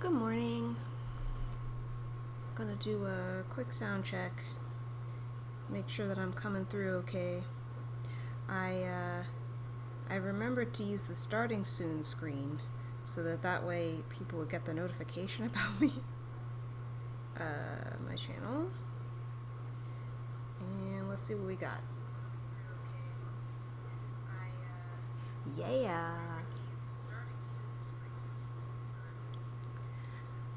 Good morning. Gonna do a quick sound check. Make sure that I'm coming through okay. I remembered to use the starting soon screen so that way people would get the notification about me. My channel. And let's see what we got. Yeah.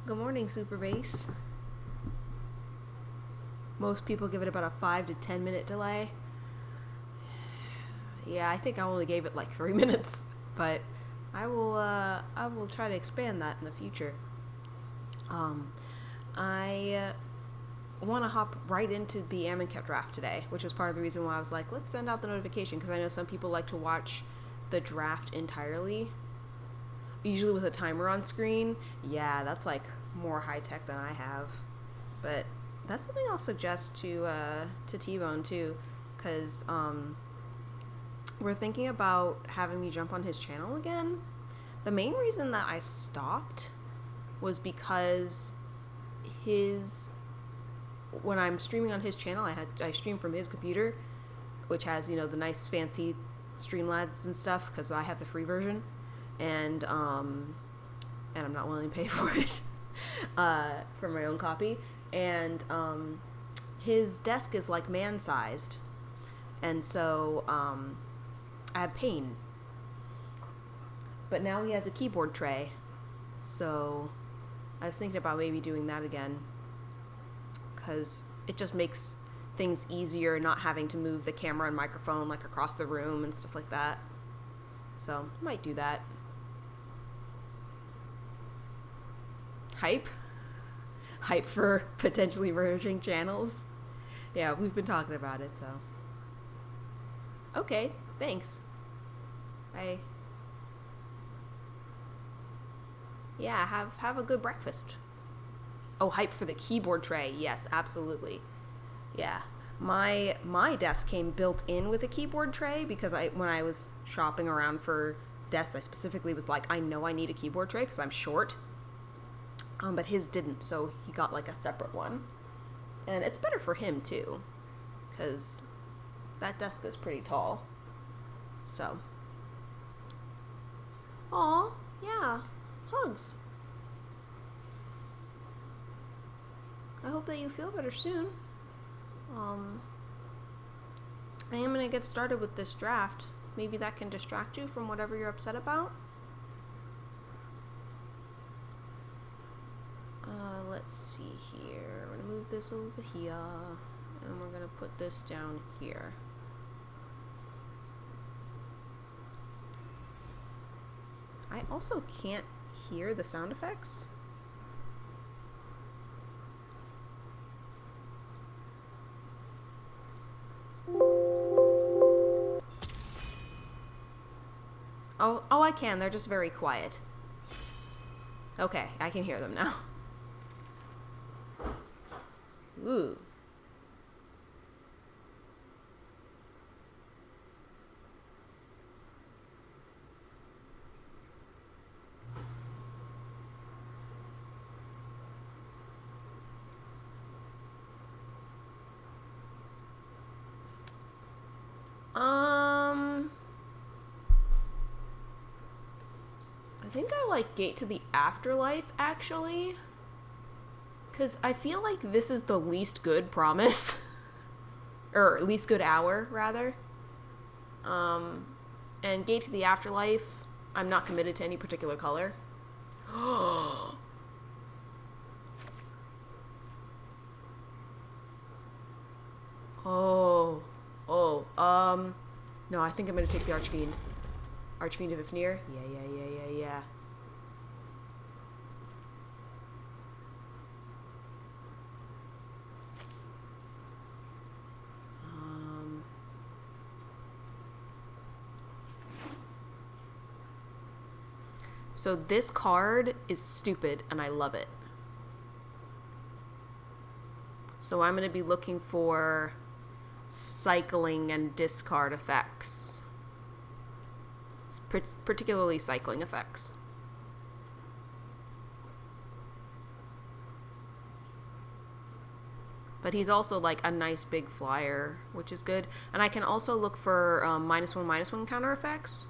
Good morning, Super Bass. Most people give it about a 5 to 10 minute delay. Yeah, I think I only gave it like 3 minutes, but I will try to expand that in the future. I want to hop right into the Amonkhet draft today, which was part of the reason why I was like, let's send out the notification, because I know some people like to watch the draft entirely, usually with a timer on screen. Yeah, that's like more high tech than I have, but that's something I'll suggest to T-Bone too, because we're thinking about having me jump on his channel again. The main reason that I stopped was because when I'm streaming on his channel, I stream from his computer, which has, the nice fancy Streamlabs and stuff, because I have the free version, and I'm not willing to pay for it for my own copy. And his desk is like man-sized, and so I have pain. But now he has a keyboard tray, so I was thinking about maybe doing that again, because it just makes things easier not having to move the camera and microphone like across the room and stuff like that. So I might do that. Hype for potentially merging channels. Yeah, we've been talking about it, so. Okay, thanks. Bye. Yeah, have a good breakfast. Oh, hype for the keyboard tray. Yes, absolutely. Yeah. My desk came built in with a keyboard tray, because when I was shopping around for desks, I specifically was like, I know I need a keyboard tray because I'm short. But his didn't, so he got like a separate one. And it's better for him too, because that desk is pretty tall. So. Aw, yeah. Hugs. I hope that you feel better soon. I am going to get started with this draft. Maybe that can distract you from whatever you're upset about. Let's see here. We're going to move this over here, and we're going to put this down here. I also can't hear the sound effects. Oh, I can. They're just very quiet. Okay, I can hear them now. Ooh. I think I like Gate to the Afterlife, actually. Because I feel like this is the least good promise. Or least good hour, rather. And Gate to the Afterlife, I'm not committed to any particular color. No, I think I'm gonna take the Archfiend. Archfiend of Ifnir? Yeah. So this card is stupid, and I love it. So I'm going to be looking for cycling and discard effects. Particularly cycling effects. But he's also like a nice big flyer, which is good. And I can also look for -1/-1 counter effects.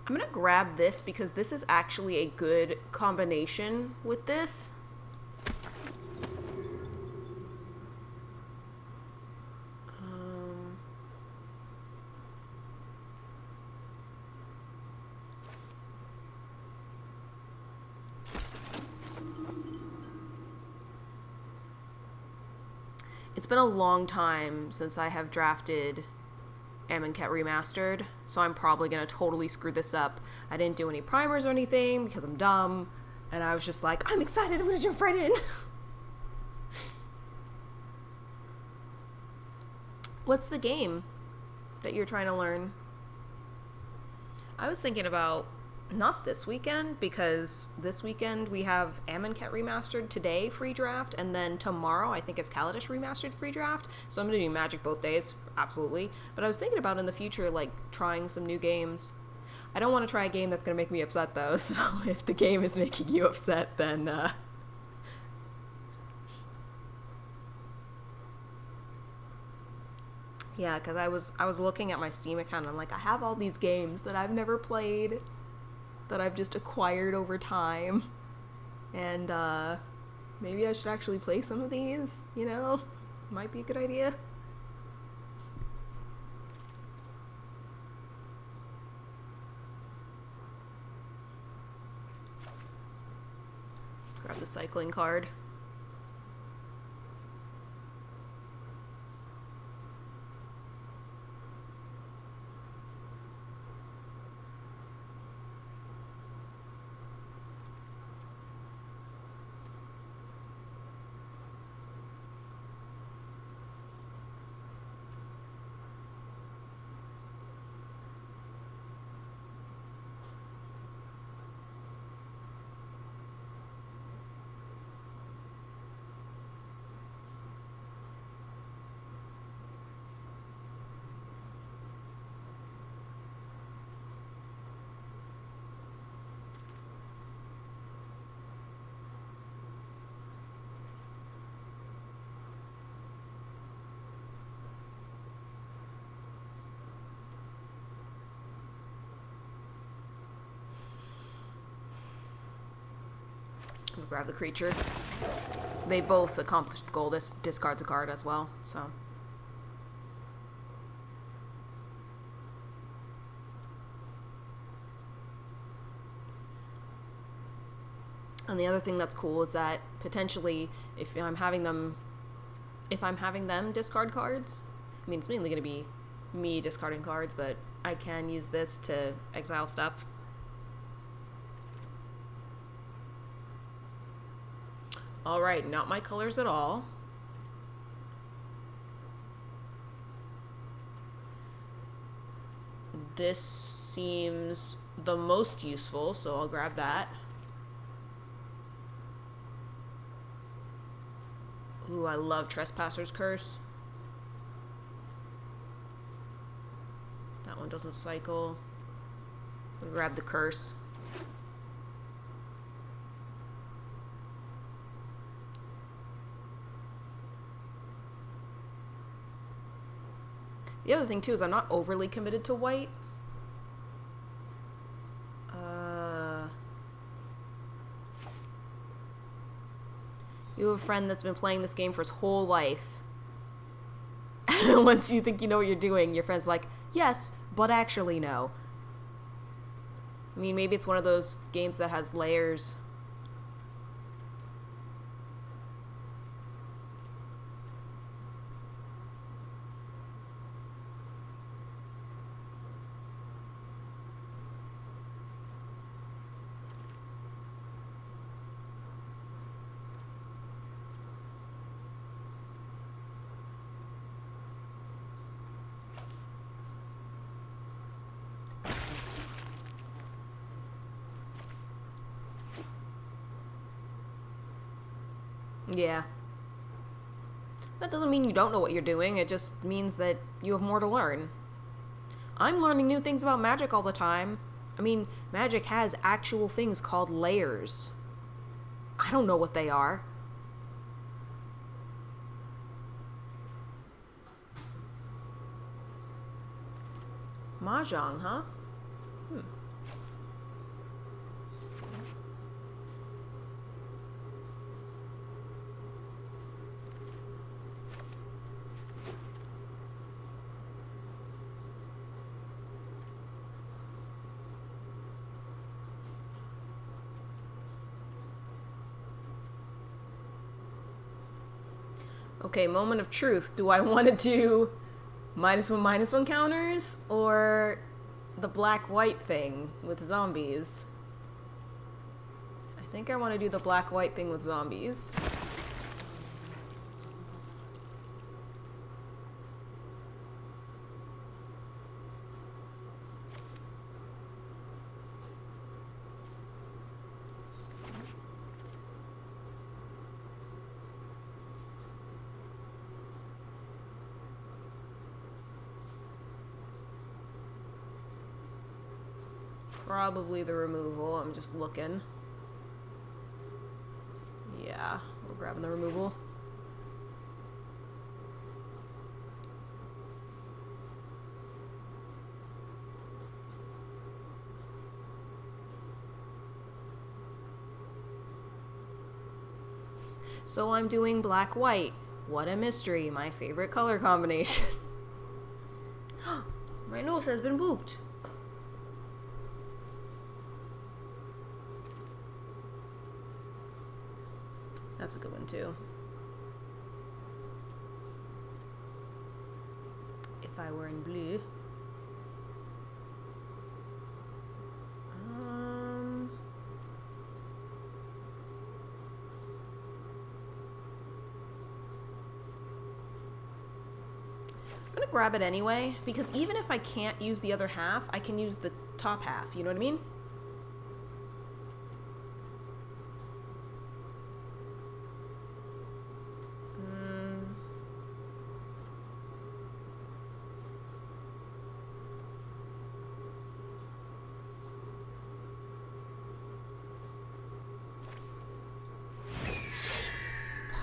I'm gonna grab this because this is actually a good combination with this. It's been a long time since I have drafted Amonkhet Remastered, so I'm probably gonna totally screw this up. I didn't do any primers or anything because I'm dumb, and I was just like, I'm excited, I'm gonna jump right in. What's the game that you're trying to learn? I was thinking about not this weekend, because this weekend we have Amonkhet Remastered today, free draft, and then tomorrow I think it's Kaladesh Remastered, free draft. So I'm gonna do Magic both days, absolutely. But I was thinking about in the future, like, trying some new games. I don't want to try a game that's gonna make me upset though, so if the game is making you upset, then yeah, because I was looking at my Steam account and I'm like, I have all these games that I've never played, that I've just acquired over time, and maybe I should actually play some of these, you know? Might be a good idea. Grab the cycling card. I'm gonna grab the creature. They both accomplished the goal. This discards a card as well, so. And the other thing that's cool is that potentially, if I'm having them discard cards, I mean, it's mainly going to be me discarding cards, but I can use this to exile stuff. Alright, not my colors at all. This seems the most useful, so I'll grab that. Ooh, I love Trespasser's Curse. That one doesn't cycle. I'll grab the Curse. The other thing, too, is I'm not overly committed to white. You have a friend that's been playing this game for his whole life. Once you think you know what you're doing, your friend's like, yes, but actually no. I mean, maybe it's one of those games that has layers. Yeah. That doesn't mean you don't know what you're doing, it just means that you have more to learn. I'm learning new things about magic all the time. I mean, magic has actual things called layers. I don't know what they are. Mahjong, huh? Okay, moment of truth. Do I want to do -1/-1 counters or the black-white thing with zombies? I think I want to do the black-white thing with zombies. Probably the removal. I'm just looking. Yeah, we're grabbing the removal. So I'm doing black-white. What a mystery. My favorite color combination. My nose has been booped. That's a good one, too. If I were in blue. I'm gonna grab it anyway, because even if I can't use the other half, I can use the top half, you know what I mean?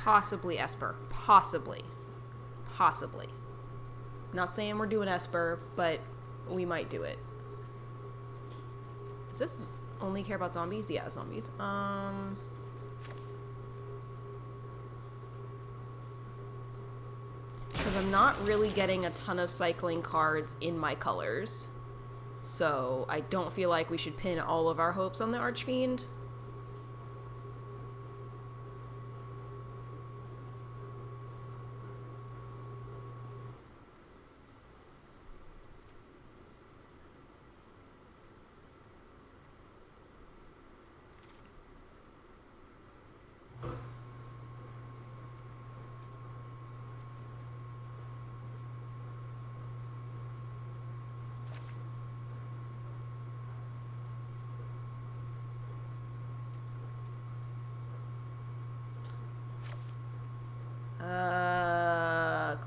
Possibly Esper. Possibly. Possibly. Not saying we're doing Esper, but we might do it. Does this only care about zombies? Yeah, zombies. Because I'm not really getting a ton of cycling cards in my colors. So I don't feel like we should pin all of our hopes on the Archfiend.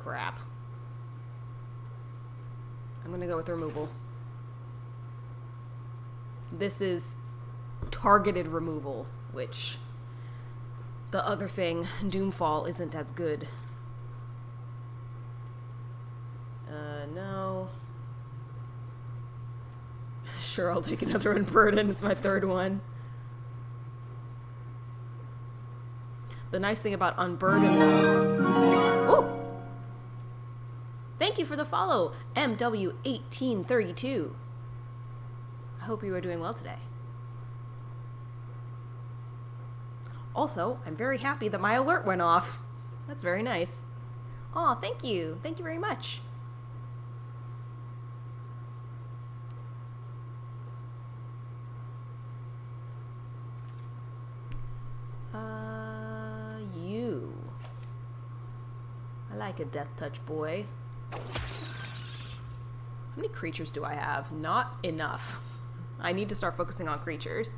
Crap. I'm gonna go with removal. This is targeted removal, which the other thing, Doomfall, isn't as good. No. Sure, I'll take another Unburden. It's my third one. The nice thing about Unburden, though... Oh! Thank you for the follow, MW1832. I hope you are doing well today. Also, I'm very happy that my alert went off. That's very nice. Aw, thank you. Thank you very much. You. I like a death touch boy. How many creatures do I have? Not enough. I need to start focusing on creatures.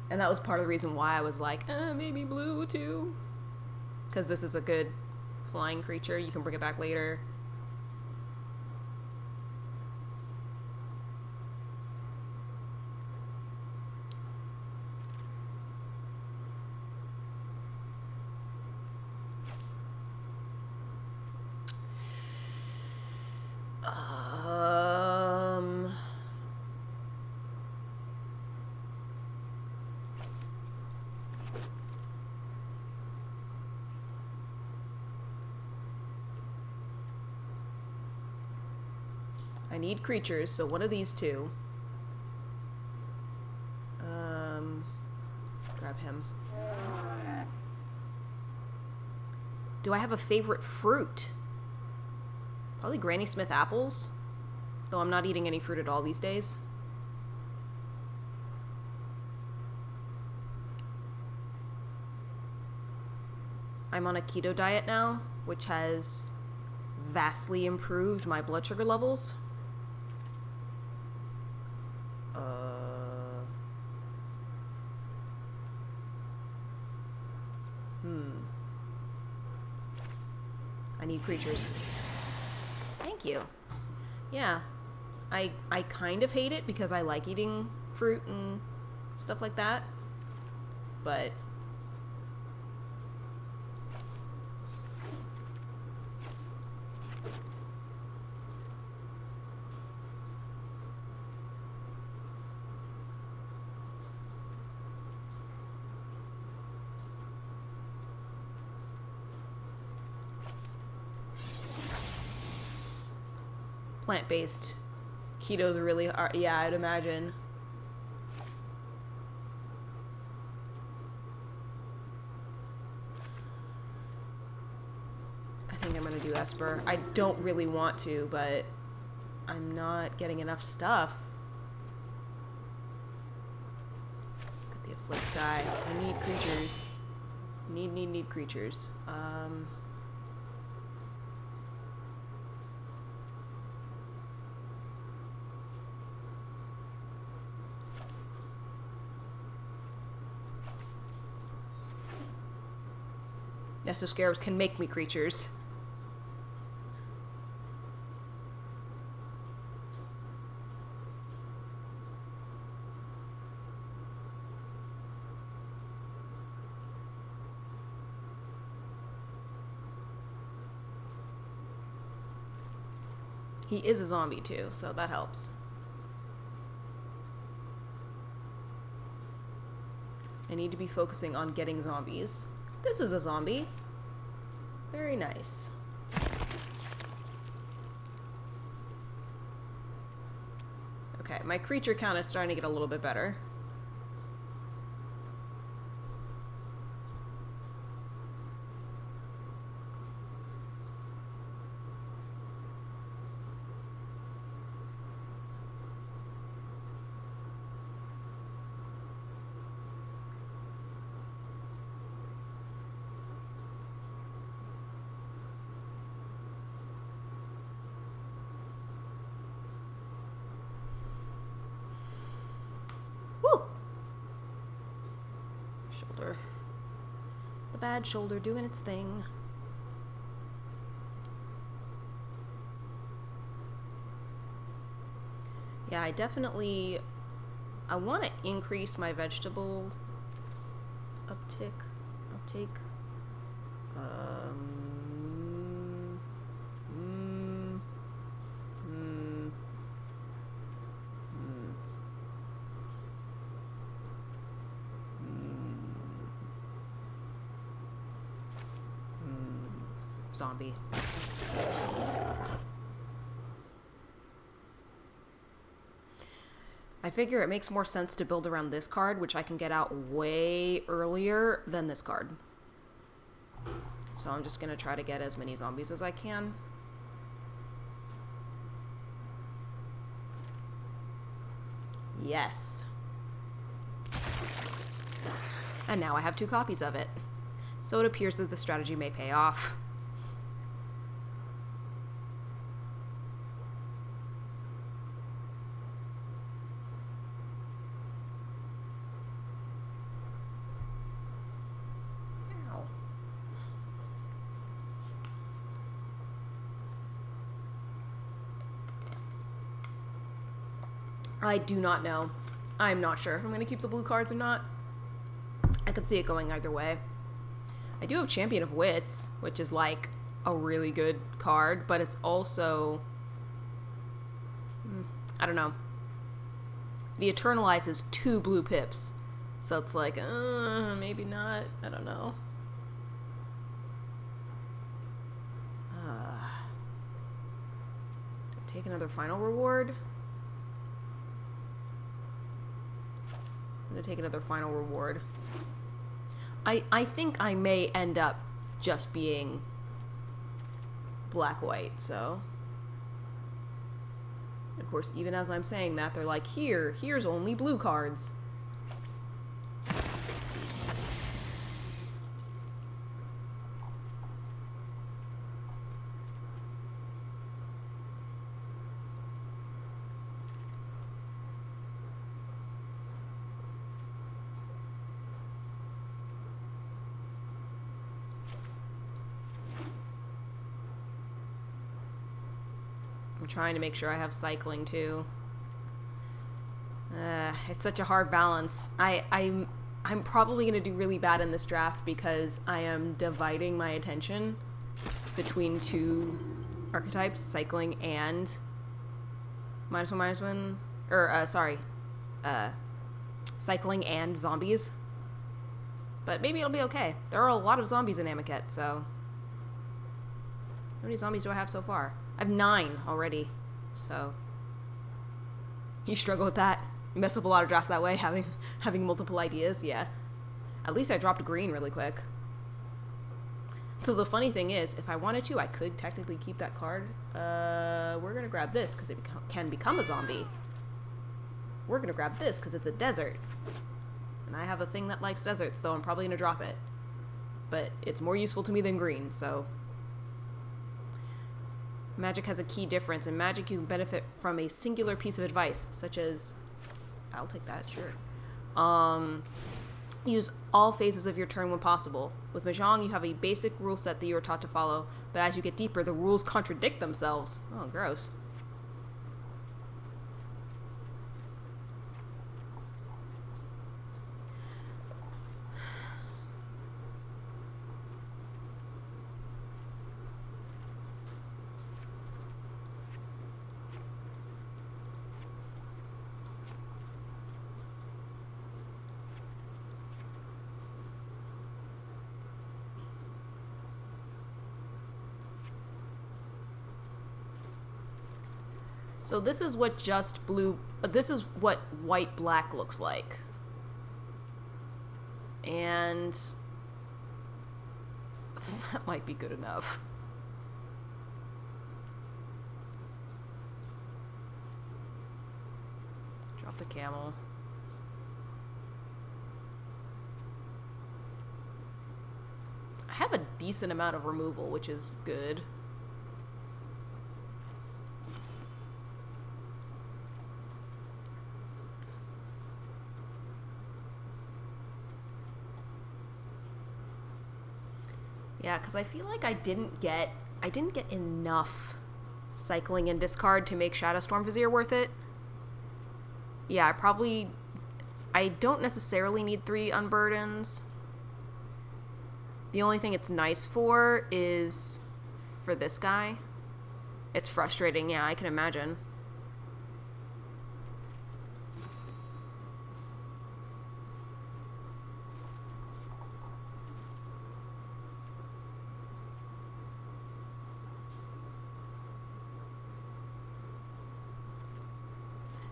And that was part of the reason why I was like, maybe blue too. Because this is a good flying creature. You can bring it back later. I need creatures, so one of these two. Grab him. Do I have a favorite fruit? Probably Granny Smith apples. Though I'm not eating any fruit at all these days. I'm on a keto diet now, which has vastly improved my blood sugar levels. I need creatures. Thank you. Yeah. I kind of hate it because I like eating fruit and stuff like that. But plant-based ketos really are, yeah, I'd imagine. I think I'm gonna do Esper. I don't really want to, but I'm not getting enough stuff. Got the Afflict guy. I need creatures. Need creatures. Nest of Scarabs can make me creatures. He is a zombie too, so that helps. I need to be focusing on getting zombies. This is a zombie. Very nice. Okay, my creature count is starting to get a little bit better. Shoulder. The bad shoulder doing its thing. Yeah, I want to increase my vegetable uptake. Zombie. I figure it makes more sense to build around this card, which I can get out way earlier than this card. So I'm just gonna try to get as many zombies as I can. Yes. And now I have 2 copies of it. So it appears that the strategy may pay off. I do not know. I'm not sure if I'm going to keep the blue cards or not. I could see it going either way. I do have Champion of Wits, which is like a really good card, but it's also... I don't know. The Eternalizes 2 blue pips. So it's like, maybe not. I don't know. Take another final reward. I'm gonna take another final reward. I think I may end up just being black-white, so... Of course, even as I'm saying that, they're like, here's only blue cards. I'm trying to make sure I have cycling too. It's such a hard balance. I'm probably going to do really bad in this draft because I am dividing my attention between 2 archetypes, cycling and -1/-1, or cycling and zombies. But maybe it'll be okay. There are a lot of zombies in Amonkhet, so... How many zombies do I have so far? I have 9 already, so... You struggle with that? You mess up a lot of drafts that way, having multiple ideas? Yeah. At least I dropped green really quick. So the funny thing is, if I wanted to, I could technically keep that card. We're gonna grab this, because it can become a zombie. We're gonna grab this, because it's a desert. And I have a thing that likes deserts, though I'm probably gonna drop it. But it's more useful to me than green, so... Magic has a key difference. In Magic, you can benefit from a singular piece of advice, such as... I'll take that, sure. Use all phases of your turn when possible. With Mahjong, you have a basic rule set that you are taught to follow, but as you get deeper, the rules contradict themselves. Oh, gross. So this is what just blue... this is what white-black looks like. And... that might be good enough. Drop the camel. I have a decent amount of removal, which is good. Yeah, because I feel like I didn't get enough cycling and discard to make Shadowstorm Vizier worth it. Yeah, I don't necessarily need 3 Unburdens. The only thing it's nice for is for this guy. It's frustrating, yeah, I can imagine.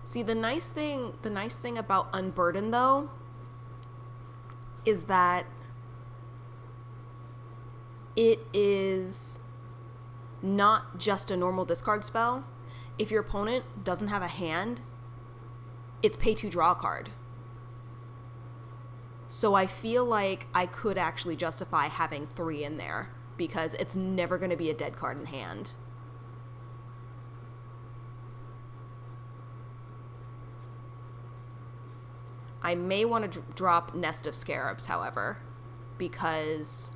See, the nice thing about Unburden, though, is that it is not just a normal discard spell. If your opponent doesn't have a hand, it's pay to draw a card. So I feel like I could actually justify having 3 in there, because it's never going to be a dead card in hand. I may want to drop Nest of Scarabs, however, because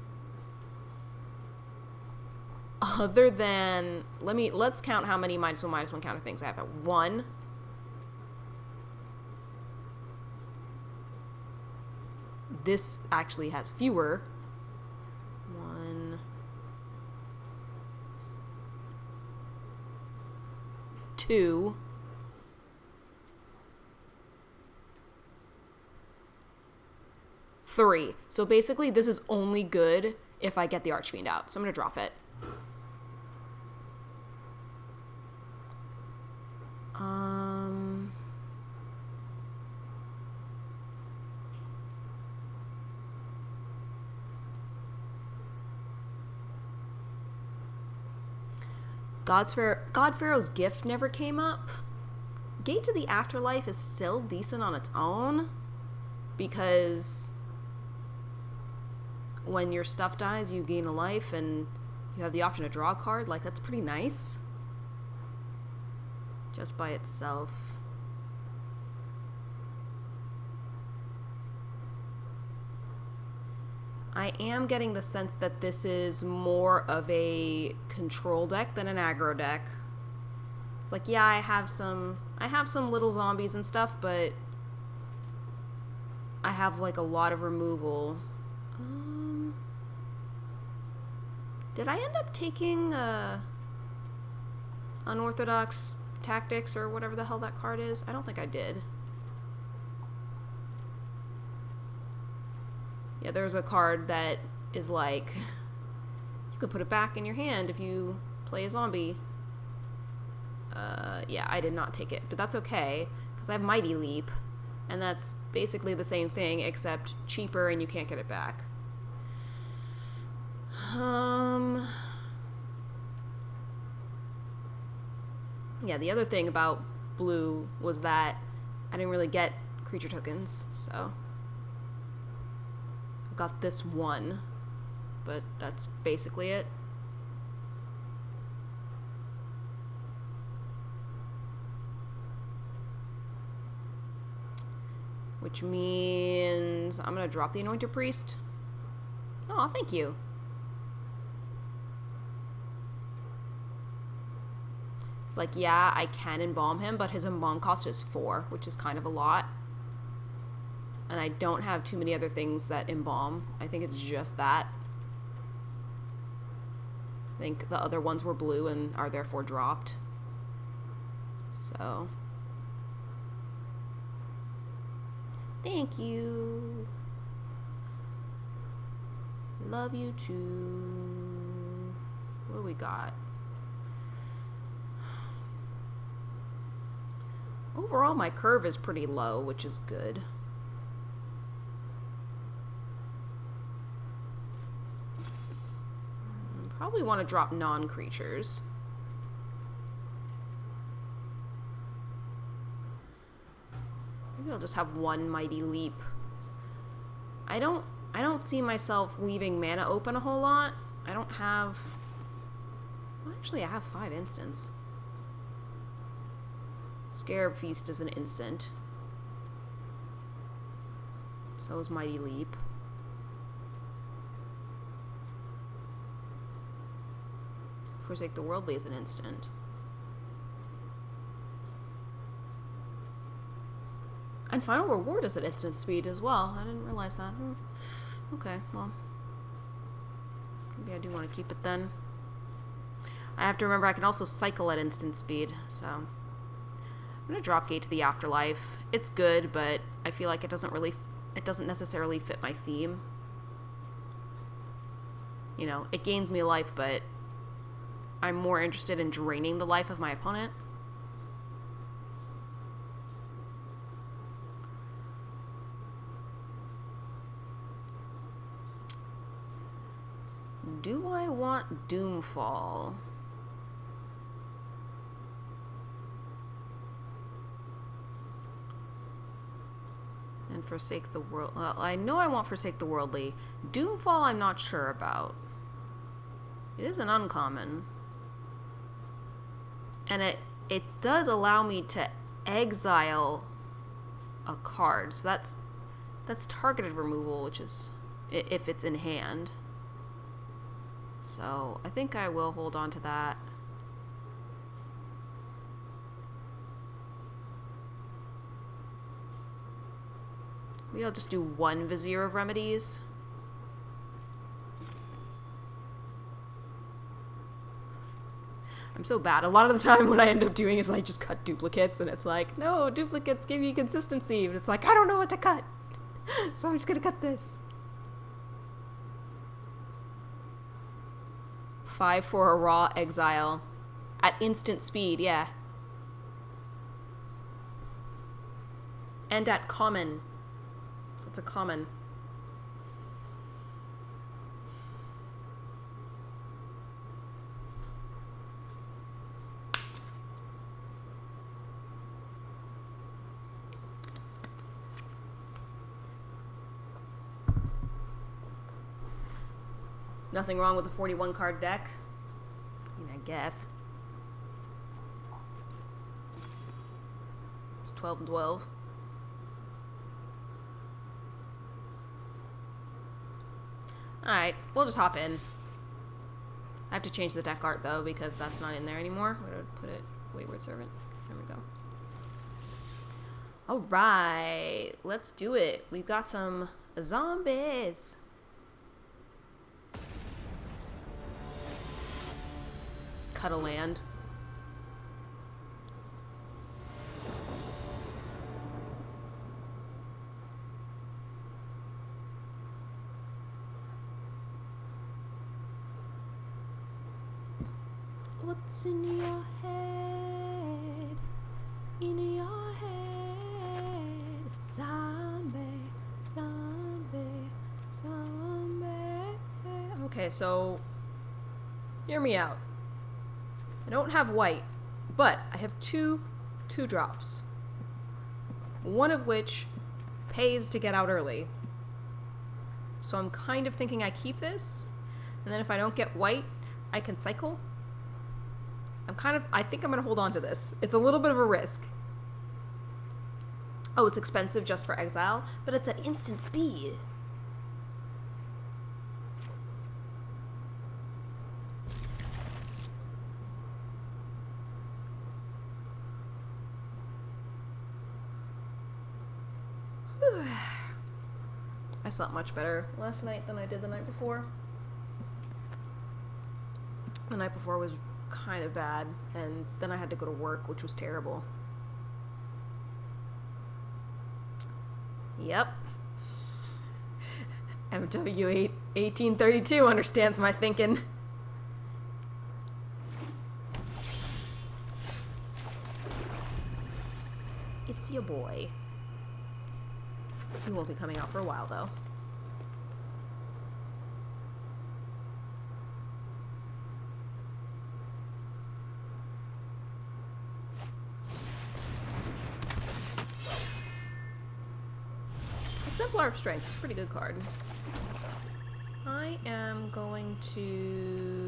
other than... Let's count how many -1/-1 counter things I have. 1, This actually has fewer. 1, 2, 3. So basically this is only good if I get the Archfiend out. So I'm going to drop it. God Pharaoh's Gift never came up. Gate to the Afterlife is still decent on its own, because when your stuff dies, you gain a life, and you have the option to draw a card. Like, that's pretty nice. Just by itself. I am getting the sense that this is more of a control deck than an aggro deck. It's like, yeah, I have some little zombies and stuff, but I have like a lot of removal. Did I end up taking Unorthodox Tactics or whatever the hell that card is? I don't think I did. Yeah, there's a card that is like, you could put it back in your hand if you play a zombie. Yeah, I did not take it, but that's okay, because I have Mighty Leap, and that's basically the same thing, except cheaper and you can't get it back. Yeah, the other thing about blue was that I didn't really get creature tokens, so I got this one, but that's basically it. Which means I'm gonna drop the Anointed Priest. Oh, thank you. It's like, yeah, I can embalm him, but his embalm cost is 4, which is kind of a lot. And I don't have too many other things that embalm. I think it's just that. I think the other ones were blue and are therefore dropped. So. Thank you. Love you too. What do we got? Overall, my curve is pretty low, which is good. Probably want to drop non-creatures. Maybe I'll just have one Mighty Leap. I don't see myself leaving mana open a whole lot. I don't have... Well, actually, I have 5 instants. Scarab Feast is an instant. So is Mighty Leap. Forsake the Worldly is an instant. And Final Reward is at instant speed as well. I didn't realize that. Okay, well. Maybe I do want to keep it then. I have to remember I can also cycle at instant speed, so... I'm going to drop Gate to the Afterlife. It's good, but I feel like it doesn't necessarily fit my theme. You know, it gains me life, but I'm more interested in draining the life of my opponent. Do I want Doomfall? And Forsake the World. Well, I know I want Forsake the Worldly. Doomfall I'm not sure about. It is an uncommon. And it does allow me to exile a card. So that's targeted removal, which is if it's in hand. So I think I will hold on to that. Maybe I'll just do one Vizier of Remedies. I'm so bad. A lot of the time what I end up doing is I just cut duplicates, and it's like, no, duplicates give you consistency. And it's like, I don't know what to cut. So I'm just gonna cut this. 5 for a raw exile. At instant speed, yeah. And at common. It's a common. Nothing wrong with a 41 card deck. I mean, I guess. It's 12 and 12. Alright, we'll just hop in. I have to change the deck art though, because that's not in there anymore. Where did I put it? Wayward Servant. There we go. Alright, let's do it. We've got some zombies. Cut a land. What's in your head? In your head. Zombie, zombie, zombie. Okay, so hear me out. I don't have white, but I have two drops. One of which pays to get out early. So I'm kind of thinking I keep this, and then if I don't get white, I can cycle. I think I'm gonna hold on to this. It's a little bit of a risk. Oh, it's expensive just for exile, but it's at instant speed. I slept much better last night than I did the night before. The night before was kind of bad, and then I had to go to work, which was terrible. Yep. MW 1832 understands my thinking. It's your boy. He won't be coming out for a while, though. Exemplar of Strength is a pretty good card. I am going to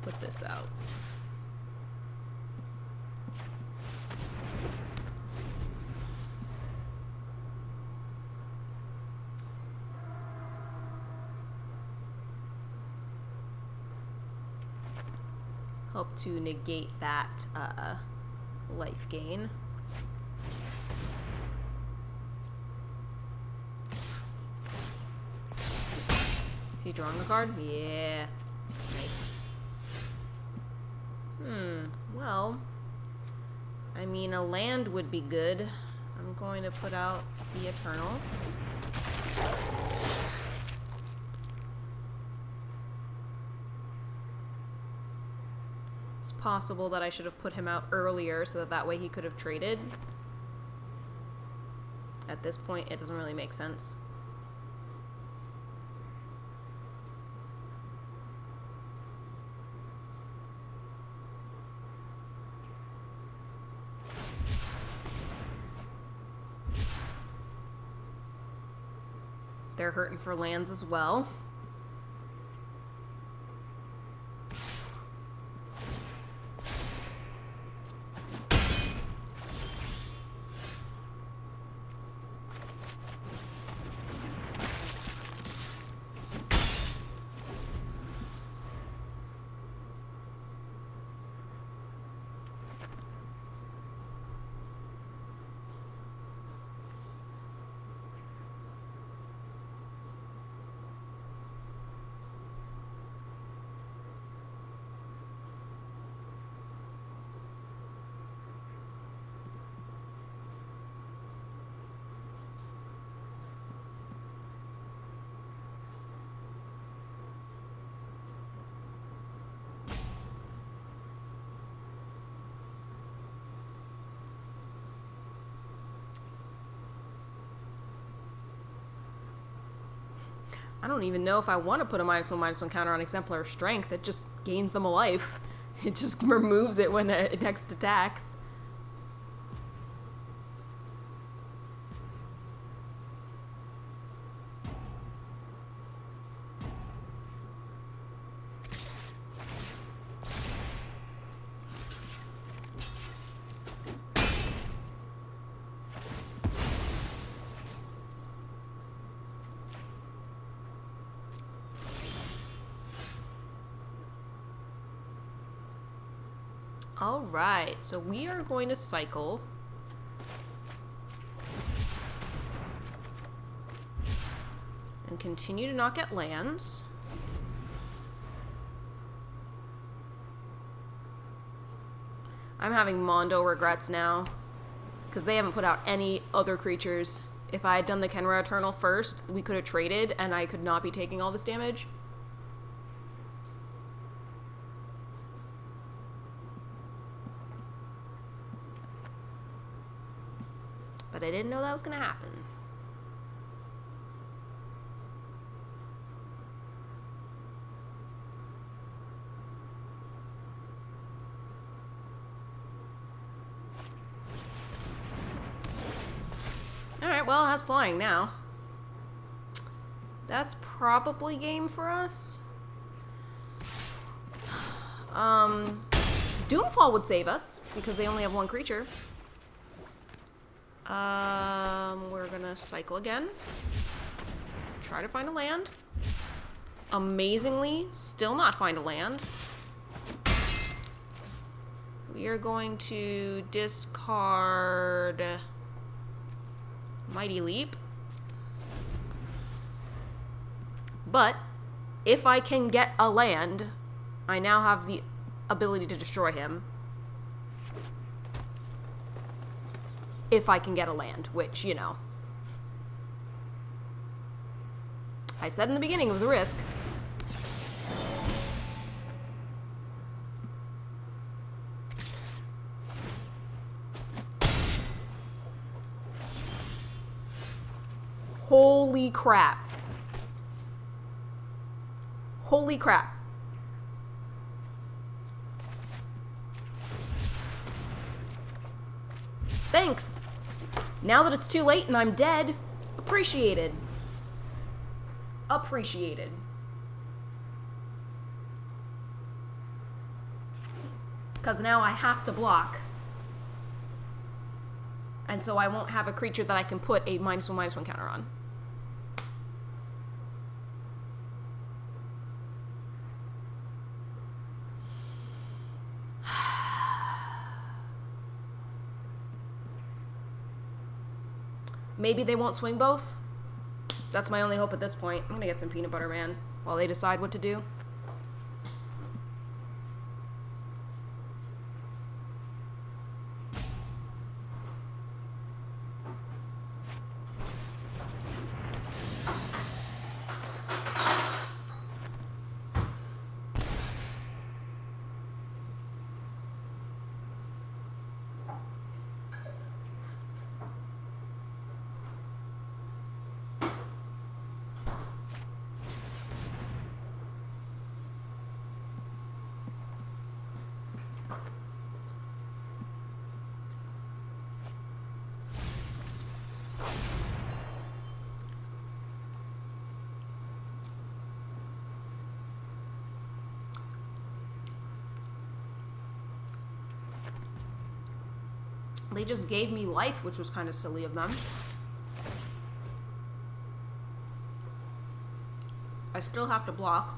put this out. Help to negate that life gain. Is he drawing a card? Yeah. Nice. Well, I mean, a land would be good. I'm going to put out the Eternal. It's possible that I should have put him out earlier so that way he could have traded. At this point, it doesn't really make sense. They're hurting for lands as well. I don't even know if I want to put a -1/-1 counter on Exemplar Strength. It just gains them a life. It just removes it when it next attacks. Alright, so we are going to cycle. And continue to not get lands. I'm having Mondo regrets now, because they haven't put out any other creatures. If I had done the Kenra Eternal first, we could have traded, and I could not be taking all this damage. But I didn't know that was going to happen. Alright, well, it has flying now. That's probably game for us. Doomfall would save us, because they only have one creature. We're gonna cycle again. Try to find a land. Amazingly, still not find a land. We are going to discard Mighty Leap. But if I can get a land, I now have the ability to destroy him. If I can get a land, which, you know. I said in the beginning it was a risk. Holy crap. Holy crap. Thanks. Now that it's too late and I'm dead, appreciated. Appreciated. Because now I have to block. And so I won't have a creature that I can put a -1/-1 counter on. Maybe they won't swing both. That's my only hope at this point. I'm gonna get some peanut butter, man, while they decide what to do. They just gave me life, which was kind of silly of them. I still have to block.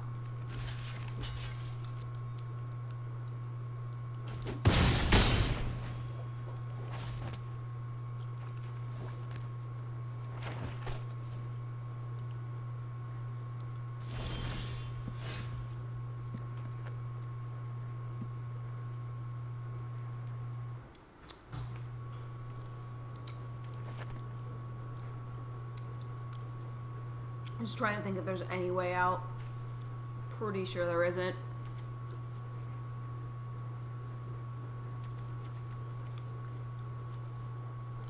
I'm just trying to think if there's any way out. Pretty sure there isn't.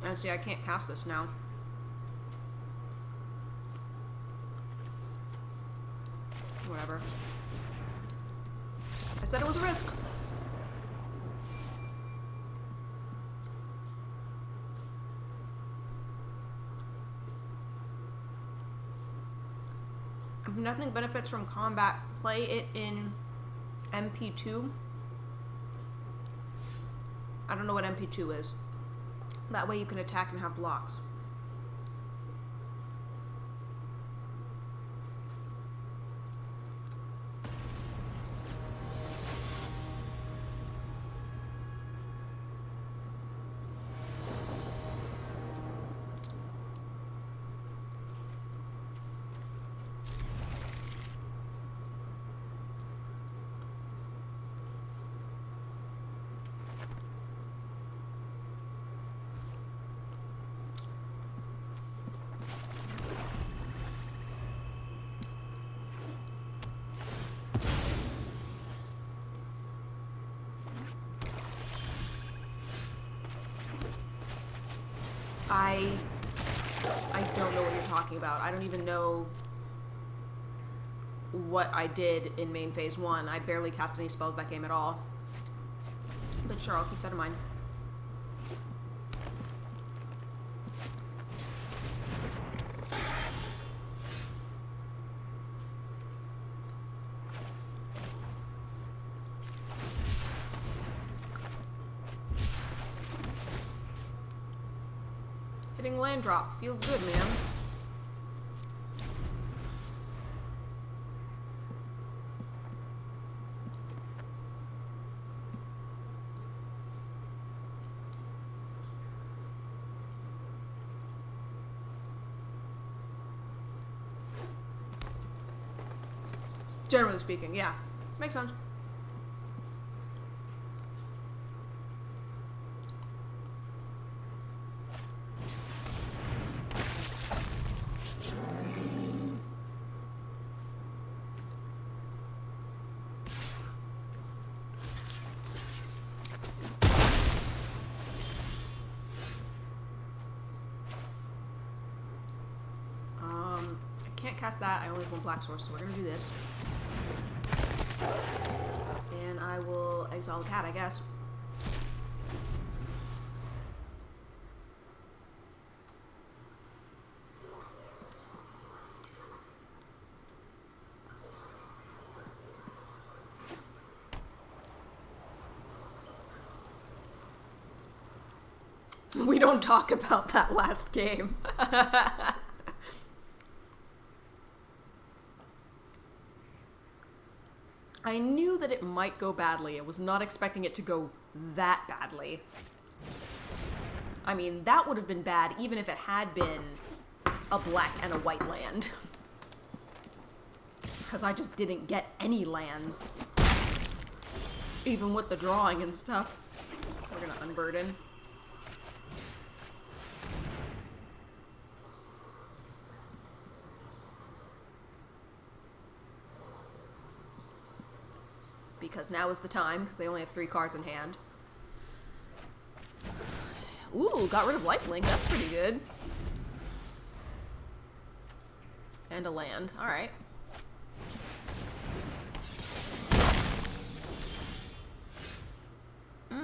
And see, I can't cast this now. Whatever. I said it was a risk. If nothing benefits from combat, play it in MP2. I don't know what MP2 is. That way you can attack and have blocks. I don't know what you're talking about. I don't even know what I did in main phase 1. I barely cast any spells that game at all. But sure, I'll keep that in mind. Hitting land drop feels good, man. Generally speaking, yeah. Makes sense. I can't cast that. I only have one black source, so we're gonna do this. And I will exile the cat, I guess. We don't talk about that last game. I knew that it might go badly. I was not expecting it to go that badly. I mean, that would have been bad even if it had been a black and a white land. Because I just didn't get any lands. Even with the drawing and stuff. We're gonna unburden. Because now is the time, because they only have 3 cards in hand. Ooh, got rid of lifelink. That's pretty good. And a land. Alright. Do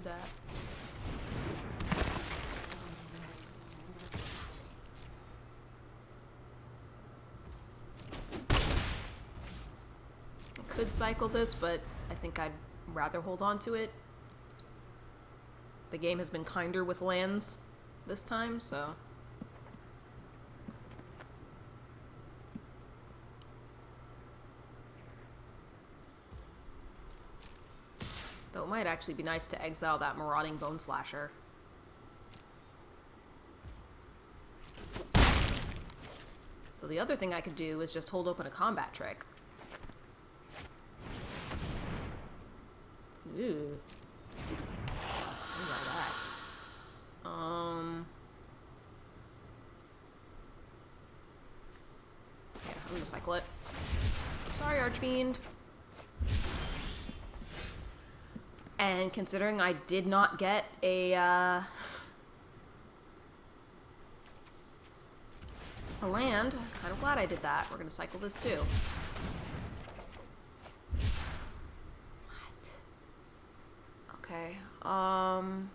that. Could cycle this, but I think I'd rather hold on to it. The game has been kinder with lands this time, so... Though it might actually be nice to exile that Marauding Bone Slasher. So the other thing I could do is just hold open a combat trick. Ooh. What about that? Yeah, I'm gonna cycle it. Sorry, Archfiend. And considering I did not get a, A land. Kind of glad I did that. We're gonna cycle this too. What? Okay. I'm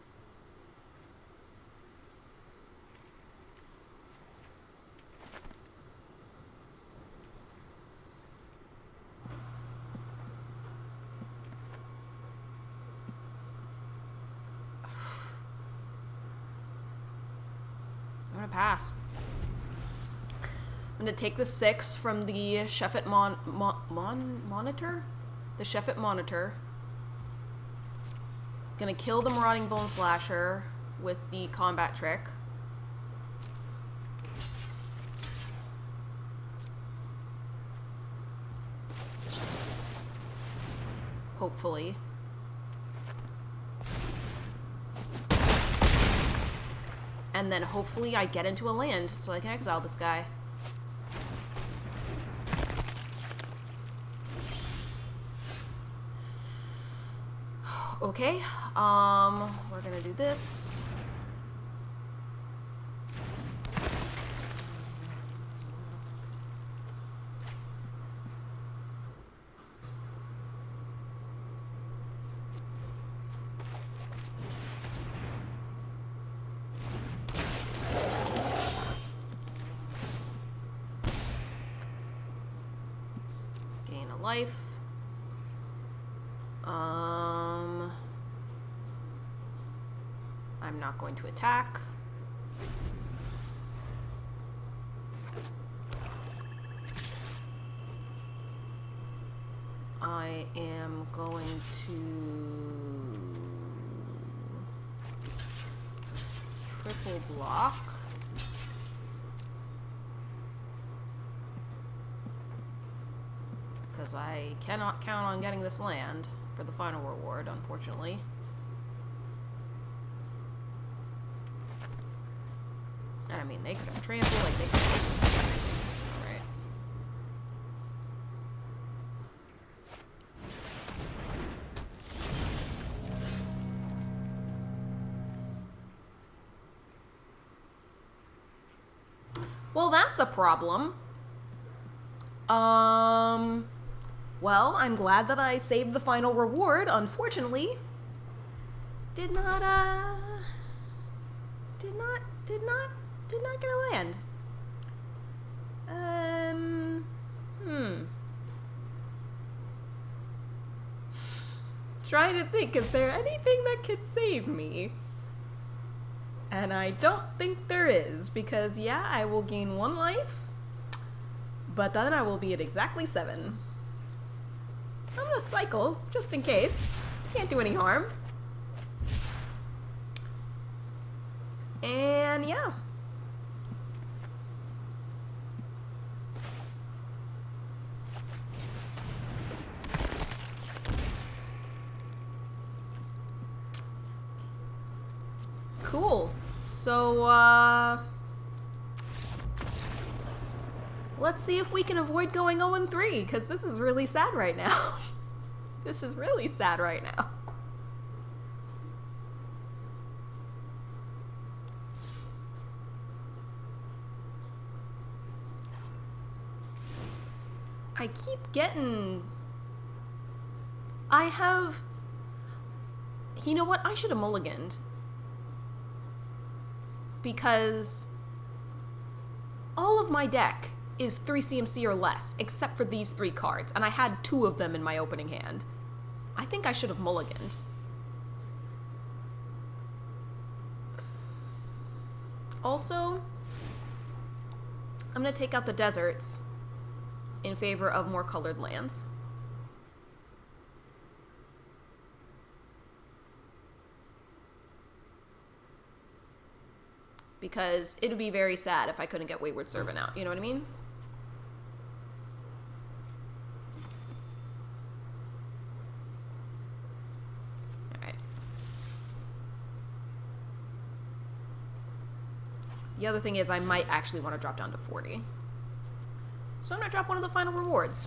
gonna pass. I'm gonna take the 6 from the Sheffet Monitor? The Sheffet Monitor. Gonna kill the Marauding Bone Slasher with the combat trick. Hopefully. And then hopefully I get into a land so I can exile this guy. Okay, we're gonna do this. Gain a life. I'm not going to attack. I am going to triple block. Because I cannot count on getting this land for the final reward, unfortunately. And I mean, they could have trampled, like they could have... Alright. Well, that's a problem. Well, I'm glad that I saved the final reward. Unfortunately, did not get a land. Trying to think, is there anything that could save me? And I don't think there is, because yeah, I will gain 1 life, but then I will be at exactly 7. I'm gonna cycle, just in case. Can't do any harm. And yeah. Cool. So, let's see if we can avoid going 0-3, because this is really sad right now. This is really sad right now. I keep getting... I have... You know what? I should have mulliganed. Because all of my deck is 3 CMC or less, except for these 3 cards, and I had 2 of them in my opening hand. I think I should have mulliganed. Also, I'm gonna take out the deserts in favor of more colored lands. Because it would be very sad if I couldn't get Wayward Servant out, you know what I mean? Alright. The other thing is I might actually want to drop down to 40. So I'm going to drop one of the final rewards.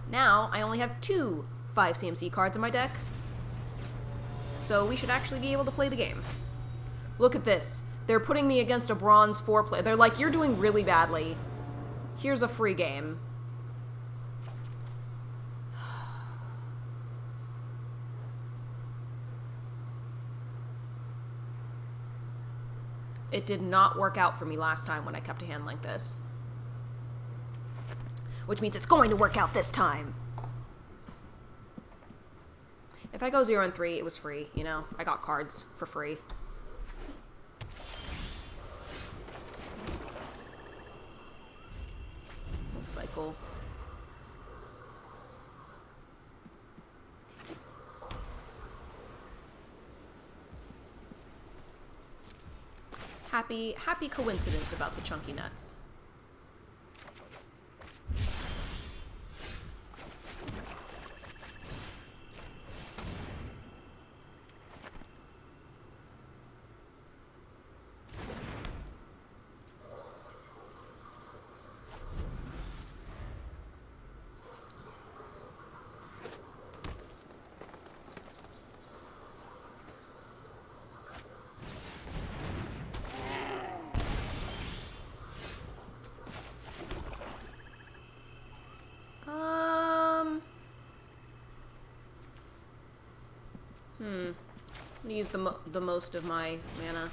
Now, I only have 2 5 CMC cards in my deck. So we should actually be able to play the game. Look at this. They're putting me against a bronze 4 player. They're like, you're doing really badly. Here's a free game. It did not work out for me last time when I kept a hand like this. Which means it's going to work out this time. If I go 0 and 3, it was free, you know? I got cards for free. We'll cycle. Happy coincidence about the chunky nuts. I'm gonna use the most of my mana.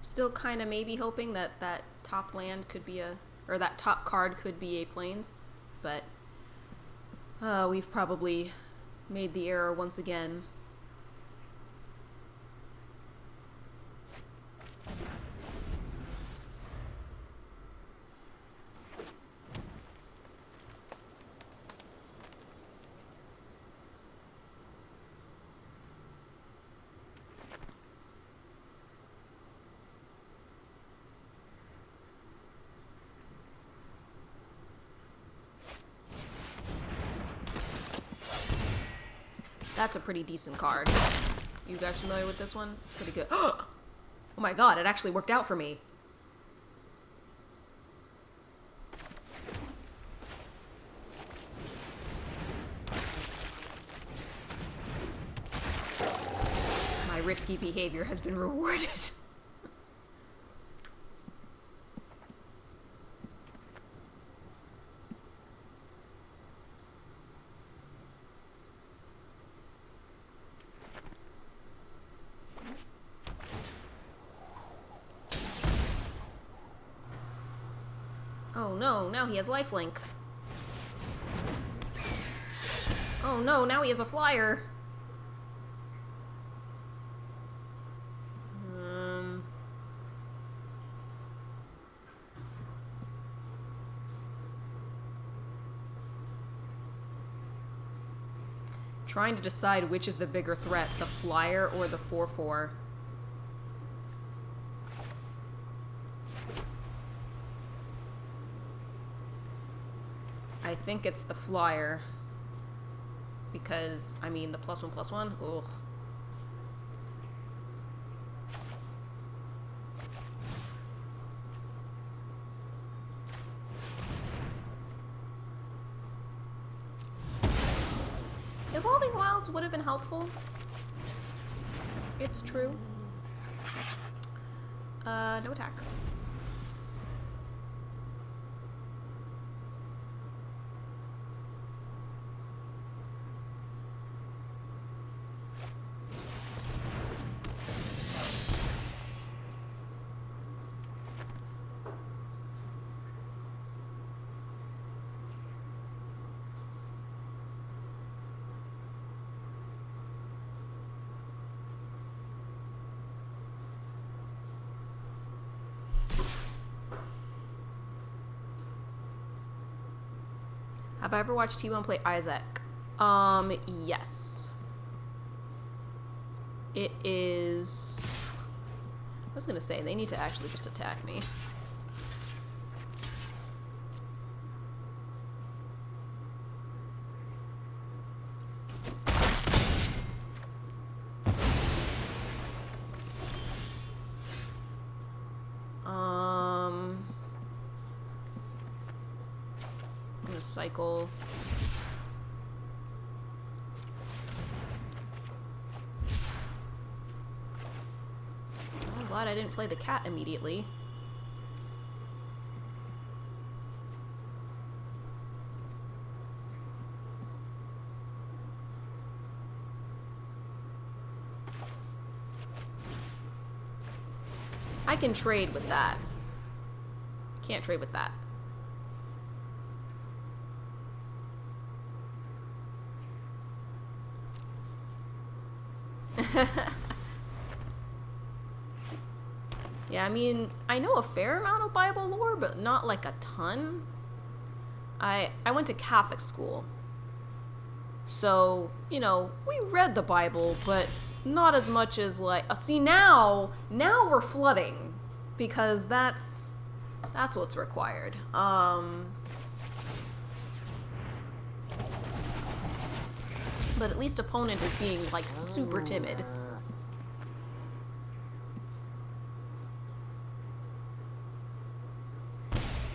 Still kind of maybe hoping that that top land could be or that top card could be a Plains, but we've probably made the error once again. That's a pretty decent card. You guys familiar with this one? It's pretty good. Oh my god, it actually worked out for me. My risky behavior has been rewarded. Oh no, now he has lifelink. Oh no, now he has a flyer. Trying to decide which is the bigger threat, the flyer or the 4/4. I think it's the flyer. Because, I mean, the +1/+1? Ugh. Evolving Wilds would have been helpful. It's true. No attack. Have I ever watched T-Bone play Isaac? Yes. It is... I was gonna say, they need to actually just attack me. just cycle. I'm glad I didn't play the cat immediately. I can trade with that. Can't trade with that. Yeah, I mean, I know a fair amount of Bible lore, but not like a ton. I went to Catholic school. So, you know, we read the Bible, but not as much as like see now we're flooding because that's what's required. But at least opponent is being like super timid.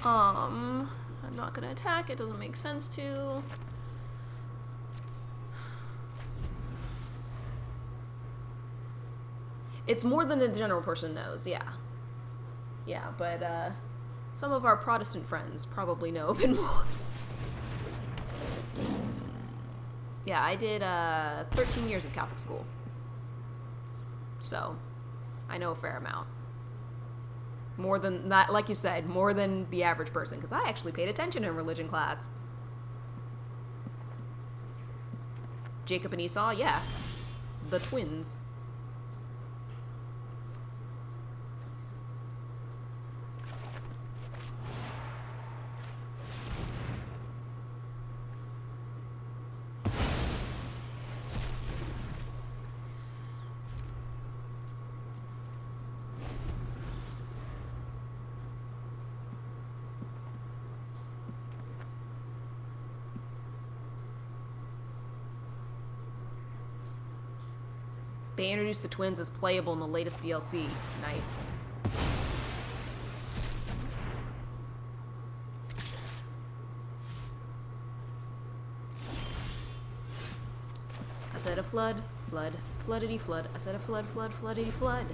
I'm not gonna attack, it doesn't make sense to. It's more than the general person knows, yeah. Yeah, but some of our Protestant friends probably know a bit more. Yeah, I did 13 years of Catholic school. So, I know a fair amount. More than that, like you said, more than the average person, because I actually paid attention in religion class. Jacob and Esau, yeah. The twins. They introduced the twins as playable in the latest DLC. Nice. I said a flood, flood, floodity flood. I said a flood, flood, floodity flood.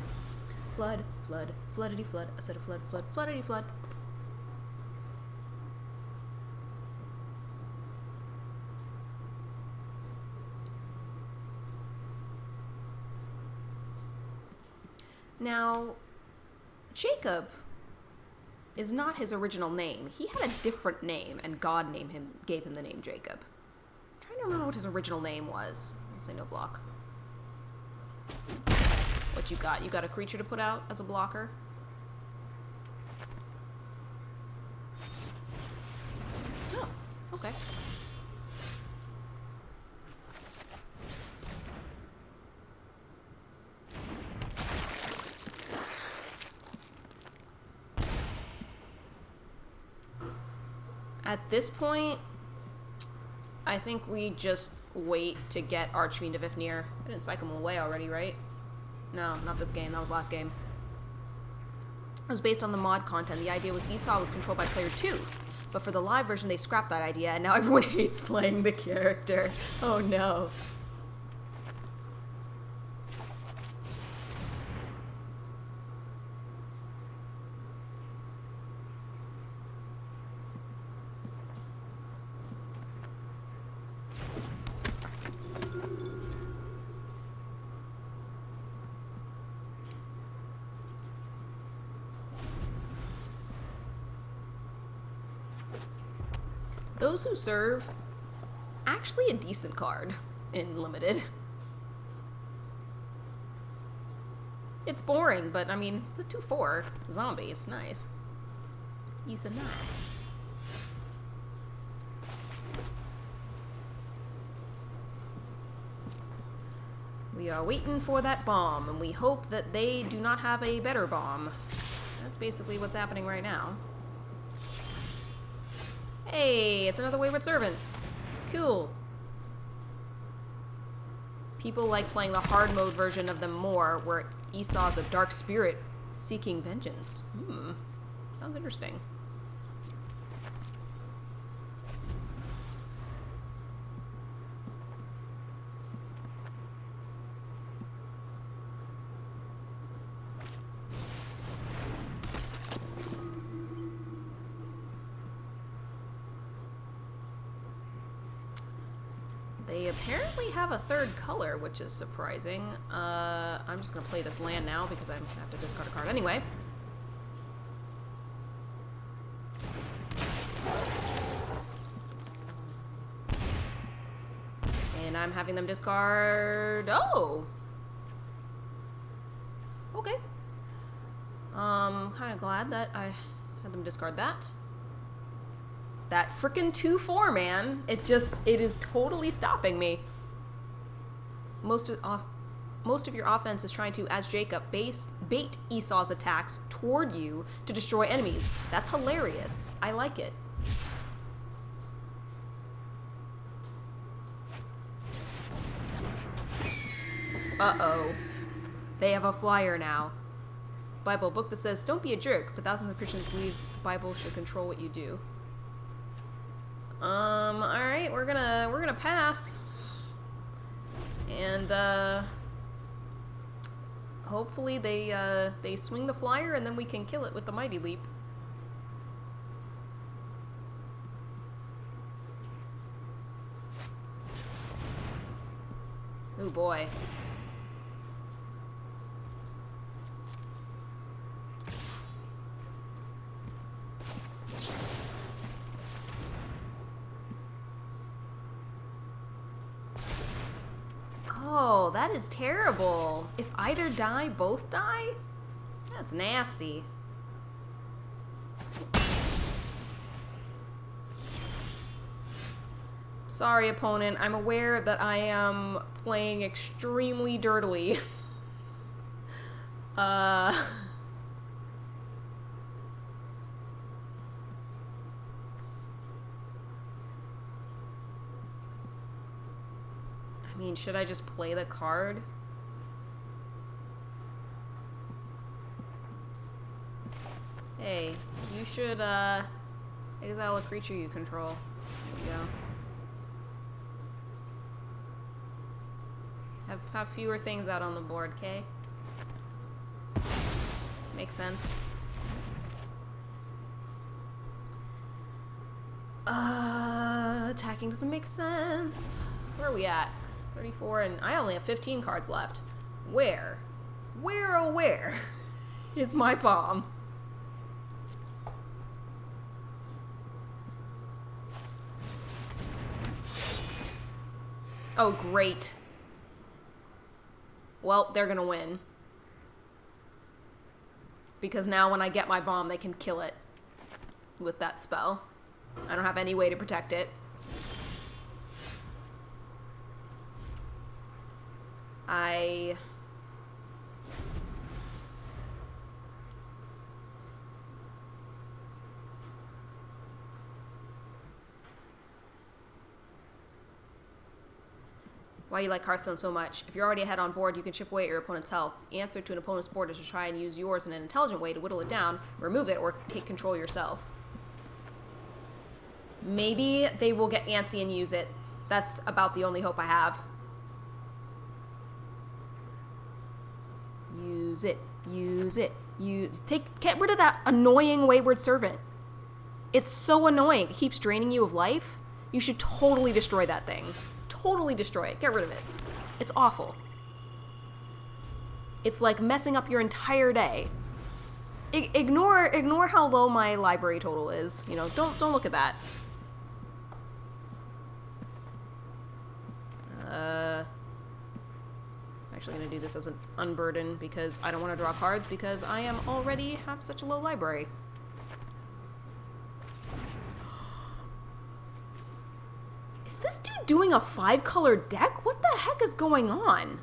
Flood, flood, floodity flood. I said a flood, flood, floodity flood. Now, Jacob is not his original name. He had a different name, and God gave him the name Jacob. I'm trying to remember what his original name was. I'll say no block. What you got? You got a creature to put out as a blocker? Oh, okay. At this point, I think we just wait to get Archfiend of Ifnir. I didn't psych him away already, right? No, not this game. That was last game. It was based on the mod content. The idea was Esau was controlled by player 2. But for the live version, they scrapped that idea, and now everyone hates playing the character. Oh no. Those Who Serve, actually a decent card in Limited. It's boring, but I mean, it's a 2/4 zombie. It's nice. He's a nice. We are waiting for that bomb, and we hope that they do not have a better bomb. That's basically what's happening right now. Hey, it's another Wayward Servant. Cool. People like playing the hard mode version of them more, where Esau's a dark spirit seeking vengeance. Sounds interesting. They apparently have a third color, which is surprising. I'm just gonna play this land now because I have to discard a card anyway. And I'm having them discard... Oh! Okay. Kind of glad that I had them discard that. That frickin' 2/4, man. It is totally stopping me. Most of your offense is trying to, as Jacob, bait Esau's attacks toward you to destroy enemies. That's hilarious. I like it. Uh-oh. They have a flyer now. Bible, book that says, don't be a jerk, but thousands of Christians believe the Bible should control what you do. Alright, we're gonna pass. And, hopefully they swing the flyer and then we can kill it with the Mighty Leap. Oh boy. Oh, that is terrible. If either die, both die? That's nasty. Sorry, opponent. I'm aware that I am playing extremely dirtily. I mean, should I just play the card? Hey, you should, exile a creature you control. There you go. Have fewer things out on the board, okay? Makes sense. Attacking doesn't make sense. Where are we at? 34, and I only have 15 cards left. Where? Where, oh where is my bomb? Oh, great. Well, they're gonna win. Because now when I get my bomb, they can kill it with that spell. I don't have any way to protect it. Why you like Hearthstone so much? If you're already ahead on board, you can chip away at your opponent's health. The answer to an opponent's board is to try and use yours in an intelligent way to whittle it down, remove it, or take control yourself. Maybe they will get antsy and use it. That's about the only hope I have. Use it. Use it. Get rid of that annoying wayward servant. It's so annoying. It keeps draining you of life. You should totally destroy that thing. Totally destroy it. Get rid of it. It's awful. It's like messing up your entire day. Ignore how low my library total is. You know, don't look at that. I'm actually gonna do this as an unburden because I don't want to draw cards because I am already have such a low library. Is this dude doing a 5-color deck? What the heck is going on?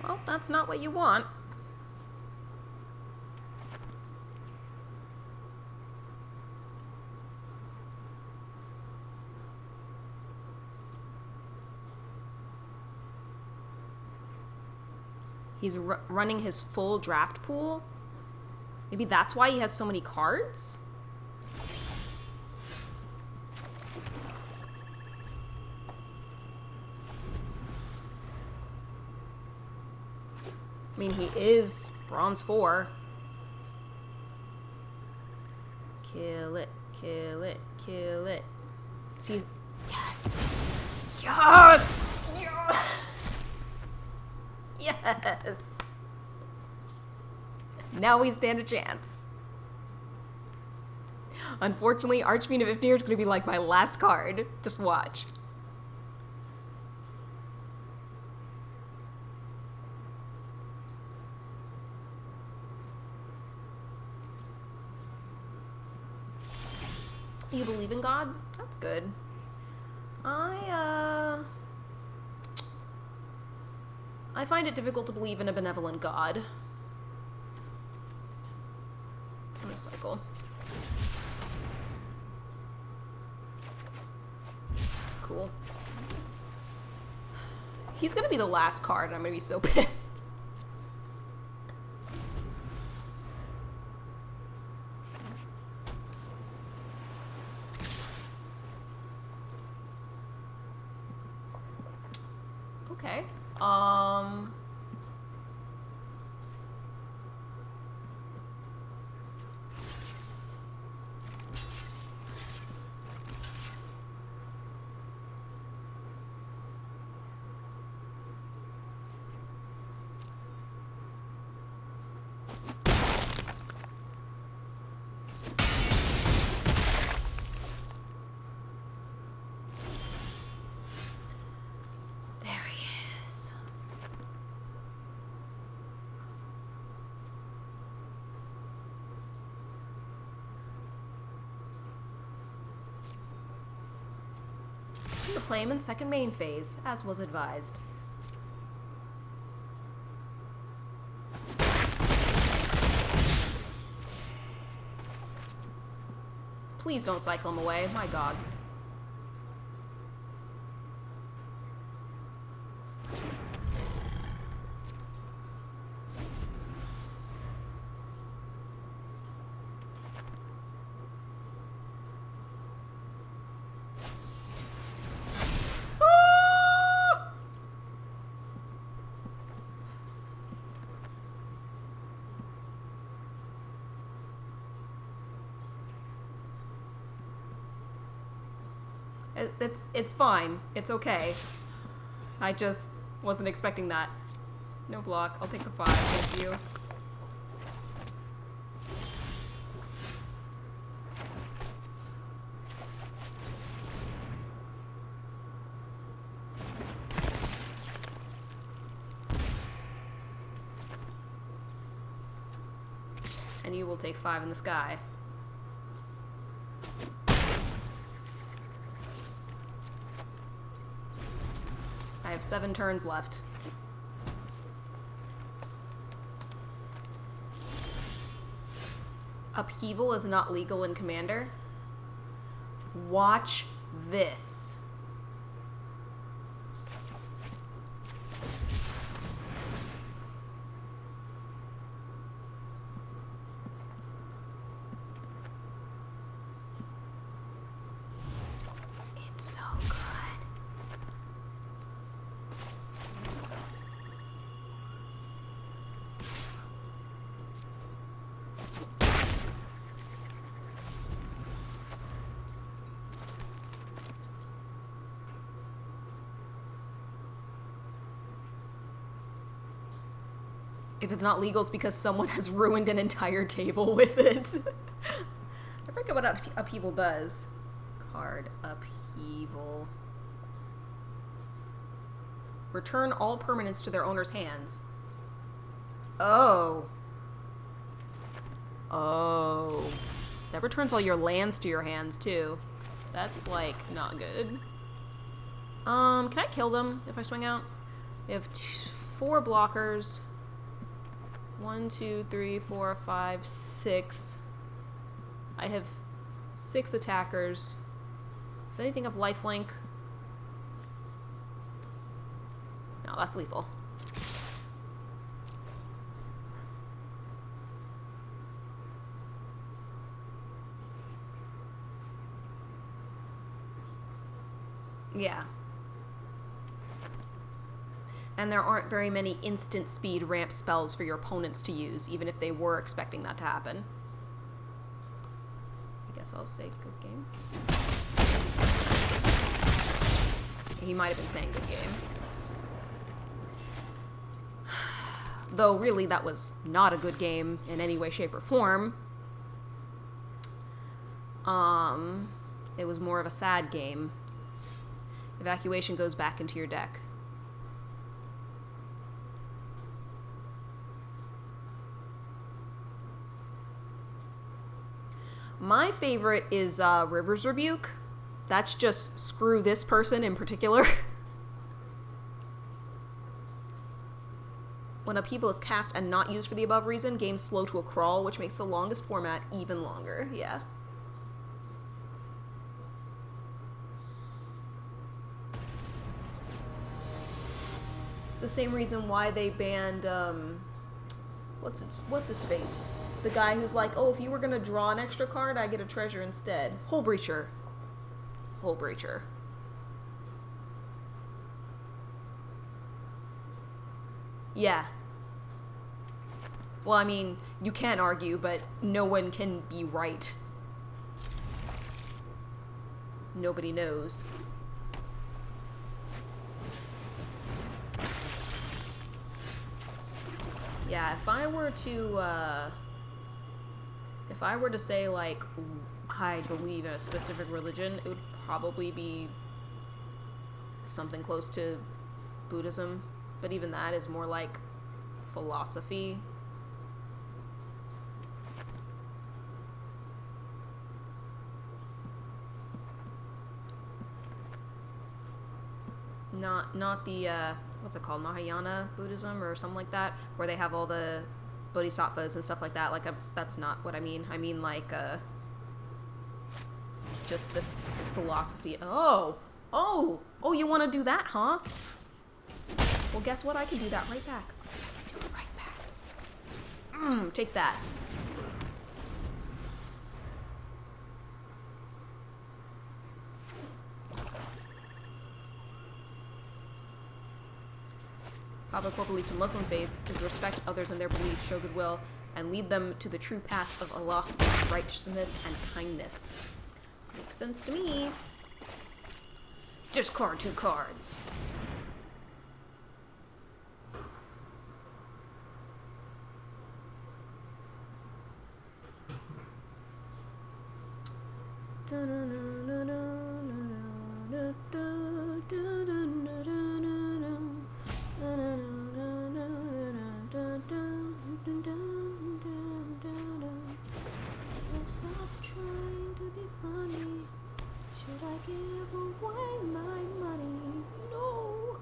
Well, that's not what you want. He's running his full draft pool. Maybe that's why he has so many cards? I mean, he is bronze 4. Kill it, kill it, kill it. See, yes! Yes! Yes! Yes! Now we stand a chance. Unfortunately, Archfiend of Ifnir is going to be like my last card. Just watch. You believe in God? That's good. I find it difficult to believe in a benevolent God. I'm gonna cycle. Cool. He's gonna be the last card, and I'm gonna be so pissed. Okay. Play him in second main phase, as was advised. Please don't cycle him away, my god. It's fine. It's okay. I just wasn't expecting that. No block. I'll take the 5. Thank you. And you will take 5 in the sky. I have 7 turns left. Upheaval is not legal in Commander. Watch this. It's so good. If it's not legal, it's because someone has ruined an entire table with it. I forget what upheaval does. Card upheaval. Return all permanents to their owner's hands. Oh. Oh. That returns all your lands to your hands, too. That's, like, not good. Can I kill them if I swing out? We have 4 blockers. 1, 2, 3, 4, 5, 6. I have 6 attackers. Does anything have lifelink? No, that's lethal. Yeah. And there aren't very many instant speed ramp spells for your opponents to use, even if they were expecting that to happen. I guess I'll say good game. He might have been saying good game. Though, really, that was not a good game in any way, shape, or form. It was more of a sad game. Evacuation goes back into your deck. My favorite is River's Rebuke. That's just screw this person in particular. When Upheaval is cast and not used for the above reason, games slow to a crawl, which makes the longest format even longer. Yeah. It's the same reason why they banned, what's his face? The guy who's like, oh, if you were gonna draw an extra card, I get a treasure instead. Hole Breacher. Hole Breacher. Yeah. Well, I mean, you can argue, but no one can be right. Nobody knows. Yeah, if I were to say, like, I believe in a specific religion, it would probably be something close to Buddhism. But even that is more like philosophy. Not the, what's it called, Mahayana Buddhism or something like that, where they have all the bodhisattvas and stuff like that. Like, that's not what I mean. I mean, like, just the philosophy. Oh, you want to do that, huh? Well, guess what? I can do that right back. Do it right back. Take that. Papa core belief in Muslim faith is respect others and their beliefs, show goodwill, and lead them to the true path of Allah, righteousness, and kindness. Makes sense to me. Discard 2 cards. Stop trying to be funny. Should I give away my money? No.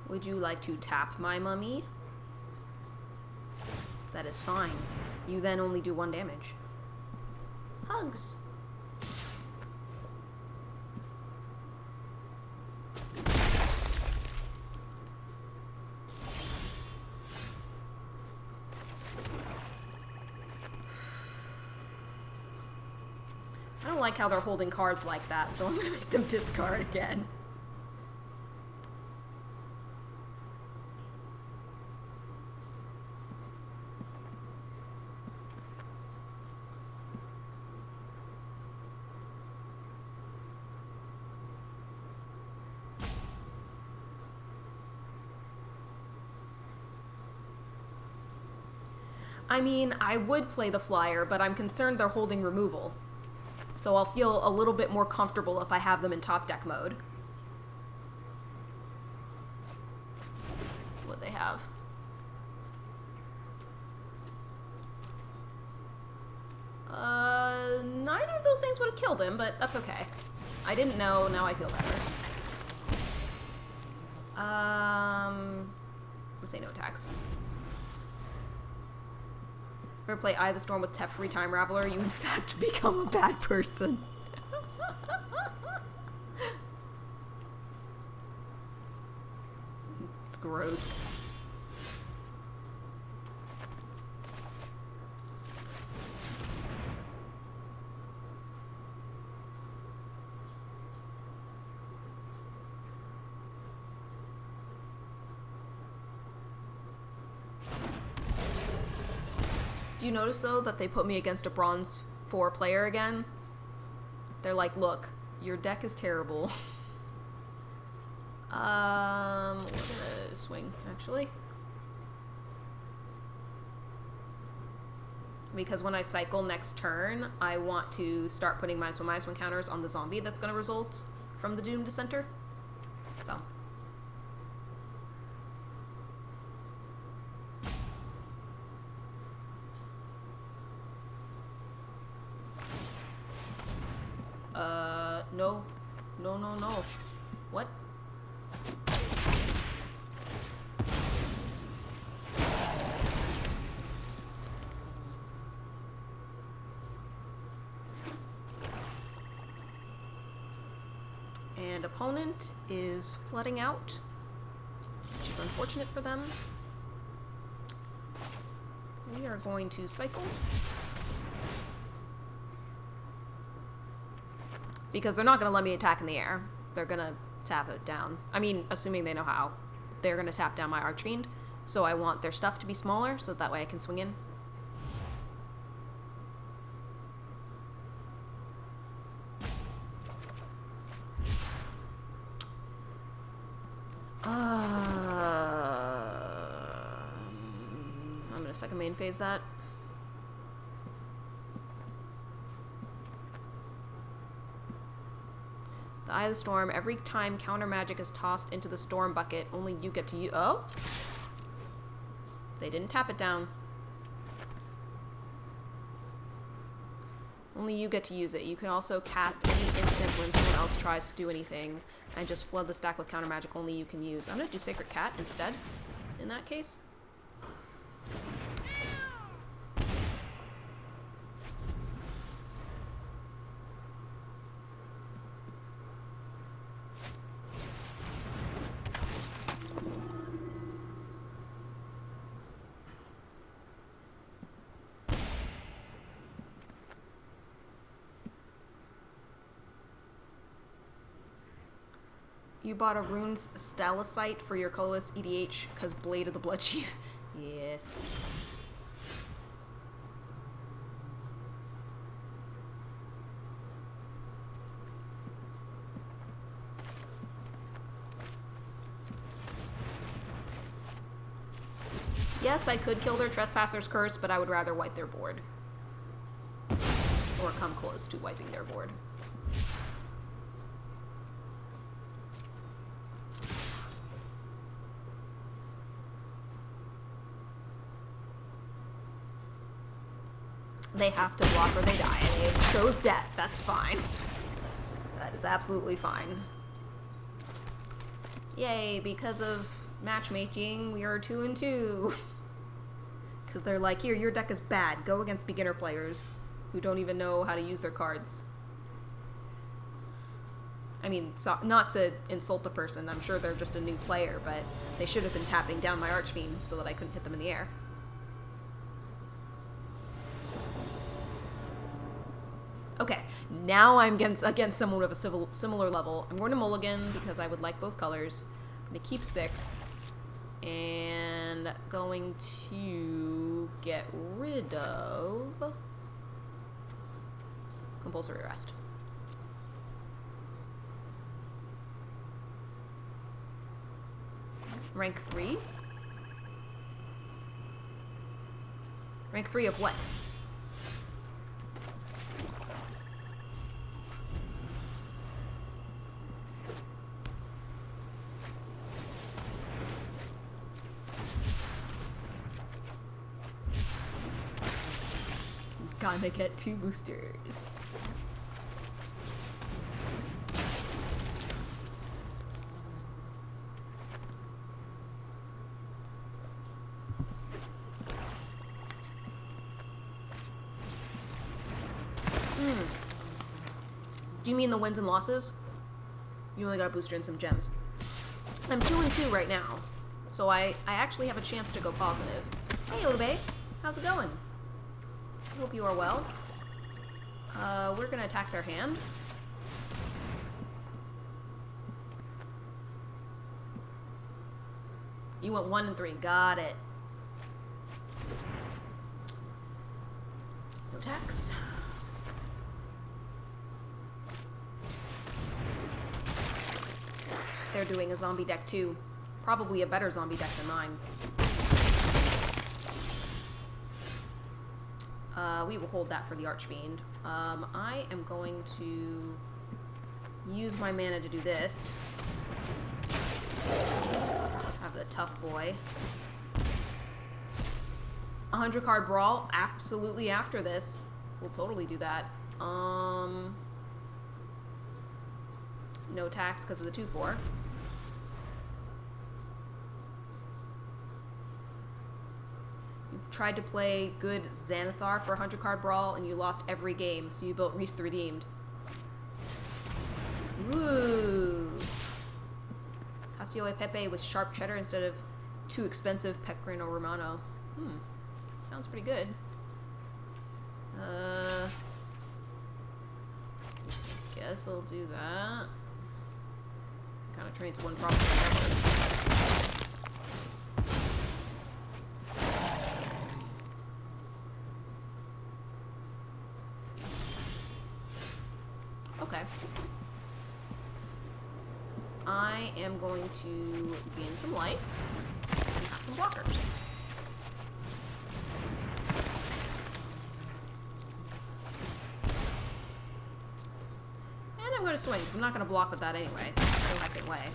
Would you like to tap my mummy? That is fine. You then only do 1 damage. Hugs. I don't like how they're holding cards like that, so I'm gonna make them discard again. I mean, I would play the flyer, but I'm concerned they're holding removal. So I'll feel a little bit more comfortable if I have them in top deck mode. What they have. Neither of those things would have killed him, but that's okay. I didn't know, now I feel better. We'll say no attacks. If you ever play Eye of the Storm with Tef-free Time Raveler, you in fact become a bad person. It's gross. Do you notice, though, that they put me against a Bronze 4 player again? They're like, look, your deck is terrible. We're gonna swing, actually. Because when I cycle next turn, I want to start putting -1/-1 counters on the zombie that's gonna result from the Doom Dissenter. So. No. No, no, no. What? And opponent is flooding out, which is unfortunate for them. We are going to cycle. Because they're not going to let me attack in the air. They're going to tap it down. I mean, assuming they know how. They're going to tap down my Archfiend. So I want their stuff to be smaller, so that way I can swing in. I'm going to second main phase that. The Eye of the Storm, every time counter magic is tossed into the storm bucket, only you get to use— oh? They didn't tap it down. Only you get to use it. You can also cast any instant when someone else tries to do anything, and just flood the stack with counter magic only you can use. I'm gonna do Sacred Cat instead, in that case. You bought a Runes Stalacite for your colorless EDH because Blade of the Blood Chief. Yeah. Yes, I could kill their Trespasser's Curse, but I would rather wipe their board. Or come close to wiping their board. They have to block or they die, and they chose death. That's fine. That is absolutely fine. Yay, because of matchmaking, we are 2-2. Because they're like, here, your deck is bad. Go against beginner players who don't even know how to use their cards. I mean, so, not to insult the person. I'm sure they're just a new player, but they should have been tapping down my Archfiend so that I couldn't hit them in the air. Okay, now I'm against someone of a similar level. I'm going to mulligan because I would like both colors. I'm going to keep 6. And going to get rid of Compulsory Arrest. Rank 3? Rank 3 of what? Gonna get 2 boosters. Do you mean the wins and losses? You only got a booster and some gems. I'm 2-2 right now, so I actually have a chance to go positive. Hey, Odabe, how's it going? I hope you are well. We're gonna attack their hand. You went 1 and 3. Got it. No attacks. They're doing a zombie deck too. Probably a better zombie deck than mine. We will hold that for the Archfiend. I am going to use my mana to do this. Have the tough boy. 100 card brawl, absolutely after this. We'll totally do that. No attacks because of the 2/4. You tried to play good Xanathar for 100 card brawl and you lost every game, so you built Reese the Redeemed. Ooh. Casio e Pepe with sharp cheddar instead of too expensive Pecorino Romano. Sounds pretty good. Guess I'll do that. Kind of trades one problem. Okay. I am going to gain some life and have some blockers. And I'm going to swing, because I'm not going to block with that anyway. No heckin' way.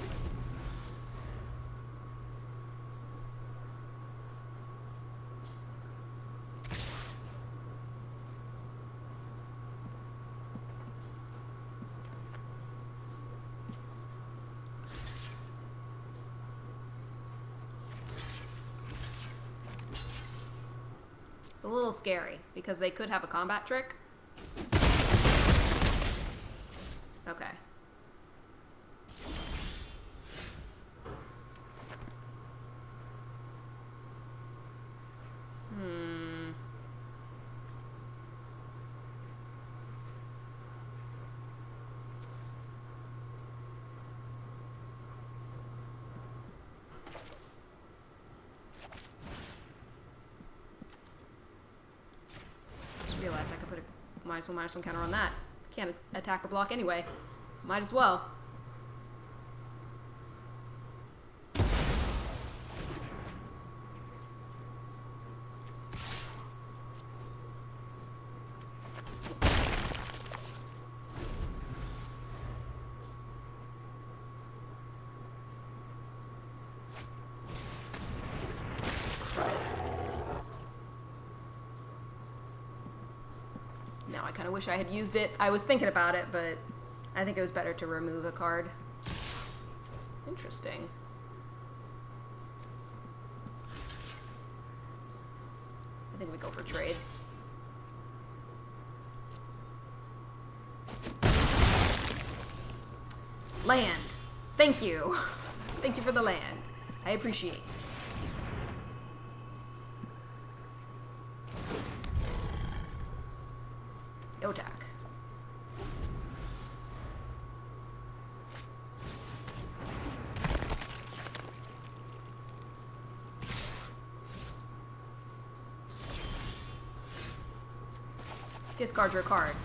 It's a little scary, because they could have a combat trick. Okay. Just realized I could put a -1/-1 counter on that. Can't attack or block anyway. Might as well. Now I kind of wish I had used it. I was thinking about it, but I think it was better to remove a card. Interesting. I think we go for trades. Land. Thank you. Thank you for the land. I appreciate. No attack. Discard your card.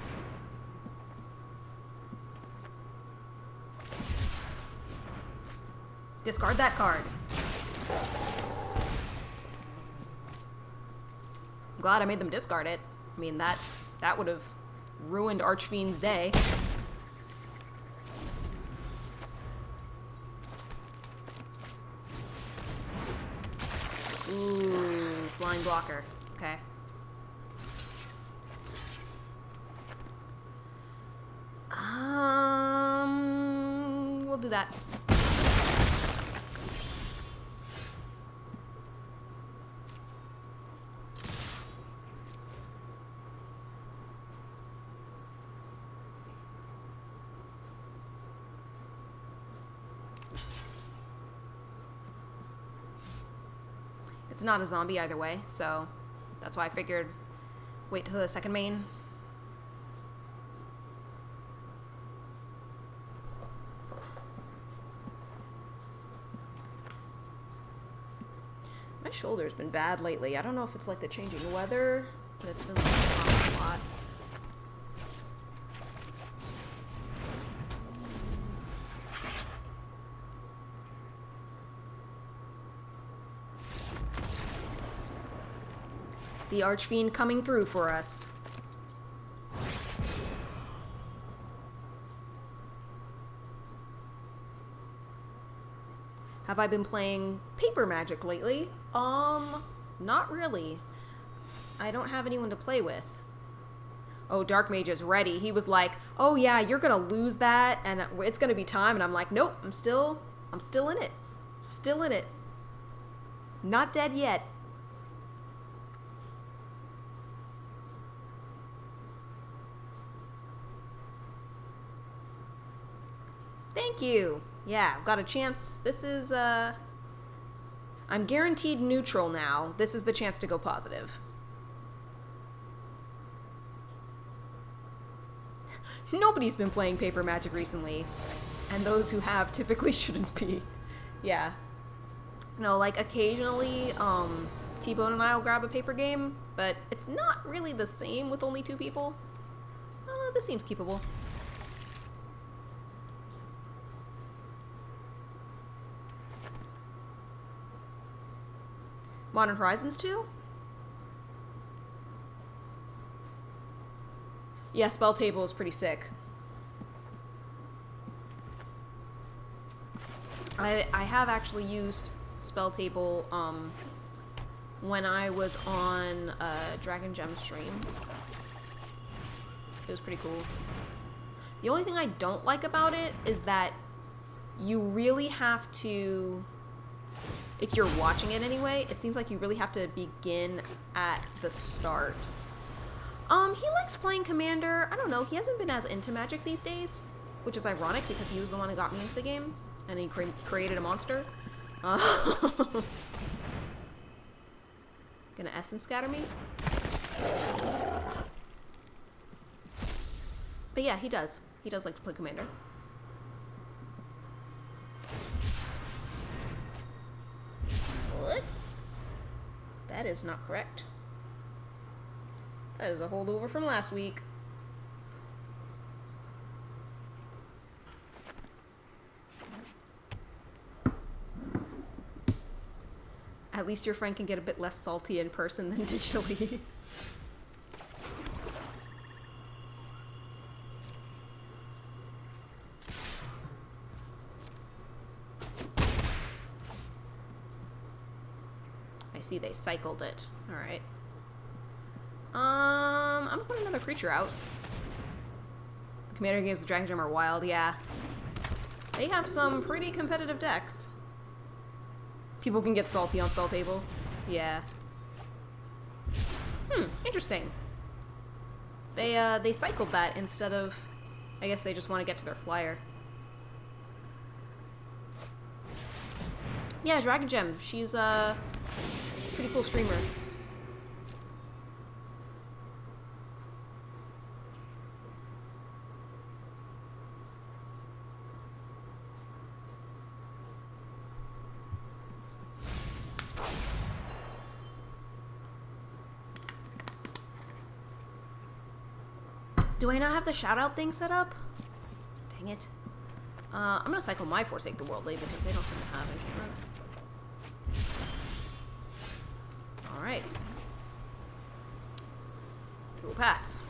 Discard that card. I'm glad I made them discard it. I mean, that would have ruined Archfiend's day. Ooh, flying blocker. Okay. We'll do that. It's not a zombie either way, so that's why I figured wait till the second main. My shoulder's been bad lately. I don't know if it's like the changing weather, but it's been like a lot. The Archfiend coming through for us. Have I been playing paper magic lately? Not really. I don't have anyone to play with. Oh, Dark Mage is ready. He was like, oh yeah, you're gonna lose that and it's gonna be time. And I'm like, nope, I'm still in it. Still in it. Not dead yet. Thank you. Yeah, I've got a chance. This is, I'm guaranteed neutral now. This is the chance to go positive. Nobody's been playing paper magic recently. And those who have typically shouldn't be. Yeah. No, like, occasionally, T-Bone and I will grab a paper game, but it's not really the same with only 2 people. This seems keepable. Modern Horizons 2? Yeah, Spell Table is pretty sick. I have actually used Spell Table when I was on a Dragon Gem stream. It was pretty cool. The only thing I don't like about it is that you really have to... If you're watching it anyway, it seems like you really have to begin at the start. He likes playing Commander. I don't know, he hasn't been as into Magic these days, which is ironic because he was the one who got me into the game, and he created a monster. Gonna Essence Scatter me? But yeah, he does. He does like to play Commander. What? That is not correct. That is a holdover from last week. At least your friend can get a bit less salty in person than digitally. I see they cycled it. Alright. I'm gonna put another creature out. The Commander games with Dragon Gem are wild, yeah. They have some pretty competitive decks. People can get salty on Spell Table. Yeah. Interesting. They cycled that instead of... I guess they just want to get to their flyer. Yeah, Dragon Gem. She's a pretty cool streamer. Do I not have the shout-out thing set up? Dang it. I'm gonna cycle my Forsake the Worldly because they don't seem to have enchantments. Alright. We'll pass.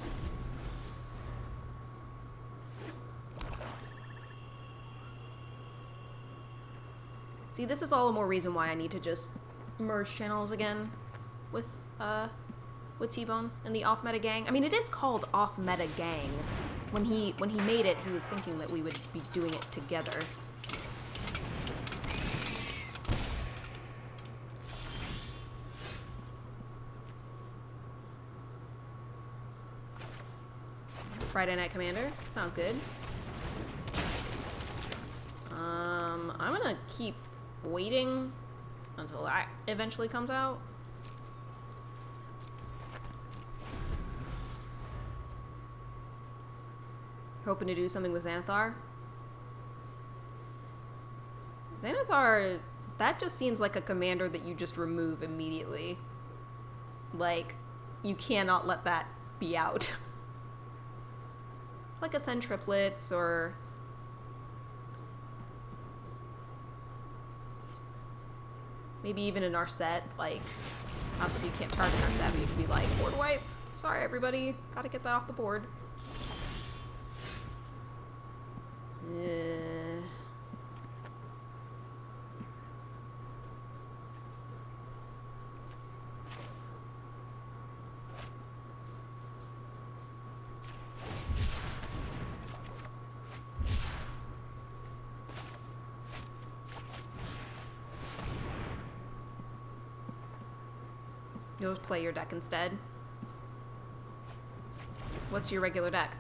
See, this is all the more reason why I need to just merge channels again with T-Bone and the off-meta gang. I mean, it is called off-meta gang. When he made it, he was thinking that we would be doing it together. Friday Night Commander. Sounds good. I'm gonna keep waiting until that eventually comes out. Hoping to do something with Xanathar. Xanathar, that just seems like a commander that you just remove immediately. Like, you cannot let that be out. Like Ascend Triplets, or... maybe even an Narset. Like, obviously you can't target Narset, but you can be like, board wipe. Sorry, everybody. Gotta get that off the board. You'll play your deck instead. What's your regular deck?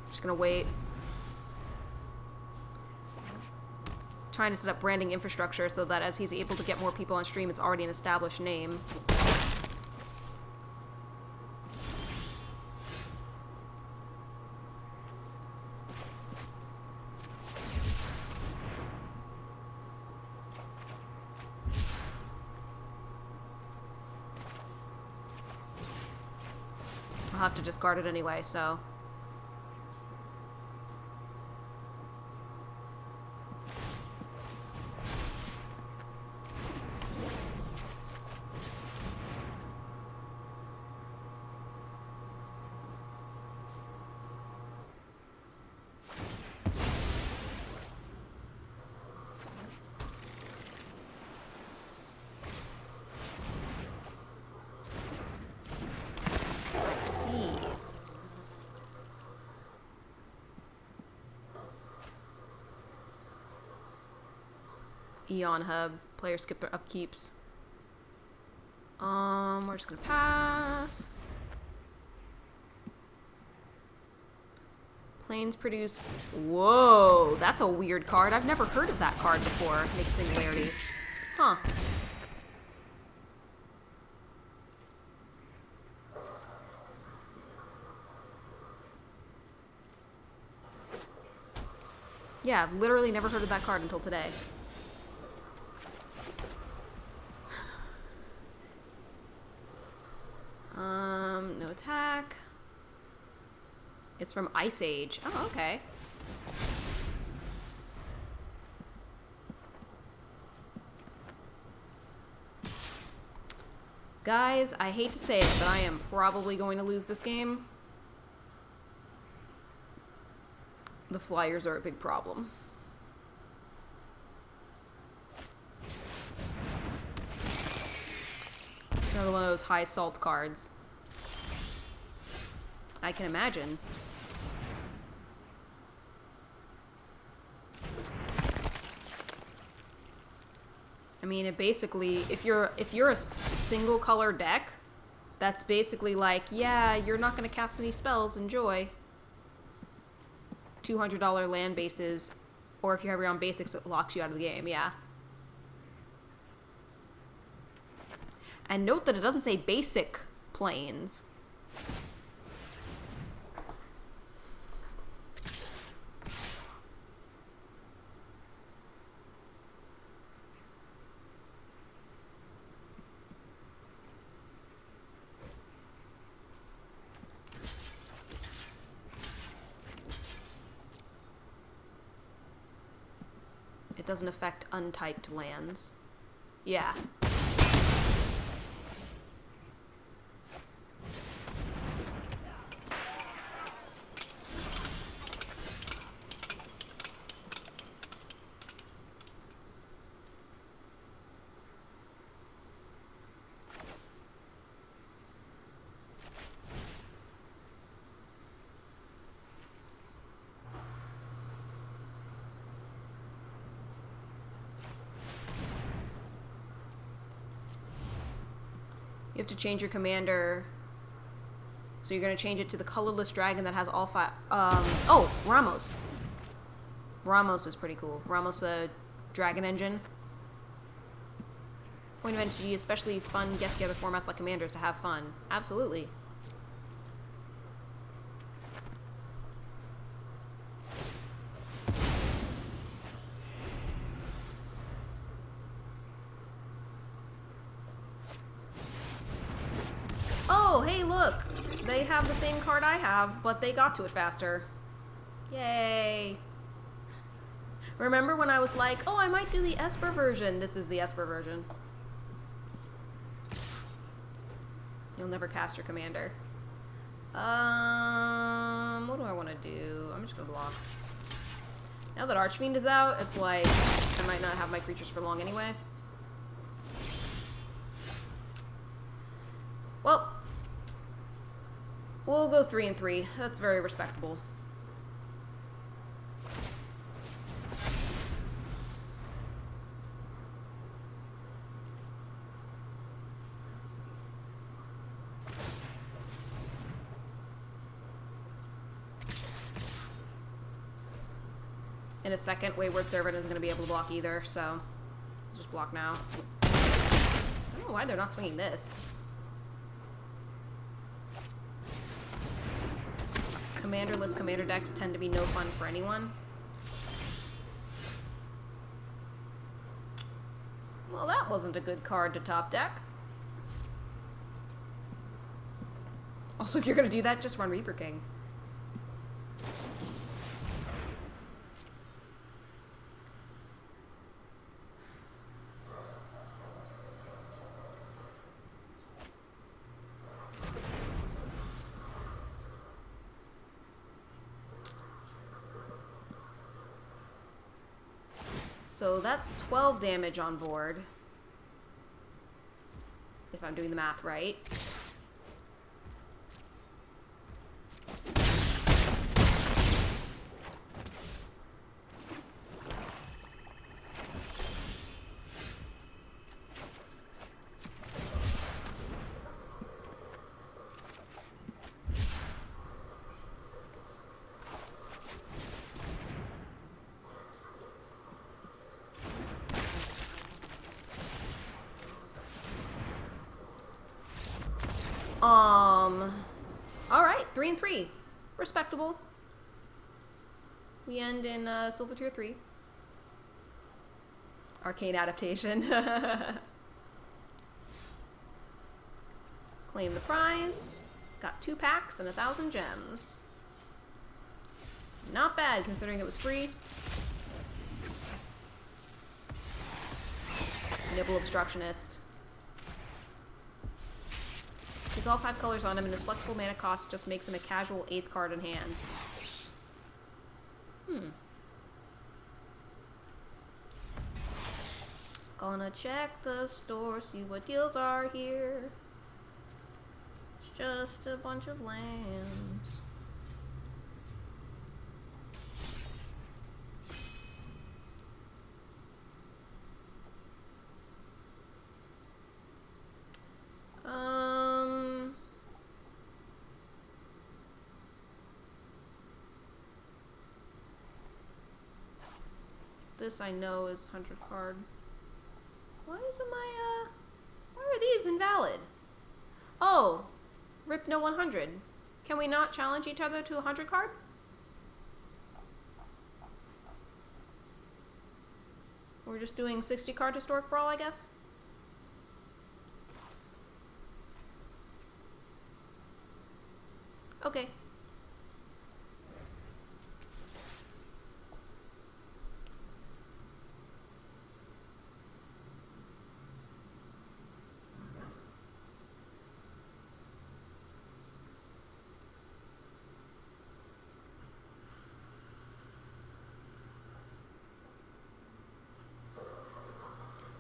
Just gonna wait. Trying to set up branding infrastructure so that as he's able to get more people on stream, it's already an established name. I'll have to discard it anyway, so... Eon Hub, player skipper upkeeps. We're just gonna pass. Planes produce... Whoa, that's a weird card. I've never heard of that card before. Make Singularity. Huh. Yeah, I've literally never heard of that card until today. No attack. It's from Ice Age. Oh, okay. Guys, I hate to say it, but I am probably going to lose this game. The Flyers are a big problem. It's another one of those high salt cards. I can imagine. I mean, it basically, if you're a single color deck, that's basically like, yeah, you're not going to cast any spells, enjoy. $200 land bases, or if you have your own basics, it locks you out of the game, yeah. And note that it doesn't say basic planes. It doesn't affect untyped lands. Yeah. You have to change your commander. So you're going to change it to the colorless dragon that has all five... oh, Ramos. Ramos is pretty cool. Ramos, dragon engine. Point of entry, especially fun get-together formats like Commanders to have fun. Absolutely. Oh, hey, look! They have the same card I have, but they got to it faster. Yay! Remember when I was like, oh, I might do the Esper version? This is the Esper version. You'll never cast your commander. What do I want to do? I'm just gonna block. Now that Archfiend is out, it's like, I might not have my creatures for long anyway. Well, we'll go 3 and 3. That's very respectable. In a second, Wayward Servant isn't going to be able to block either, so I'll just block now. I don't know why they're not swinging this. Commanderless commander decks tend to be no fun for anyone. Well, that wasn't a good card to top deck. Also, if you're going to do that, just run Reaper King. So that's 12 damage on board, if I'm doing the math right. Alright, 3 and 3. Respectable. We end in Silver Tier 3. Arcane Adaptation. Claim the prize. Got 2 packs and 1,000 gems. Not bad, considering it was free. Nibble Obstructionist. He's all 5 colors on him, and his flexible mana cost just makes him a casual 8th card in hand. Gonna check the store, see what deals are here. It's just a bunch of lands. This I know is 100 card. Why isn't my, why are these invalid? Oh, rip no 100. Can we not challenge each other to a 100 card? We're just doing 60 card Historic Brawl, I guess? Okay.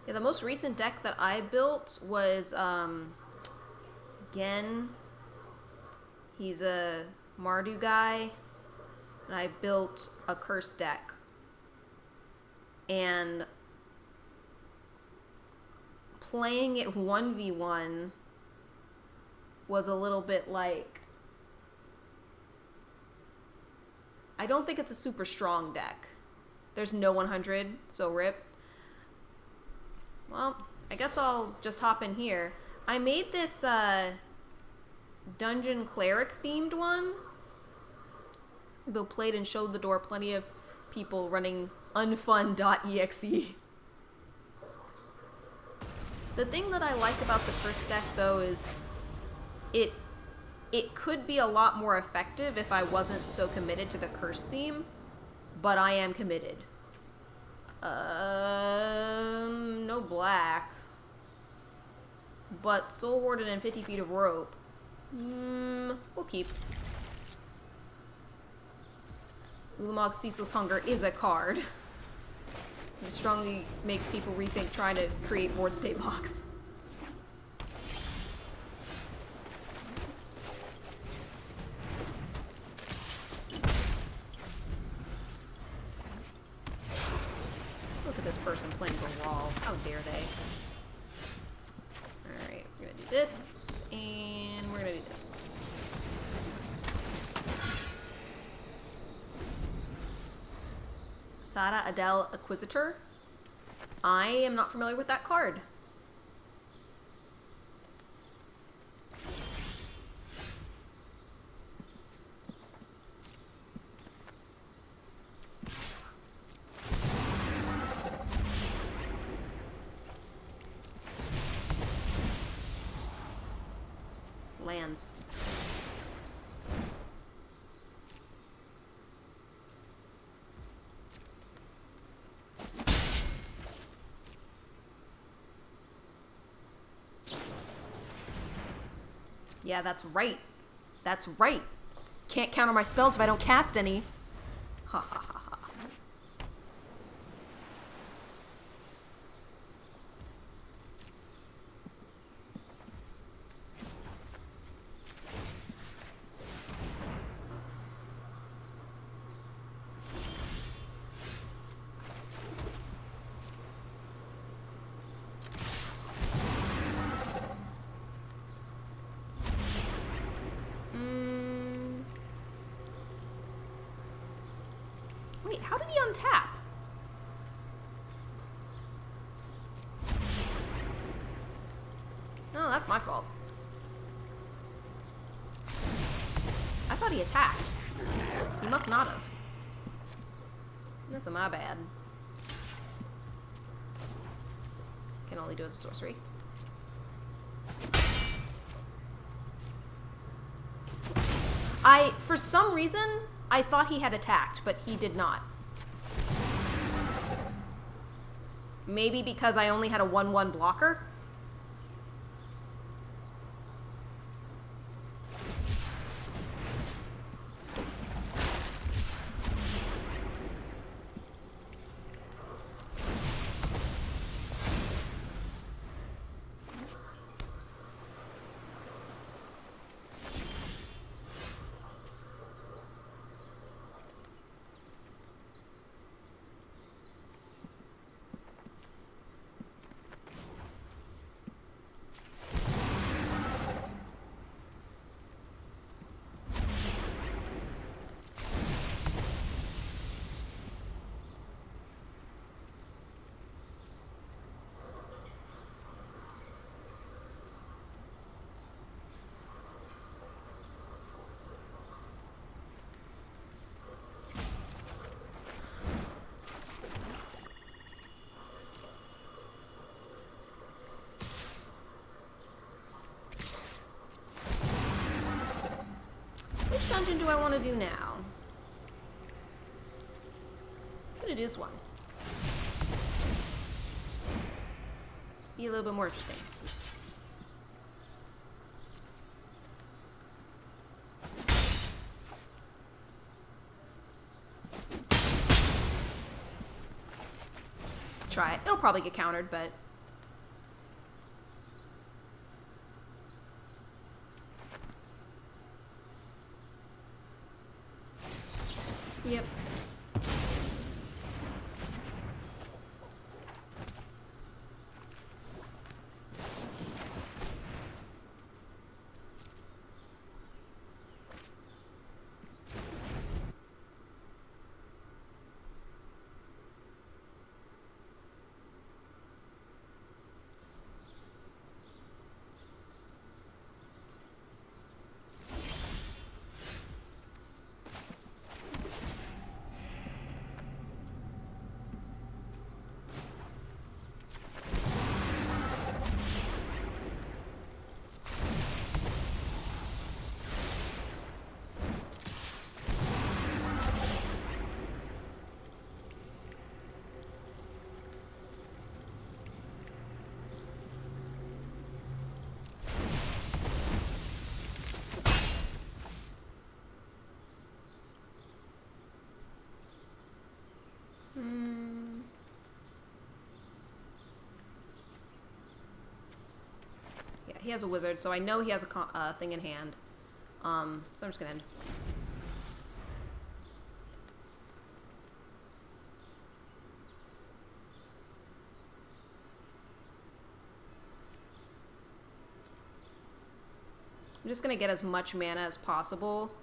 Yeah, the most recent deck that I built was Gen. He's a Mardu guy, and I built a curse deck. And playing it 1v1 was a little bit like... I don't think it's a super strong deck. There's no 100, so rip. Well, I guess I'll just hop in here. I made this dungeon cleric themed one. Bill played and showed the door plenty of people running unfun.exe. The thing that I like about the first deck, though, is it could be a lot more effective if I wasn't so committed to the curse theme, but I am committed. No black. But Soul Warden and 50 feet of rope. We'll keep. Ulamog's Ceaseless Hunger is a card. It strongly makes people rethink trying to create board state blocks. Look at this person playing Baral. How dare they? Alright, we're gonna do this, and we're gonna do this. Thada Adel Acquisitor. I am not familiar with that card. Lands. Yeah, that's right. That's right. Can't counter my spells if I don't cast any. Ha ha ha ha. Wait, how did he untap? Oh, that's my fault. I thought he attacked. He must not have. That's my bad. Can only do as a sorcery. For some reason, I thought he had attacked, but he did not. Maybe because I only had a 1/1 blocker? Which dungeon do I want to do now? I'm gonna do this one. Be a little bit more interesting. Try it. It'll probably get countered, but... Yep. he has a wizard, so I know he has a thing in hand. So I'm just gonna end. I'm just gonna get as much mana as possible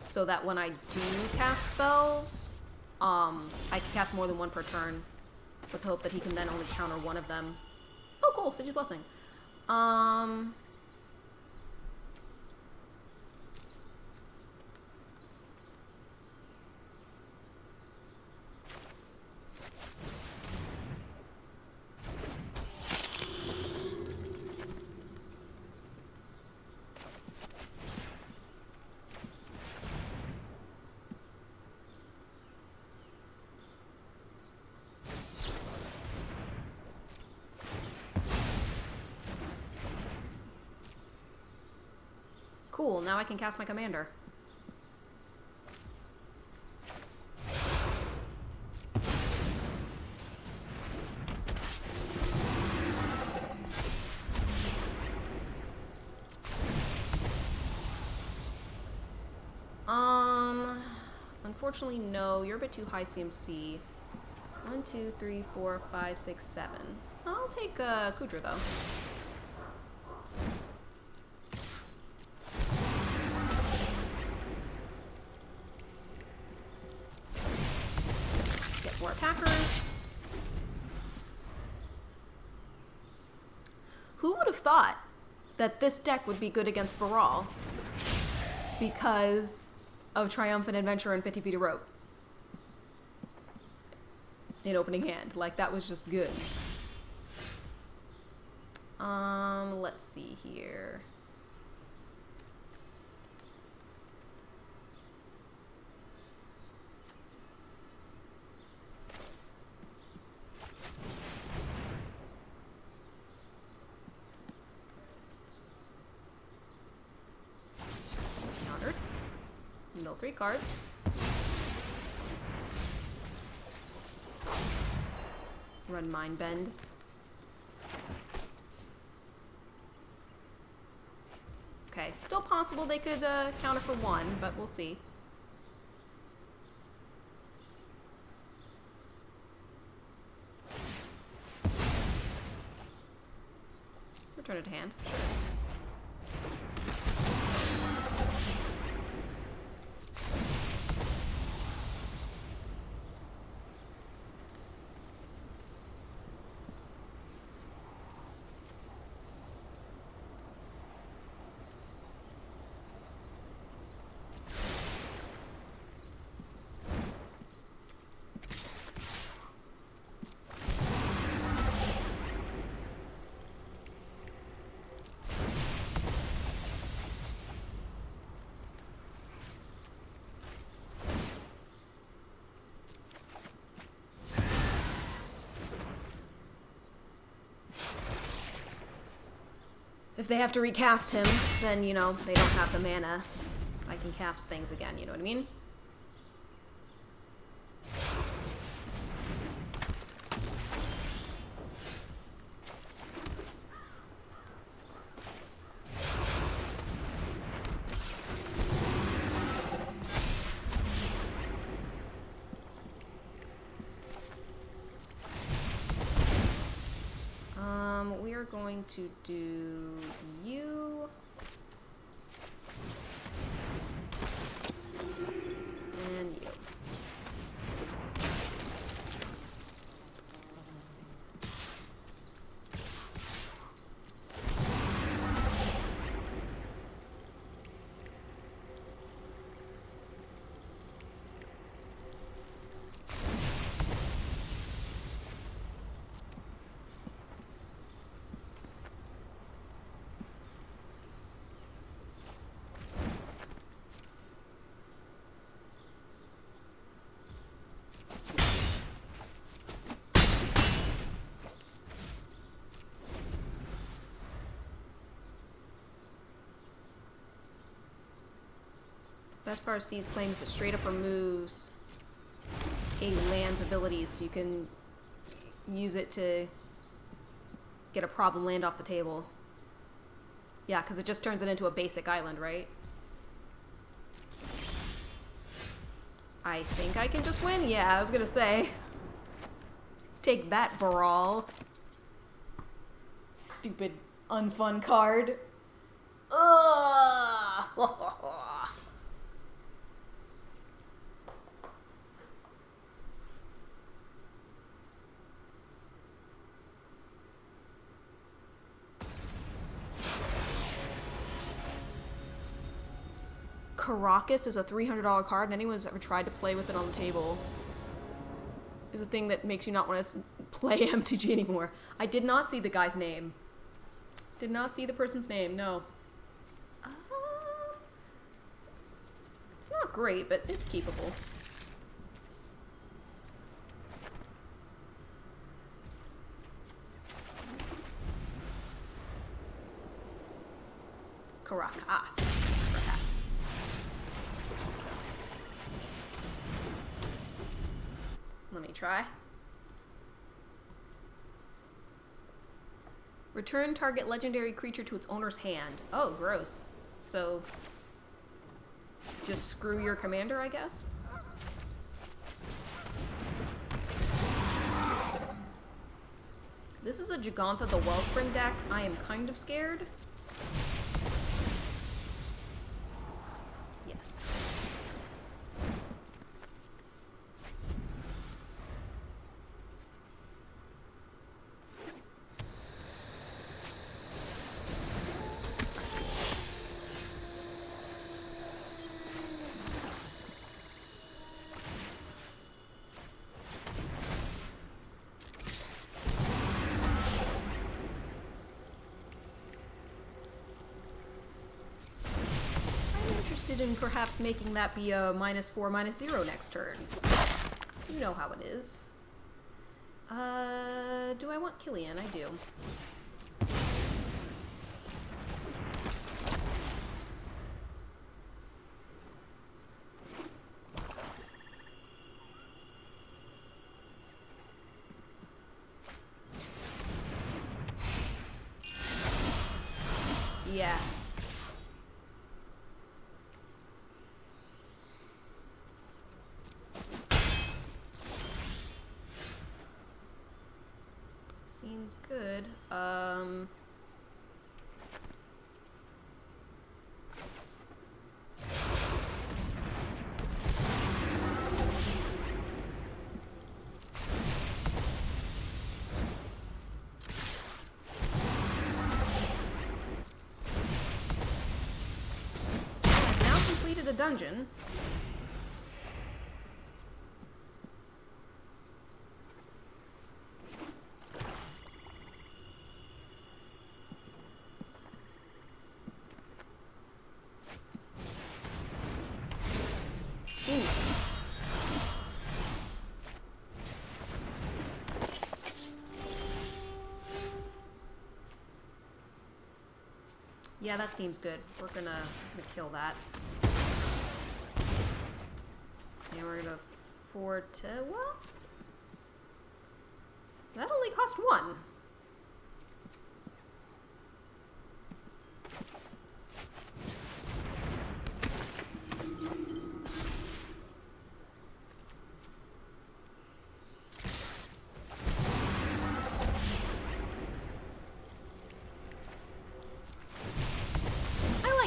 so that when I do cast spells, I can cast more than one per turn with the hope that he can then only counter one of them. Oh, cool. Sige's Blessing. Cool, now I can cast my commander. Unfortunately, no. You're a bit too high CMC. 1, 2, 3, 4, 5, 6, 7. I'll take Kudra, though. Get more attackers. Who would have thought that this deck would be good against Baral? Because of Triumphant Adventure and 50 Feet of Rope. In opening hand. Like, that was just good. Let's see here. Countered. Mill 3 cards. Run Mind Bend. Okay, still possible they could counter for 1, but we'll see. Return it to hand. Sure. If they have to recast him, then, you know, they don't have the mana. I can cast things again, you know what I mean? We are going to do you. And you. Best part of C's claim is it straight up removes a land's abilities, so you can use it to get a problem land off the table. Yeah, because it just turns it into a basic island, right? I think I can just win? Yeah, I was gonna say. Take that, Brawl. Stupid, unfun card. Ugh! Caracas is a $300 card, and anyone who's ever tried to play with it on the table is a thing that makes you not want to play MTG anymore. I did not see the guy's name. Did not see the person's name, no. It's not great, but it's keepable. Caracas, perhaps. Let me try. Return target legendary creature to its owner's hand. Oh, gross. So, just screw your commander, I guess? This is a Gigantha the Wellspring deck. I am kind of scared. Yes. In perhaps making that be a -4/-0 next turn. You know how it is. Do I want Killian? I do. Yeah. Seems good. I've now completed a dungeon. Yeah, that seems good. We're gonna kill that. And we're gonna afford to, well, that only cost one.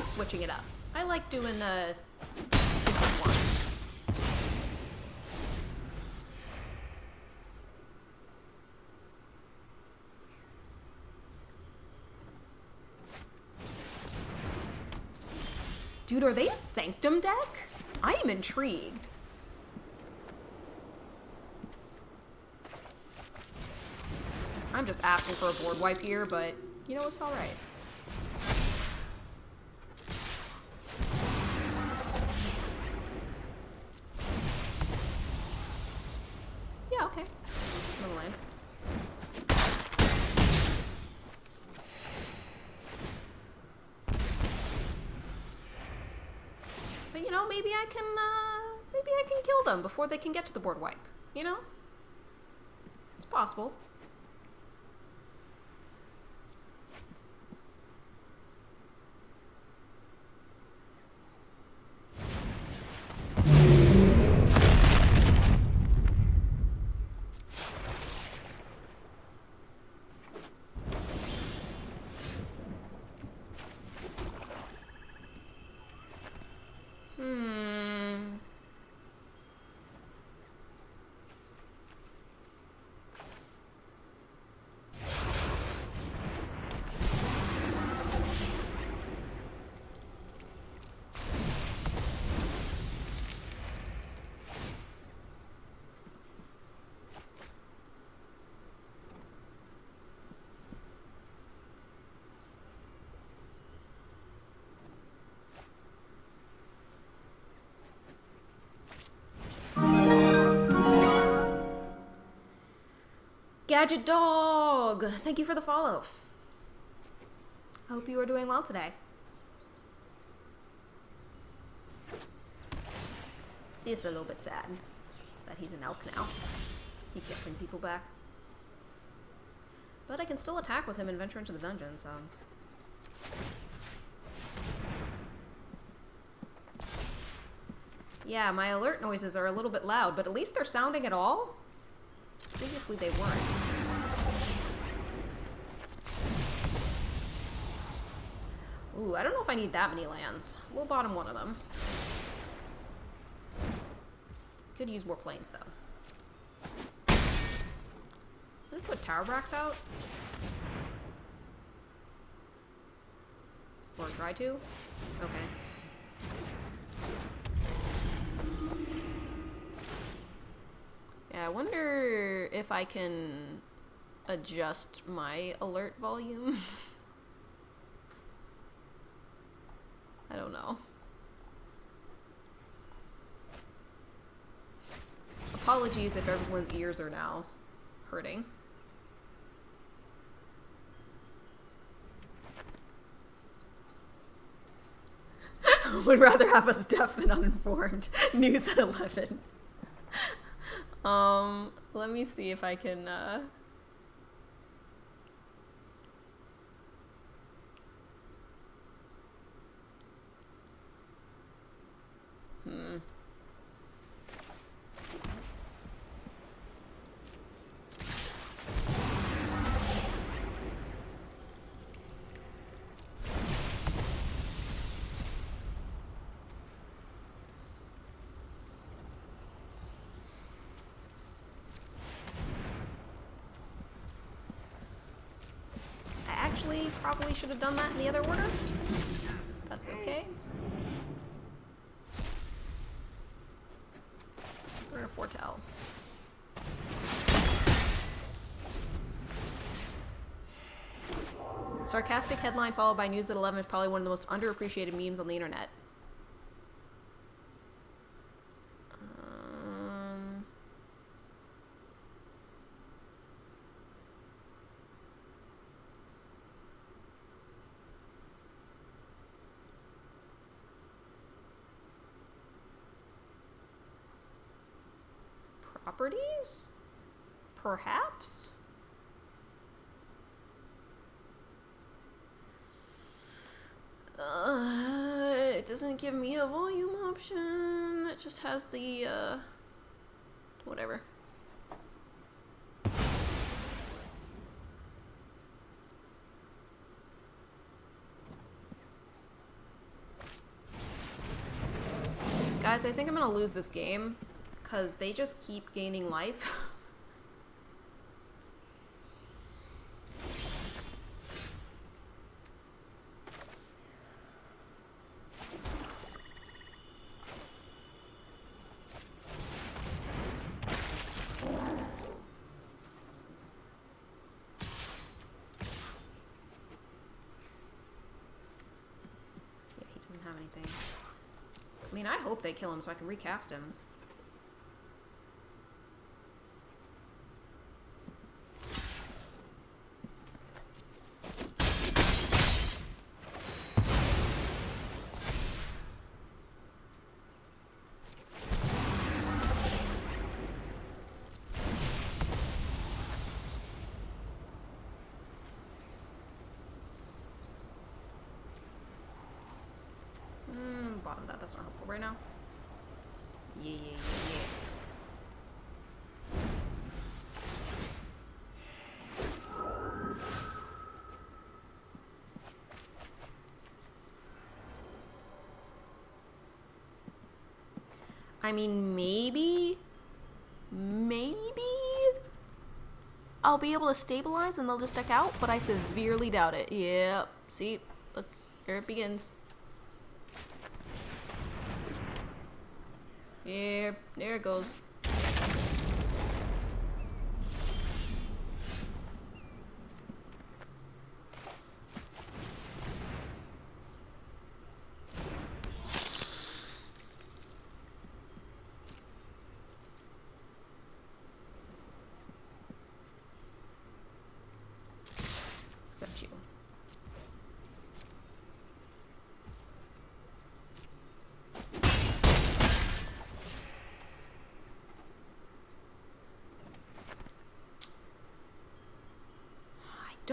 Switching it up. I like doing different ones. Dude, are they a Sanctum deck? I am intrigued. I'm just asking for a board wipe here, but you know, it's alright. Okay. Another land. But you know, maybe I can kill them before they can get to the board wipe. You know? It's possible. Gadget Dog! Thank you for the follow. I hope you are doing well today. It's a little bit sad that he's an elk now. He can't bring people back. But I can still attack with him and venture into the dungeon, so... Yeah, my alert noises are a little bit loud, but at least they're sounding at all. Previously they weren't. Ooh, I don't know if I need that many lands. We'll bottom one of them. Could use more planes, though. Let's put Tower Brax out. Or try to. Okay. Yeah, I wonder if I can adjust my alert volume. I don't know. Apologies if everyone's ears are now hurting. Would rather have us deaf than uninformed. News at 11. Let me see if I can, probably should have done that in the other order. That's okay. We're gonna foretell. Sarcastic headline followed by news at 11 is probably one of the most underappreciated memes on the internet. Properties? Perhaps? It doesn't give me a volume option. It just has the, whatever. Guys, I think I'm gonna lose this game. Because they just keep gaining life. Yeah, he doesn't have anything. I mean, I hope they kill him so I can recast him. Bottom that, that's not helpful right now. Yeah. I mean, maybe I'll be able to stabilize and they'll just deck out, but I severely doubt it. Yep. See? Look, here it begins. Yeah, there it goes.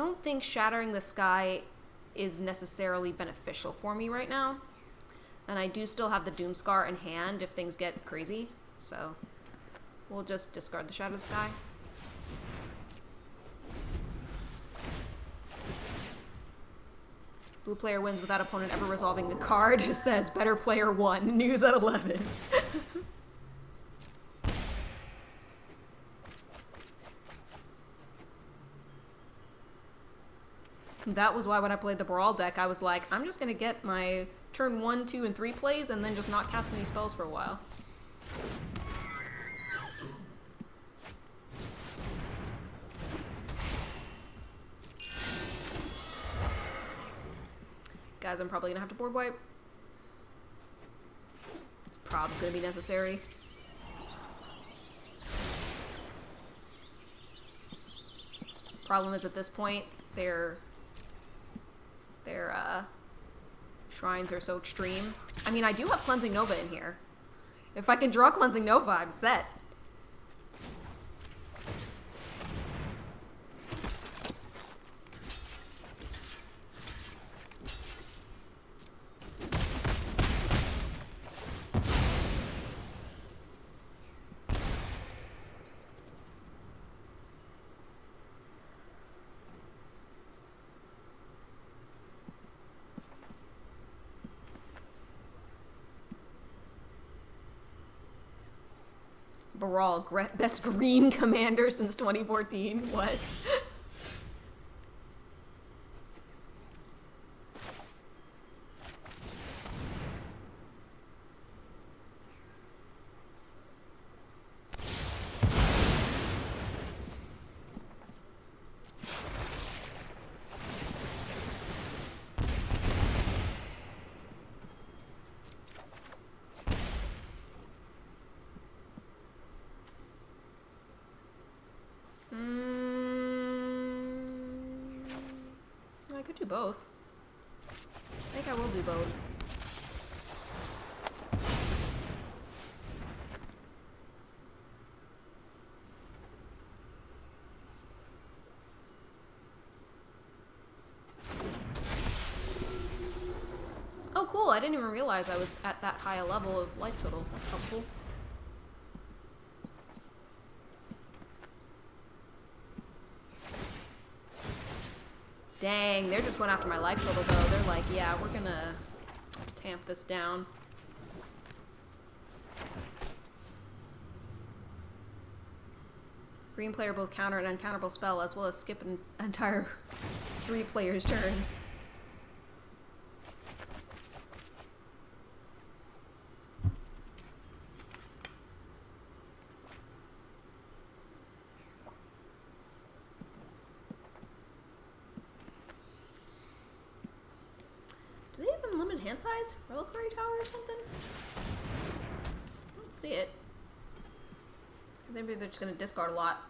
don't think Shattering the Sky is necessarily beneficial for me right now. And I do still have the Doomscar in hand if things get crazy. So we'll just discard the Shatter the Sky. Blue player wins without opponent ever resolving the card. It says better player won. News at 11. That was why when I played the Brawl deck, I was like, I'm just going to get my turn 1, 2, and 3 plays and then just not cast any spells for a while. Guys, I'm probably going to have to board wipe. This prob's going to be necessary. Problem is, at this point, their shrines are so extreme. I mean, I do have Cleansing Nova in here. If I can draw Cleansing Nova, I'm set. Baral, best green commander since 2014. What? I could do both. I think I will do both. Oh, cool. I didn't even realize I was at that high a level of life total. That's helpful. Dang, they're just going after my life total though. They're like, yeah, we're gonna tamp this down. Green player will counter an uncounterable spell as well as skip an entire 3 players' turns. Do they even limit hand size? Reliquary Tower or something? I don't see it. Maybe they're just gonna discard a lot.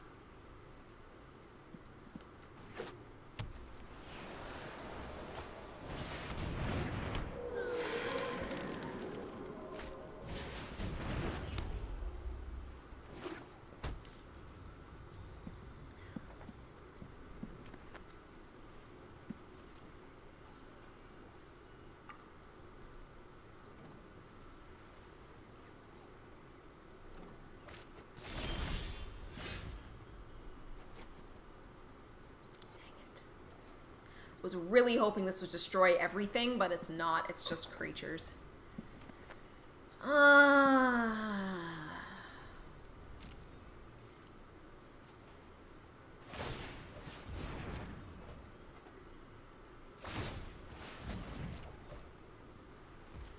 Was really hoping this would destroy everything, but it's not. It's just creatures.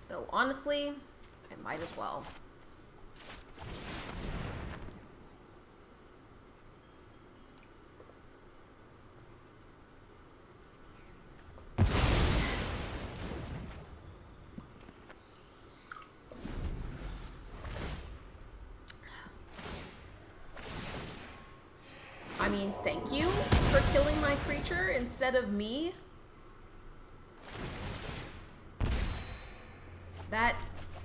Though honestly, I might as well. I mean, thank you for killing my creature instead of me. That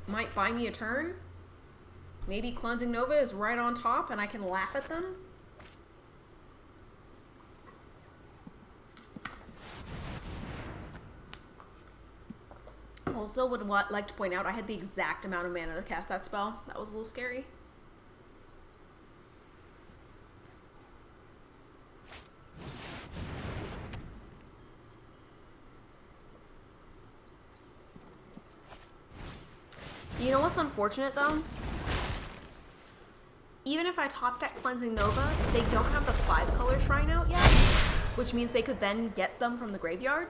might buy me a turn. Maybe Cleansing Nova is right on top and I can laugh at them. also would like to point out I had the exact amount of mana to cast that spell. That was a little scary. You know what's unfortunate though? Even if I top deck Cleansing Nova, they don't have the 5-color shrine out yet, which means they could then get them from the graveyard.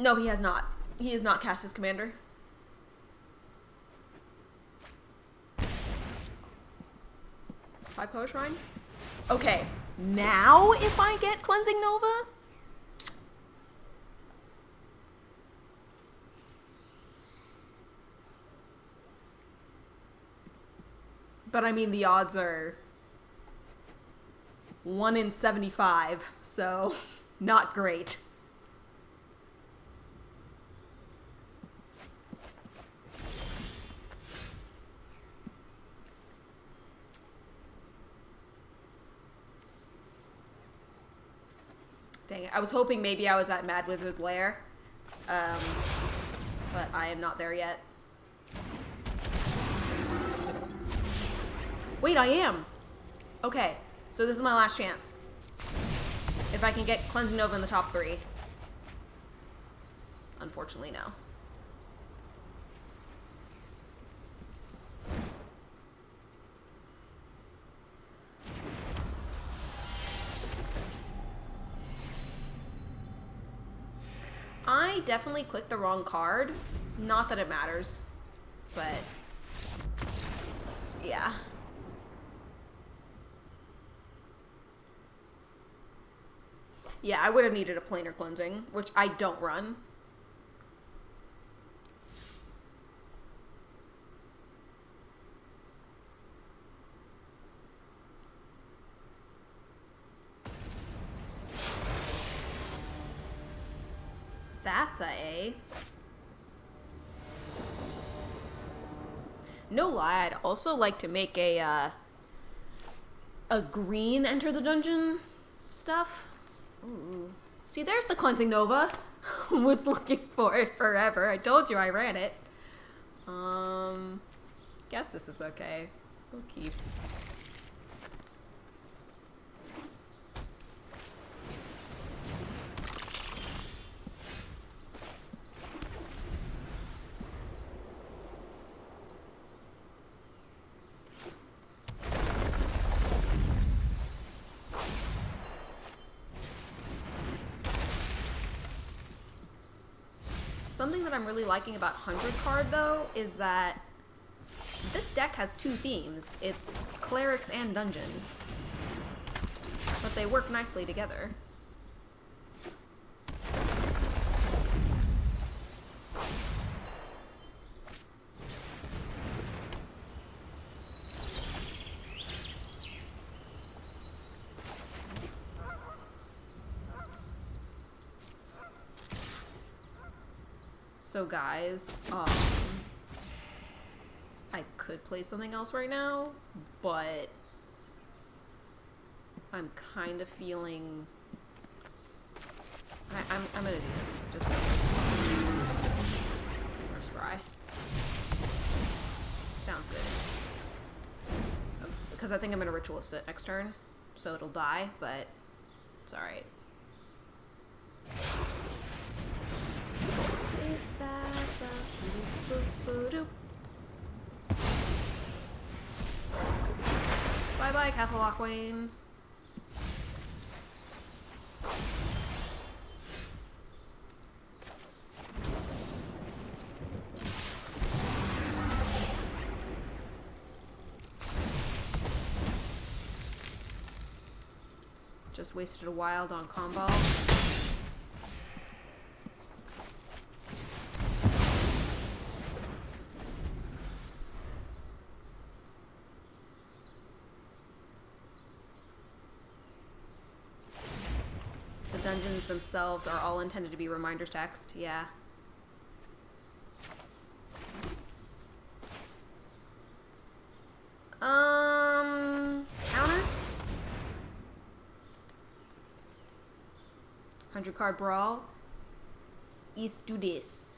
No, he has not. He has not cast his commander. Five-color shrine? Okay, now if I get Cleansing Nova? But I mean, the odds are 1 in 75, so not great. Dang it. I was hoping maybe I was at Mad Wizard's Lair, but I am not there yet. Wait, I am! Okay, so this is my last chance. If I can get Cleansing Nova in the top 3. Unfortunately, no. I definitely clicked the wrong card. Not that it matters, but yeah. Yeah, I would have needed a planar cleansing, which I don't run. Thassa, eh? No lie, I'd also like to make a green enter the dungeon stuff. Ooh. See, there's the Cleansing Nova. Was looking for it forever. I told you I ran it. Guess this is okay. We'll keep. Something that I'm really liking about 100 card, though, is that this deck has 2 themes. It's Clerics and Dungeon. But they work nicely together. So guys, I could play something else right now, but I'm kind of feeling I'm gonna do this. Just first try. Sounds good. Because I think I'm gonna Ritual Soot next turn, so it'll die, but it's alright. Bye bye, Castle Lochwain. Just wasted a wild on combo. Dungeons themselves are all intended to be reminder text, yeah. Counter? 100 card brawl. Let's do this.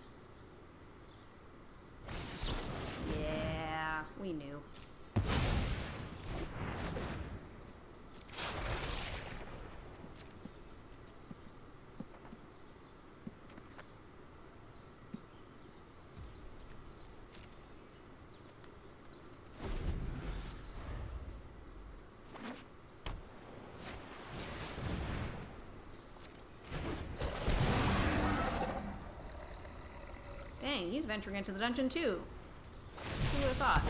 Yeah, we knew. Dang, he's venturing into the dungeon too. Who would have thought?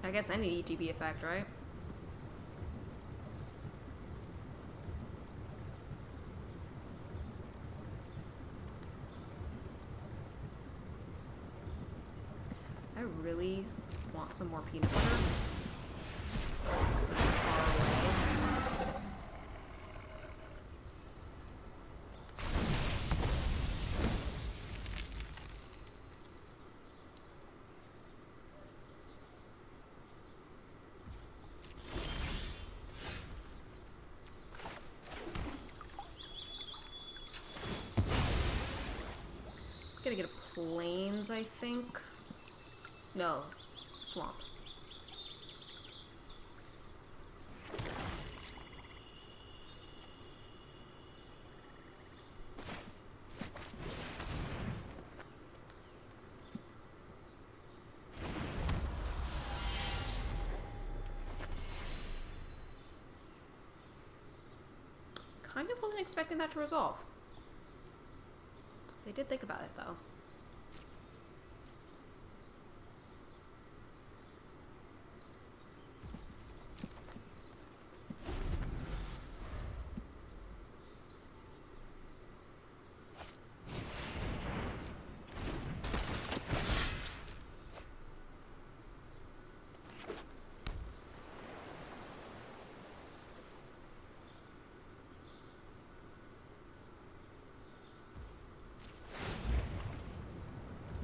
I guess any ETB effect, right? I really want some more peanut butter. It's far away. Gotta get a plains, I think. No, swamp. Kind of wasn't expecting that to resolve. They did think about it, though.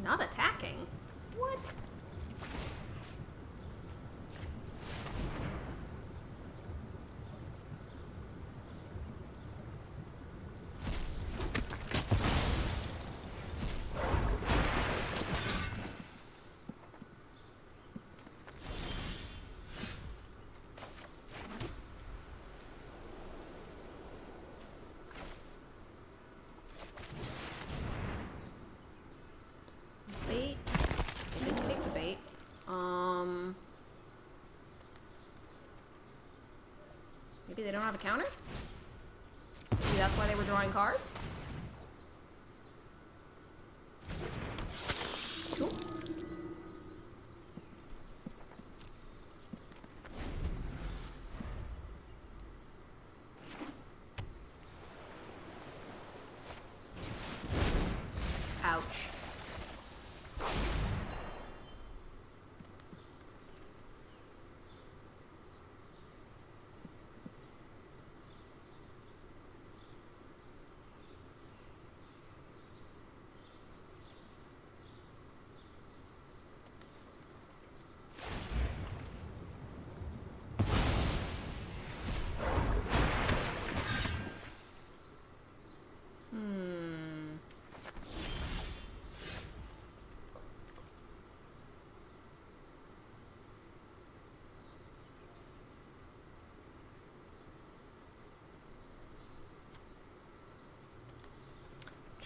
Not attacking? What? Bait. I didn't take the bait. Maybe they don't have a counter? Maybe that's why they were drawing cards? Cool. Ouch.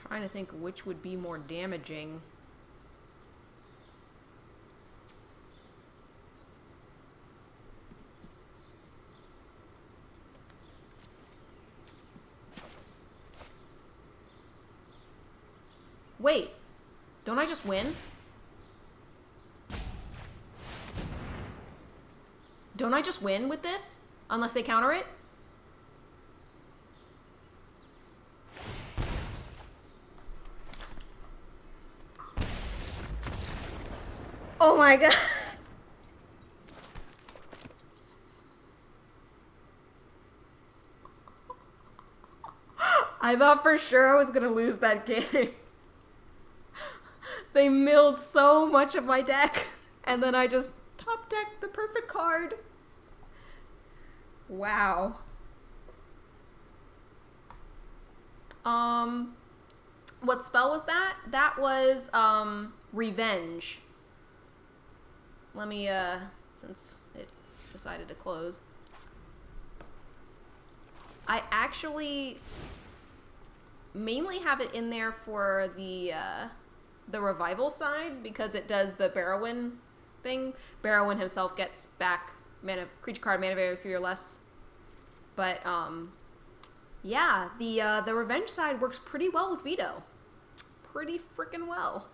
Trying to think which would be more damaging. Wait, don't I just win? Don't I just win with this? Unless they counter it? Oh my god. I I thought for sure I was gonna lose that game. They milled so much of my deck, and then I just top decked the perfect card. Wow. What spell was that? That was, Revenge. Let me, since it decided to close. I actually mainly have it in there for the revival side, because it does the Barrowin thing. Barrowin himself gets back creature card mana value 3 or less. But, yeah, the revenge side works pretty well with Veto. Pretty freaking well.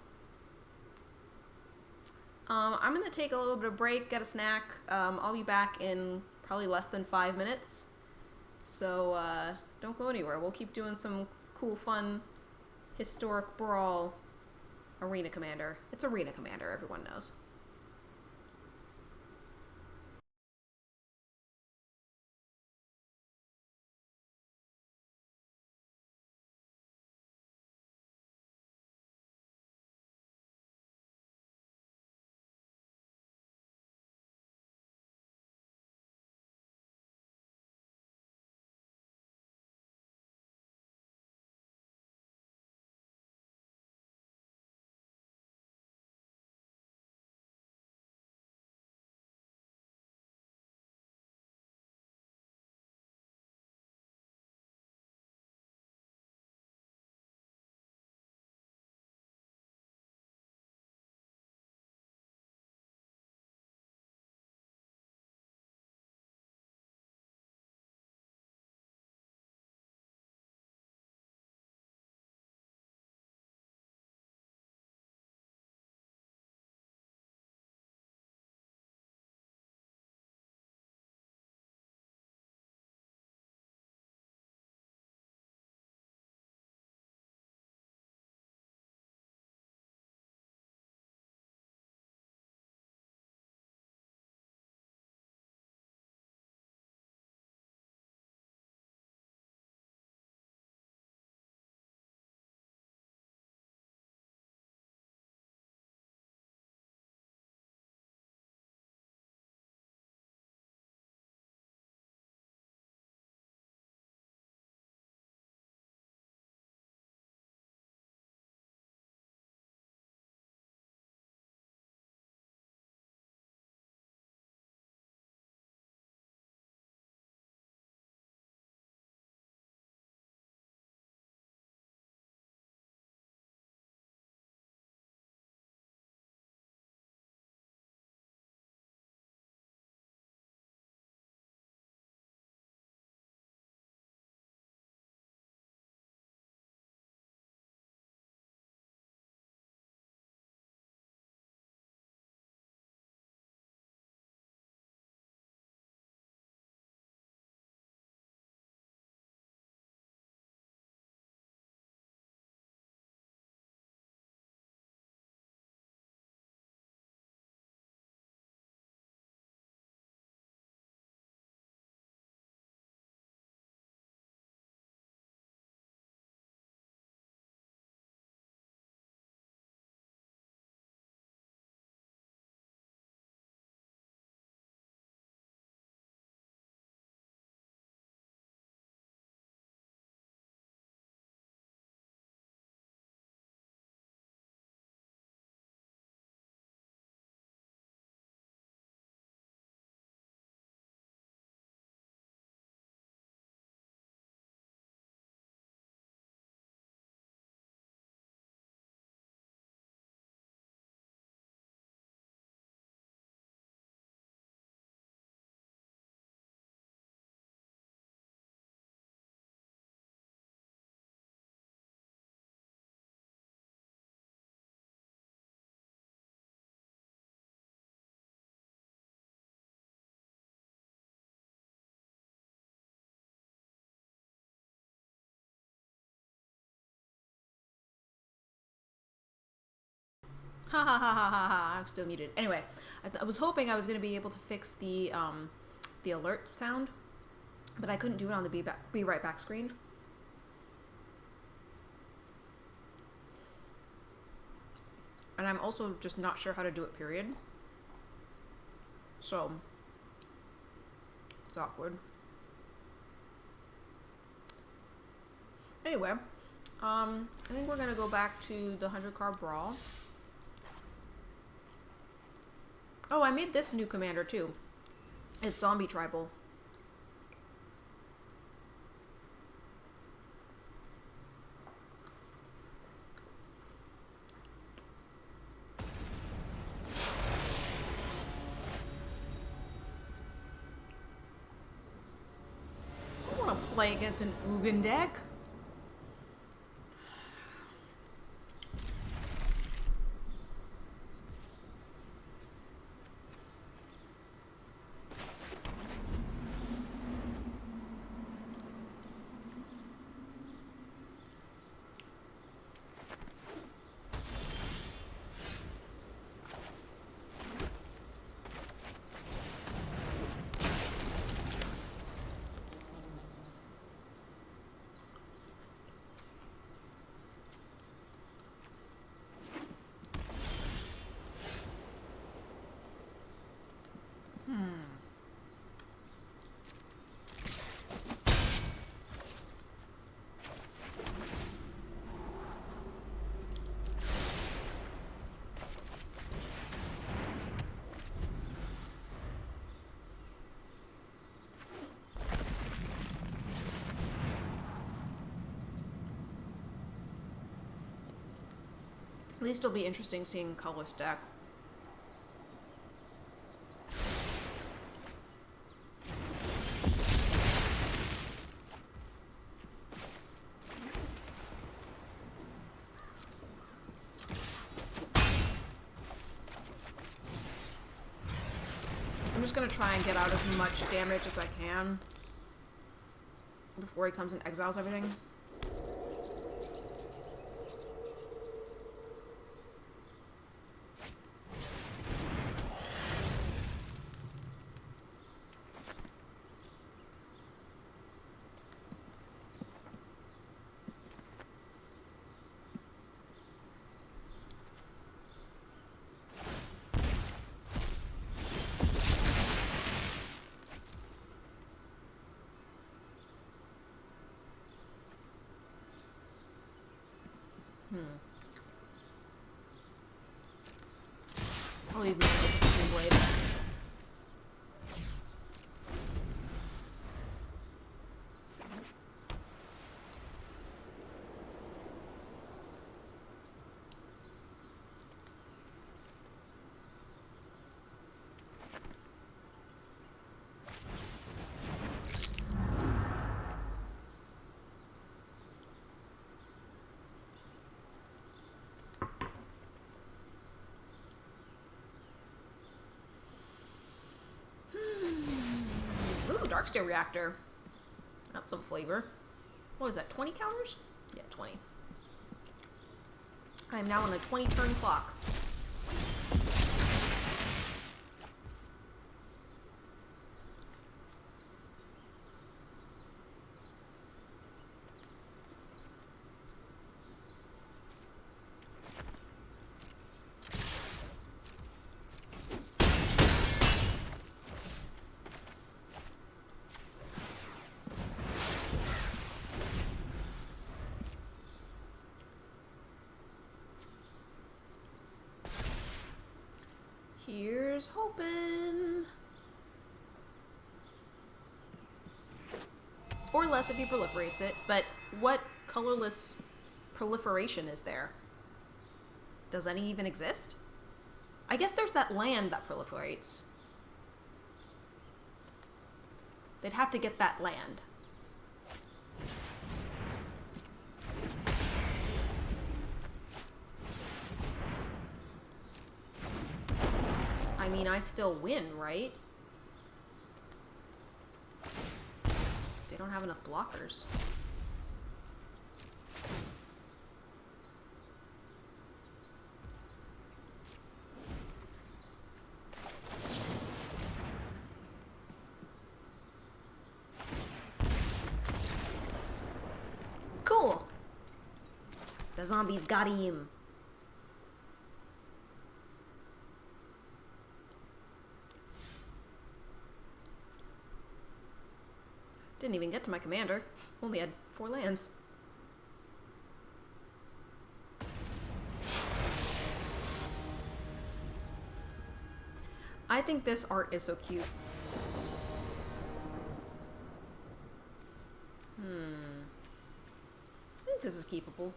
I'm gonna take a little bit of break, get a snack. I'll be back in probably less than 5 minutes. So, don't go anywhere. We'll keep doing some cool, fun, historic brawl Arena Commander. It's Arena Commander, everyone knows. Ha ha ha ha ha ha. I'm still muted. Anyway, I was hoping I was going to be able to fix the alert sound, but I couldn't do it on the be right back screen. I'm also just not sure how to do it, period. So, it's awkward. Anyway, I think we're gonna go back to the 100-card brawl. Oh, I made this new commander too. It's zombie tribal. I want to play against an Ugin deck. At least it'll be interesting seeing colorless deck. I'm just gonna try and get out as much damage as I can before he comes and exiles everything. I'll leave my blade. Darksteel Reactor. That's some flavor. What is that, 20 counters? Yeah, 20. I am now on a 20-turn clock. Here's hoping. Or less if he proliferates it, but what colorless proliferation is there? Does any even exist? I guess there's that land that proliferates. They'd have to get that land. I mean, I still win, right? They don't have enough blockers. Cool! The zombies got him. Didn't even get to my commander. Only had 4 lands. I think this art is so cute. I think this is keepable.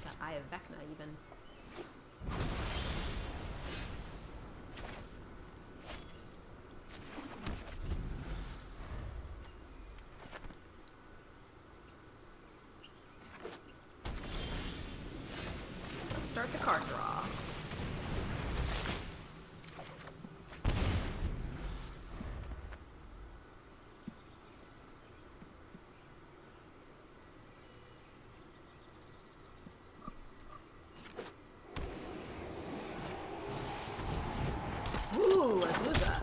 Got Eye of Vecna even. Let's start the card draw. Ooh, Azusa.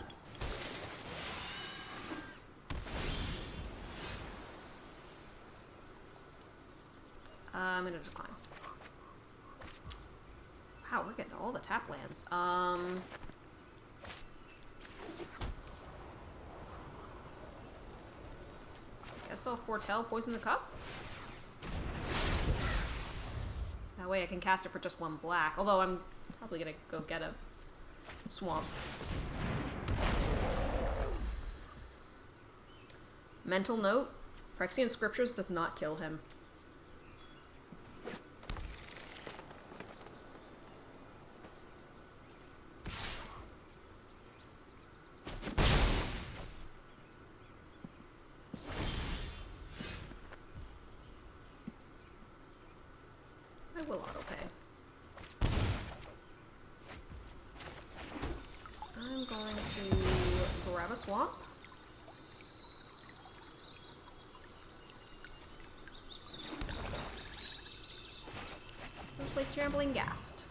I'm gonna decline. Wow, we're getting all the tap lands. Guess I'll foretell Poison the Cup. That way I can cast it for just 1 black. Although I'm probably gonna go get a swamp. Mental note: Phyrexian Scriptures does not kill him. I will autopay. I'm going to grab a swamp. Place Rambling Ghast.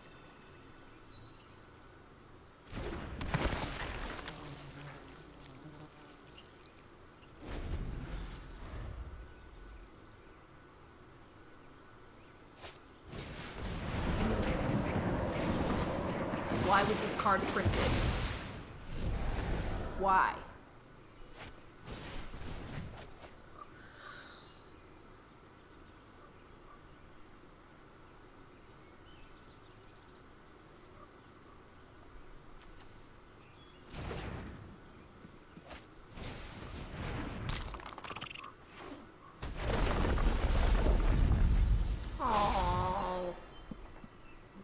Why was this card printed? Why?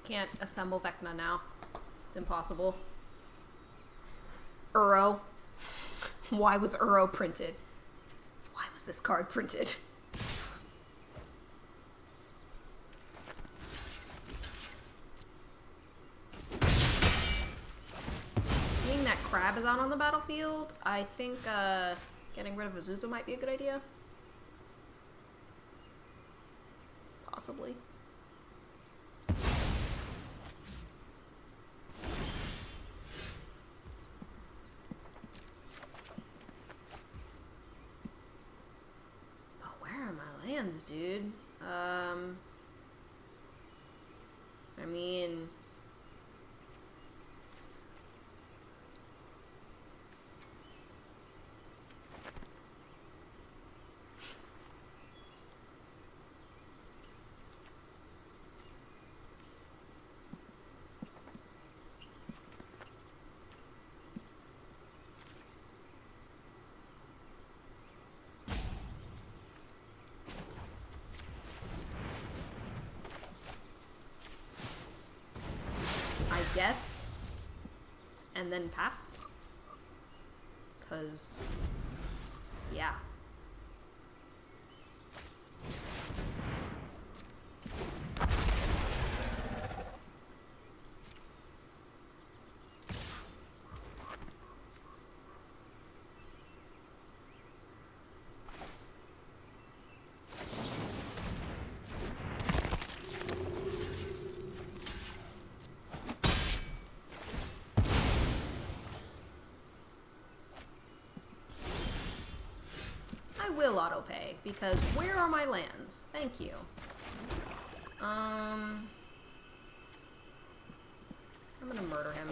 Can't assemble Vecna now. It's impossible. Uro. Why was Uro printed? Why was this card printed? Being that Crab is out on the battlefield, I think getting rid of Azusa might be a good idea. Possibly. Dude, I mean, guess, and then pass, because, yeah. Will autopay, because where are my lands? Thank you. I'm gonna murder him.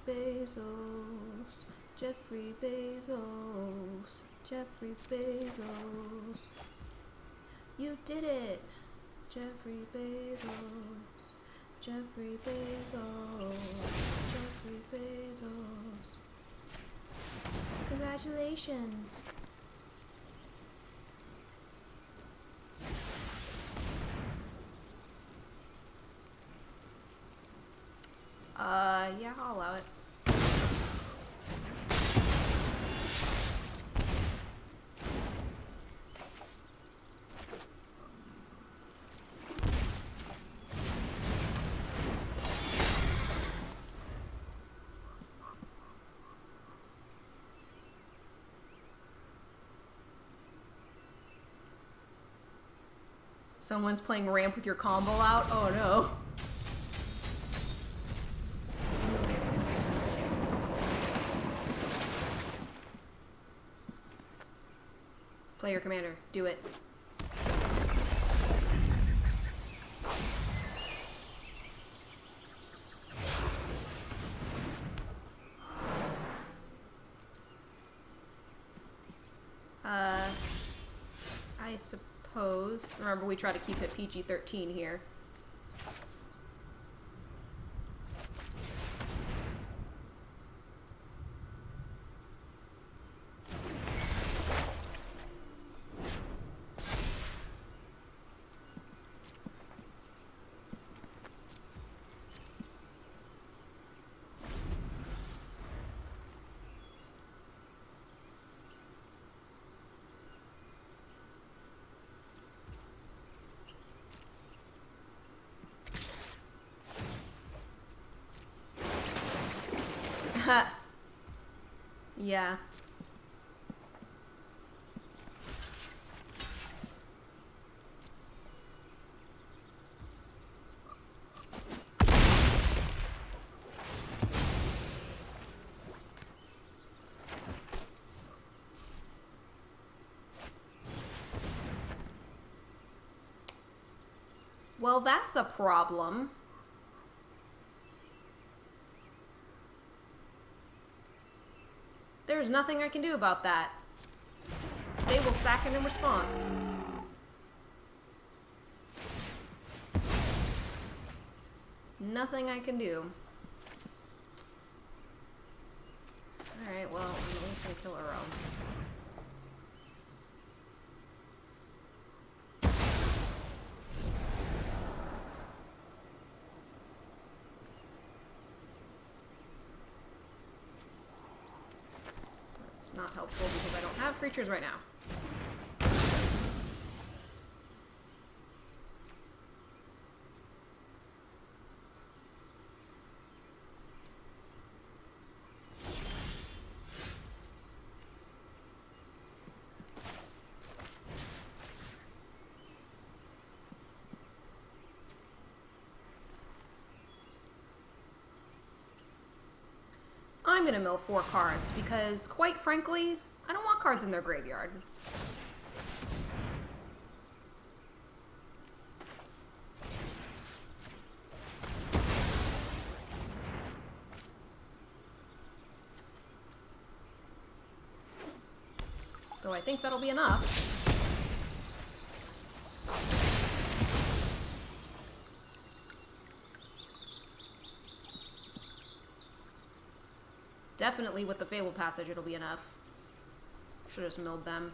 Bezos, Jeffrey Bezos, Jeffrey Bezos. You did it! Jeffrey Bezos, Jeffrey Bezos, Jeffrey Bezos. Congratulations! Yeah, I'll allow it. Someone's playing ramp with your combo out? Oh no. Player commander, do it. I suppose. Remember, we try to keep it PG-13 here. Yeah. Well, that's a problem. There's nothing I can do about that. They will sack it in response. Nothing I can do. Alright, well, I'm at least gonna kill her own. It's not helpful because I don't have creatures right now. I'm gonna mill 4 cards because, quite frankly, I don't want cards in their graveyard. Though I think that'll be enough. Definitely with the Fable Passage it'll be enough. Should've just milled them.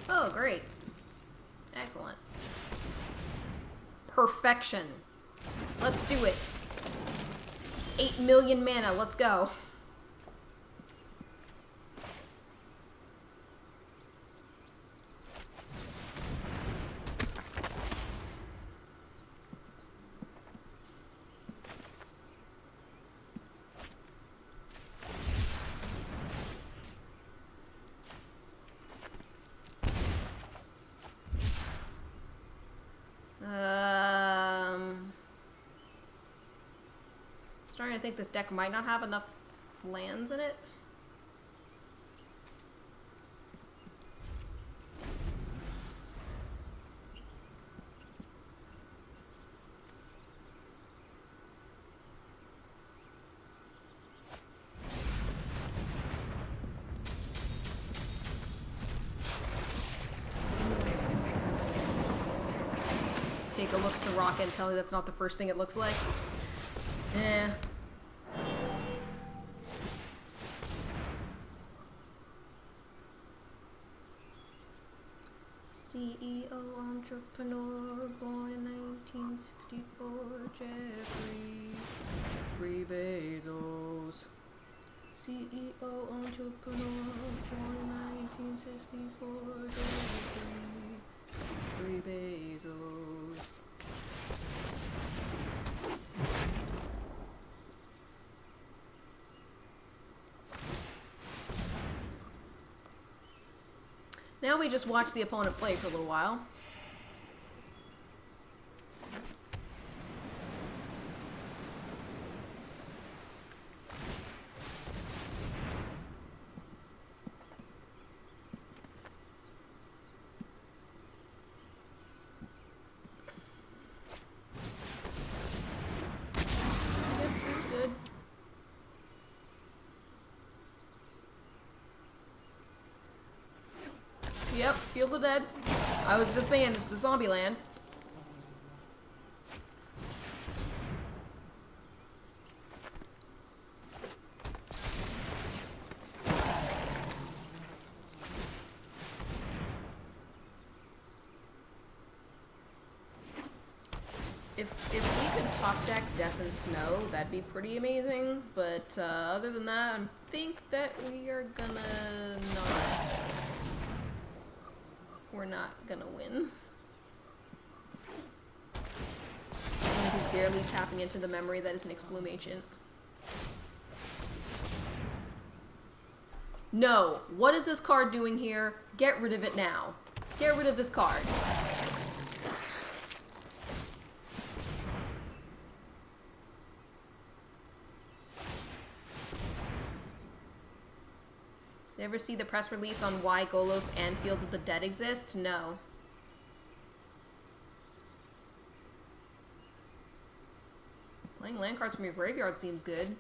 Oh, great. Excellent. Perfection. Let's do it. 8 million mana, let's go. Starting to think this deck might not have enough lands in it. Take a look at the rocket and tell me that's not the first thing it looks like. Eh. CEO entrepreneur born in 1964, Jeffrey Bezos. CEO entrepreneur born in 1964, Jeffrey Bezos. Now we just watch the opponent play for a little while. Yep, seems good. Yep, Field of Dead. I was just thinking, it's the zombie land. If we could top deck Death and Snow, that'd be pretty amazing. But other than that, I think that we are gonna not. We're not gonna win. And he's barely tapping into the memory that is Nyx Bloom Ancient. No! What is this card doing here? Get rid of it now. Get rid of this card. Ever see the press release on why Golos and Field of the Dead exist? No. Playing land cards from your graveyard seems good.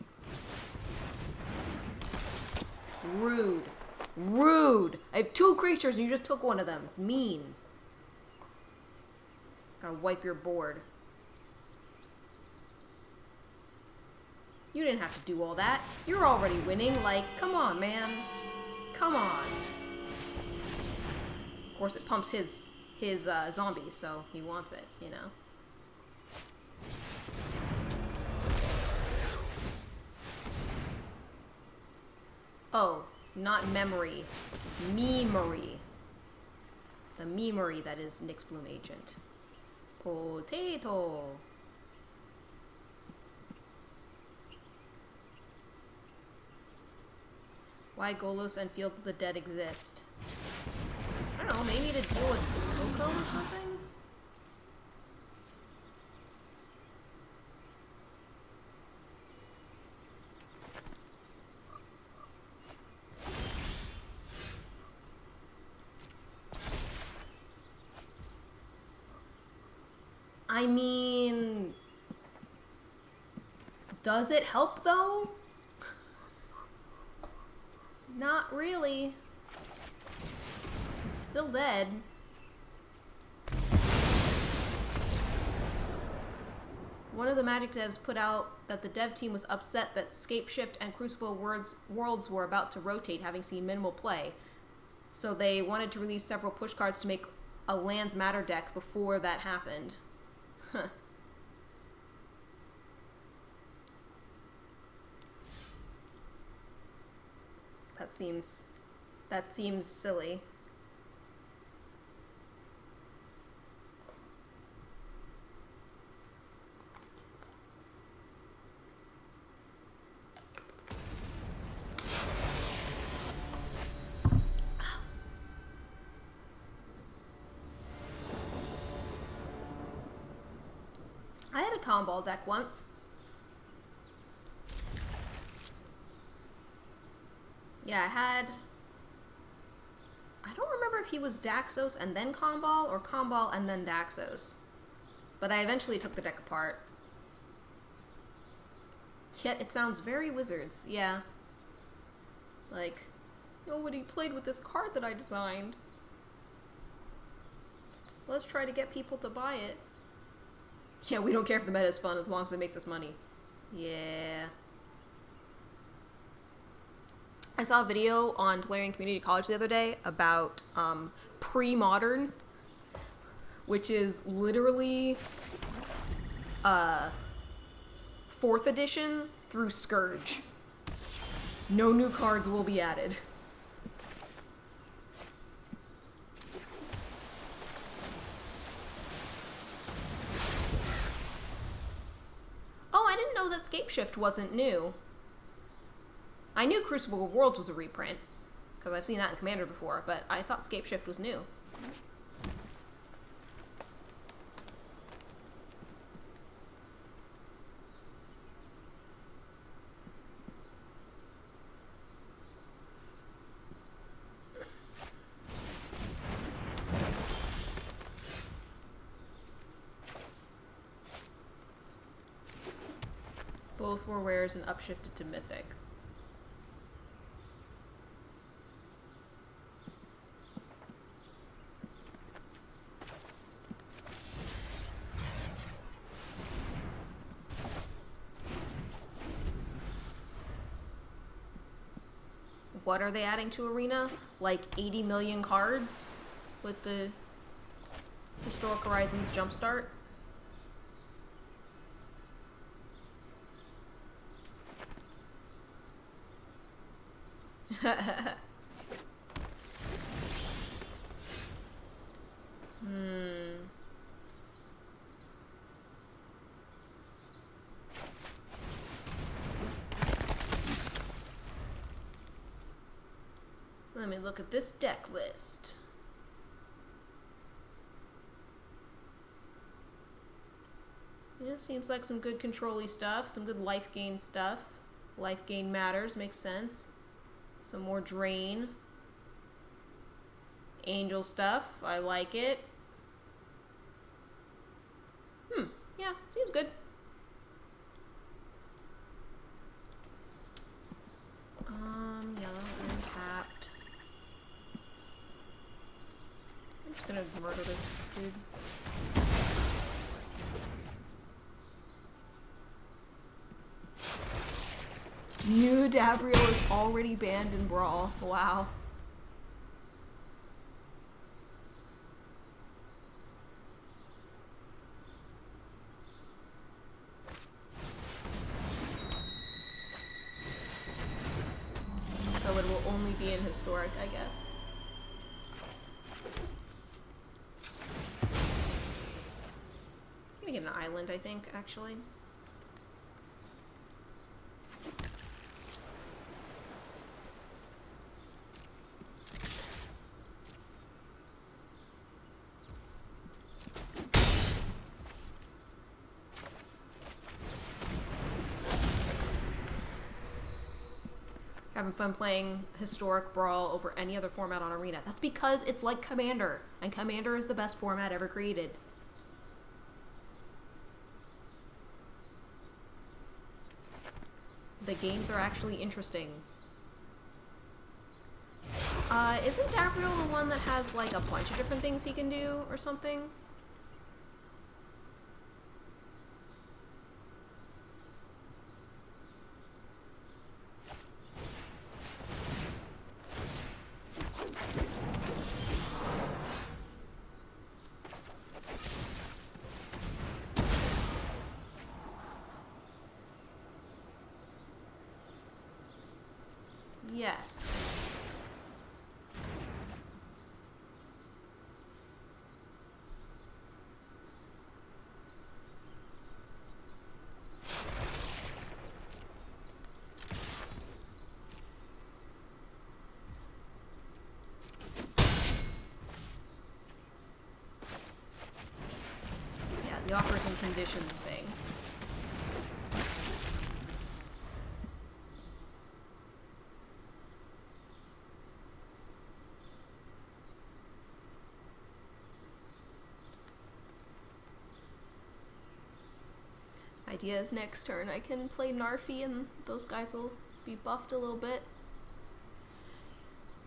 Rude. Rude! I have 2 creatures and you just took one of them. It's mean. Gotta wipe your board. You didn't have to do all that. You're already winning. Like, come on, man. Come on. Of course, it pumps his zombies, so he wants it, you know. Oh, not memory. Memory. The memory that is Nyx Bloom Ancient. Potato. Why Golos and Field of the Dead exist. I don't know, maybe to deal with Coco or something? I mean... Does it help, though? Not really. He's still dead. One of the Magic devs put out that the dev team was upset that Scapeshift and Crucible Worlds were about to rotate, having seen minimal play. So they wanted to release several push cards to make a Lands Matter deck before that happened. Huh. That seems silly. I had a combo deck once. Yeah, I don't remember if he was Daxos and then Comball, or Comball and then Daxos. But I eventually took the deck apart. Yet it sounds very Wizards, yeah. Like, nobody played with this card that I designed. Let's try to get people to buy it. Yeah, we don't care if the meta is fun as long as it makes us money. Yeah. I saw a video on Tolarian Community College the other day about pre-modern, which is literally 4th edition through Scourge. No new cards will be added. Oh, I didn't know that Scapeshift wasn't new. I knew Crucible of Worlds was a reprint, because I've seen that in Commander before, but I thought Scapeshift was new. Both were rares and upshifted to Mythic. What are they adding to Arena? Like 80 million cards with the Historic Horizons Jumpstart? Let me look at this deck list. Yeah, seems like some good control-y stuff, some good life gain stuff. Life gain matters, makes sense. Some more drain. Angel stuff, I like it. Yeah, seems good. Yellow untapped. I'm just gonna murder this dude. New Davriel is already banned in Brawl. Wow. So it will only be in Historic, I guess. I'm gonna get an island, I think, actually. Having fun playing Historic Brawl over any other format on Arena. That's because it's like Commander, and Commander is the best format ever created. The games are actually interesting. Isn't Davriel the one that has like a bunch of different things he can do or something? Yes. Yeah, the offers and conditions thing. idea is next turn I can play Narfi and those guys will be buffed a little bit.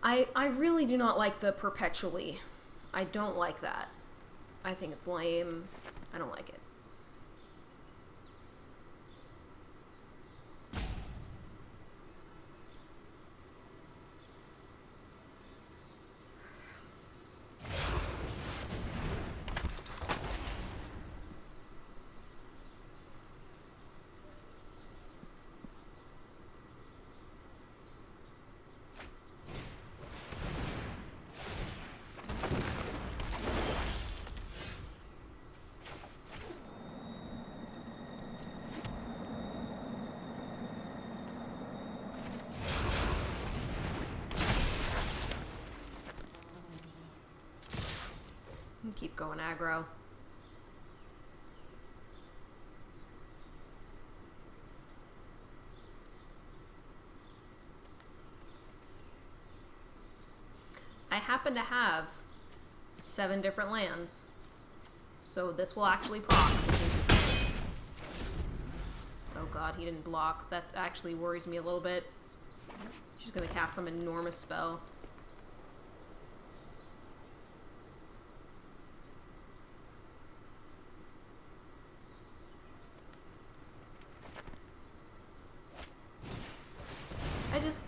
I really do not like the perpetually. I don't like that. I think it's lame. I don't like it. Keep going aggro. I happen to have 7 different lands, so this will actually proc. Oh god, he didn't block. That actually worries me a little bit. She's gonna cast some enormous spell.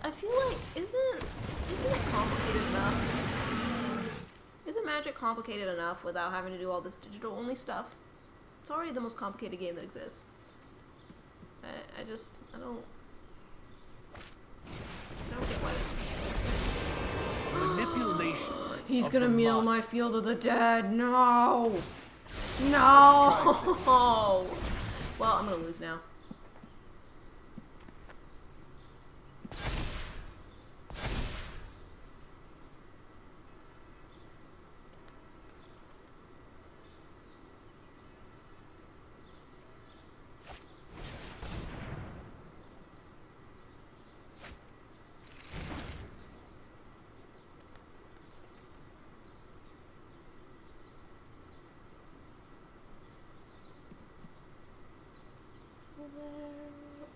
I feel like, isn't it complicated enough? Isn't Magic complicated enough without having to do all this digital only stuff? It's already the most complicated game that exists. I don't get why that's necessary. Manipulation. He's gonna meal my Field of the Dead. No! No! Well, I'm gonna lose now.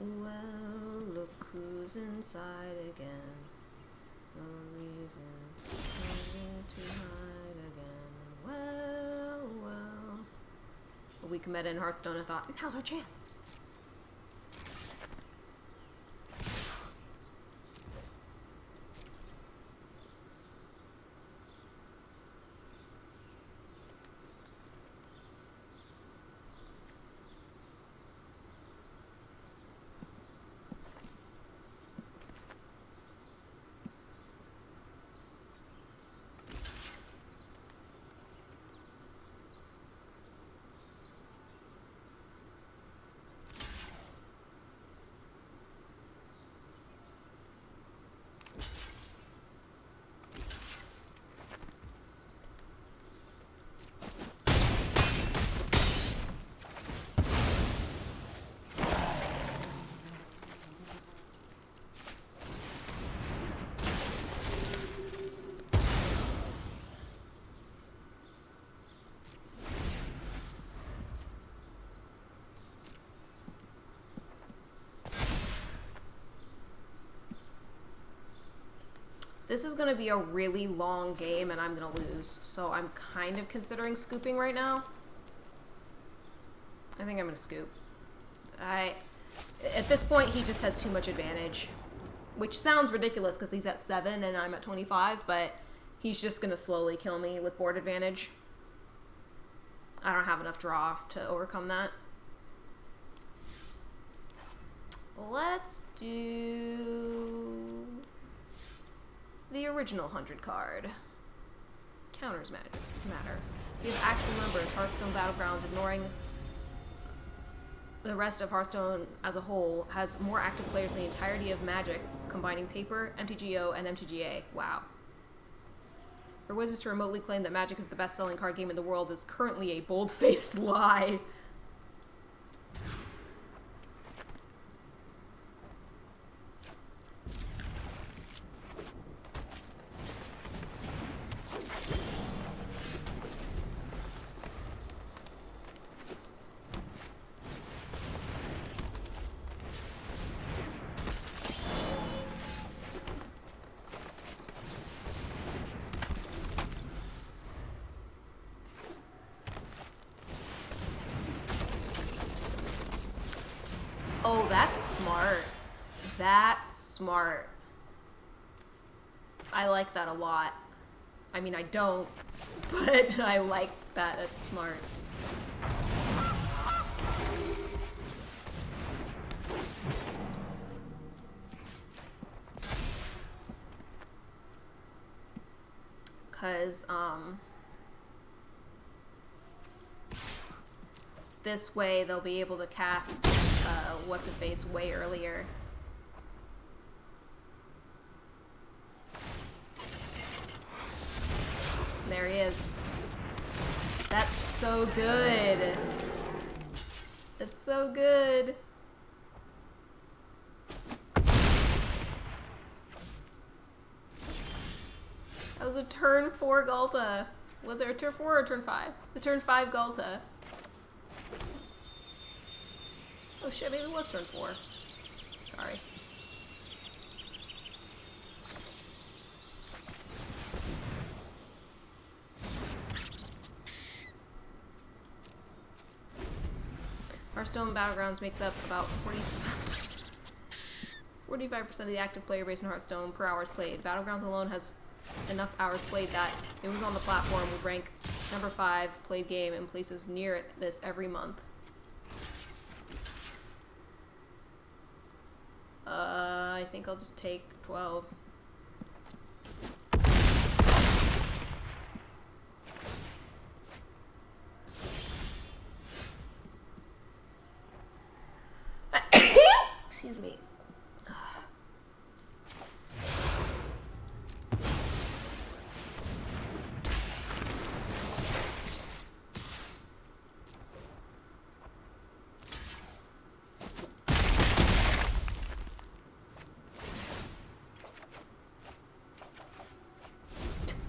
Well, look who's inside again. No reason to hide again. Well. A week meta in Hearthstone, I thought, now's our chance. This is going to be a really long game and I'm going to lose. So I'm kind of considering scooping right now. I think I'm going to scoop. At this point, he just has too much advantage. Which sounds ridiculous because he's at 7 and I'm at 25, but he's just going to slowly kill me with board advantage. I don't have enough draw to overcome that. Let's do the original 100 card. Counters matter. We have actual numbers, Hearthstone Battlegrounds, ignoring the rest of Hearthstone as a whole, has more active players than the entirety of Magic, combining Paper, MTGO, and MTGA. Wow. For Wizards to remotely claim that Magic is the best-selling card game in the world is currently a bold-faced lie. Oh, that's smart. That's smart. I like that a lot. I mean, I don't, but I like that. That's smart. Because, this way they'll be able to cast, what's-her-face way earlier. There he is. That's so good. It's so good. That was a turn 4 Galta. Was there a turn 4 or turn 5? The turn 5 Galta. Oh shit, maybe it was turn 4. Sorry. Hearthstone Battlegrounds makes up about 45% of the active player base in Hearthstone per hours played. Battlegrounds alone has enough hours played that it was on the platform would rank number 5 played game in places near this every month. I think I'll just take 12. Excuse me.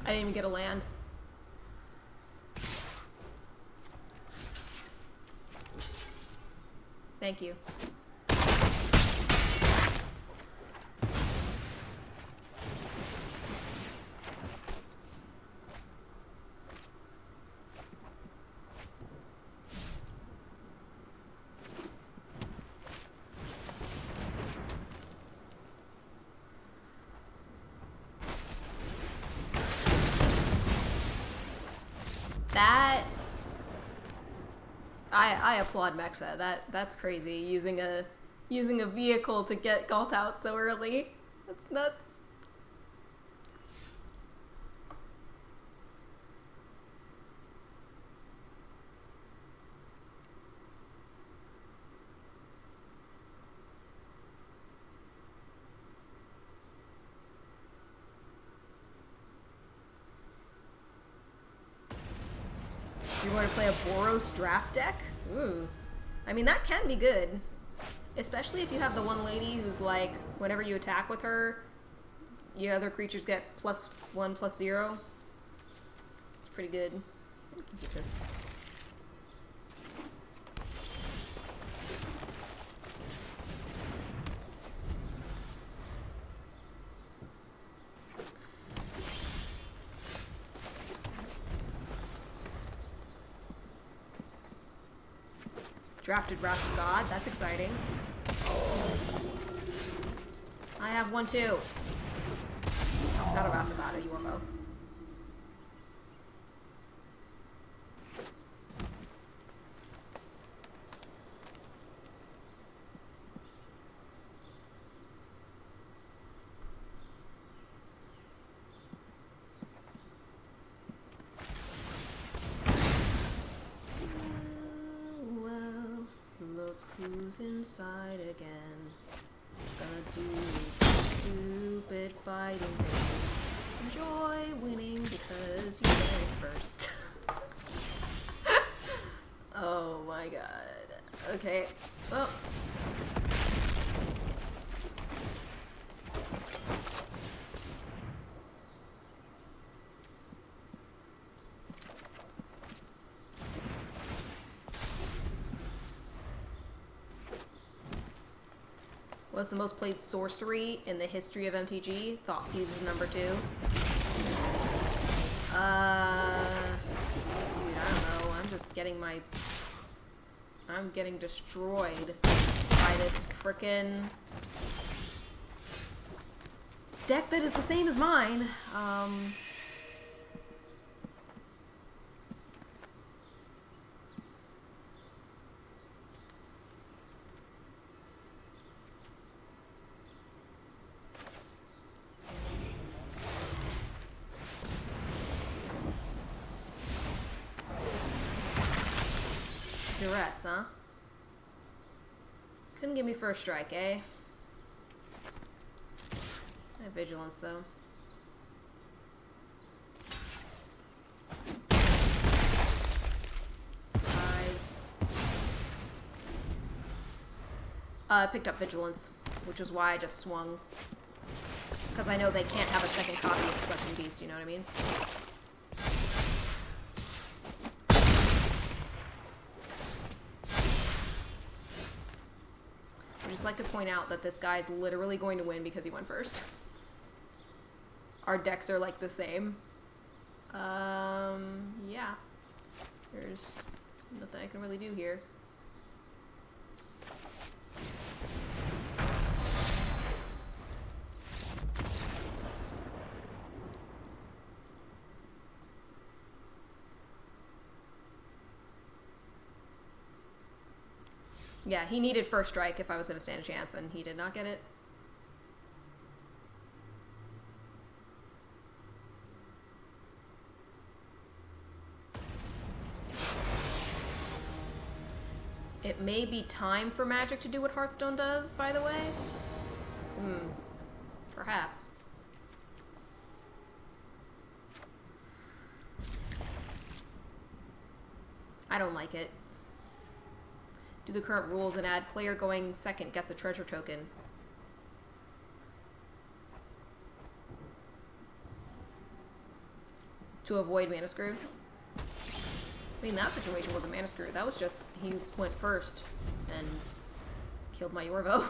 I didn't even get a land. Thank you. That I applaud Mexa. That's crazy. Using a vehicle to get Galt out so early. That's nuts. You want to play a Boros draft deck? Ooh. I mean, that can be good. Especially if you have the one lady who's like, whenever you attack with her, your other creatures get +1/+0. It's pretty good. I can get this. Drafted Wrath of God, that's exciting. I have one too. Not a Wrath of God, a Yorbo. Who's inside again? Gonna do some stupid fighting thing. Enjoy winning because you did it first. Oh my god. Okay. Oh. Was the most played sorcery in the history of MTG. Thoughtseize is number 2. Dude, I don't know. I'm getting destroyed by this frickin' deck that is the same as mine. Duress, huh? Couldn't give me first strike, eh? I have vigilance, though. Eyes. I picked up vigilance, which is why I just swung. Because I know they can't have a second copy of Questing Beast, you know what I mean? I just like to point out that this guy's literally going to win because he went first. Our decks are like the same. Yeah. There's nothing I can really do here. Yeah, he needed first strike if I was going to stand a chance, and he did not get it. It may be time for Magic to do what Hearthstone does, by the way. Perhaps. I don't like it. Do the current rules and add player going second gets a treasure token. To avoid Mana Screw. I mean, that situation wasn't Mana Screw. That was just he went first and killed my Yorvo.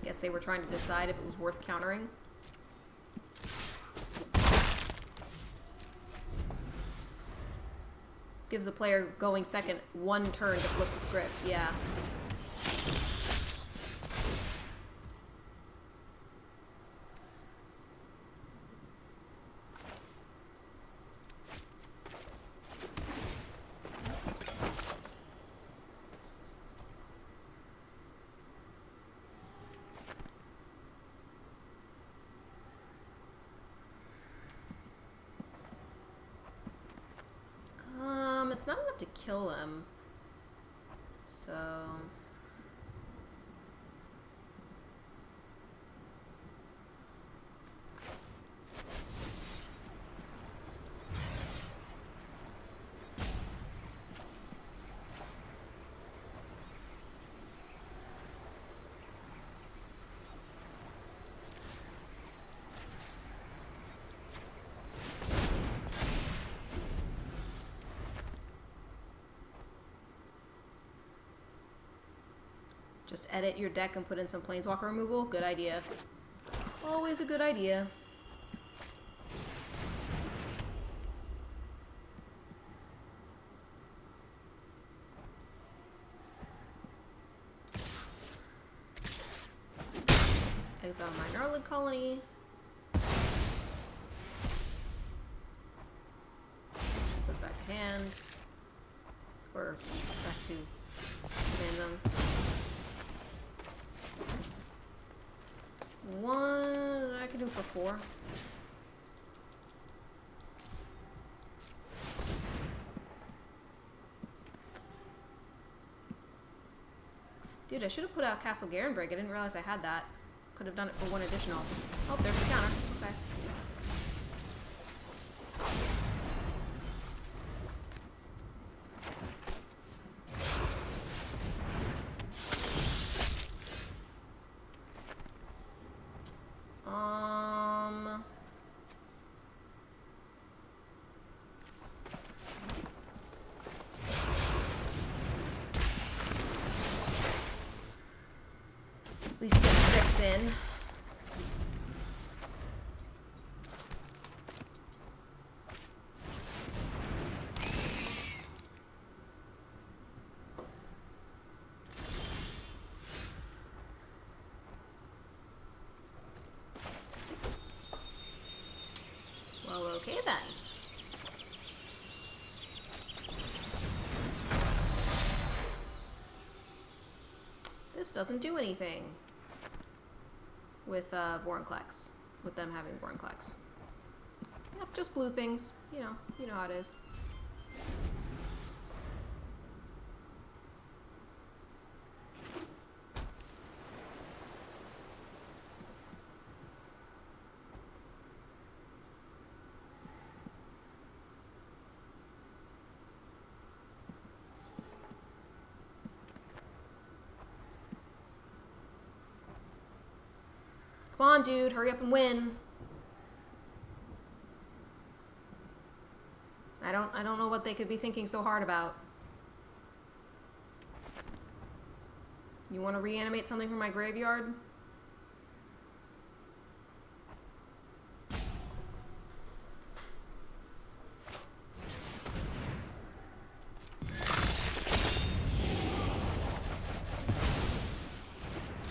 Guess they were trying to decide if it was worth countering. Gives the player going second one turn to flip the script, yeah. It's not enough to kill them, so... Just edit your deck and put in some Planeswalker removal. Good idea. Always a good idea. Exile my Gnarlid Colony. Goes back to hand. Or back to random. One I can do for 4. Dude, I should have put out Castle Garenbrig. I didn't realize I had that. Could have done it for 1 additional. Oh, there's the counter. Okay. least get 6 in. Well, okay then. This doesn't do anything with Vorinclex, with them having Vorinclex. Yep, just blue things. You know how it is. Come on, dude, hurry up and win. I don't know what they could be thinking so hard about. You want to reanimate something from my graveyard?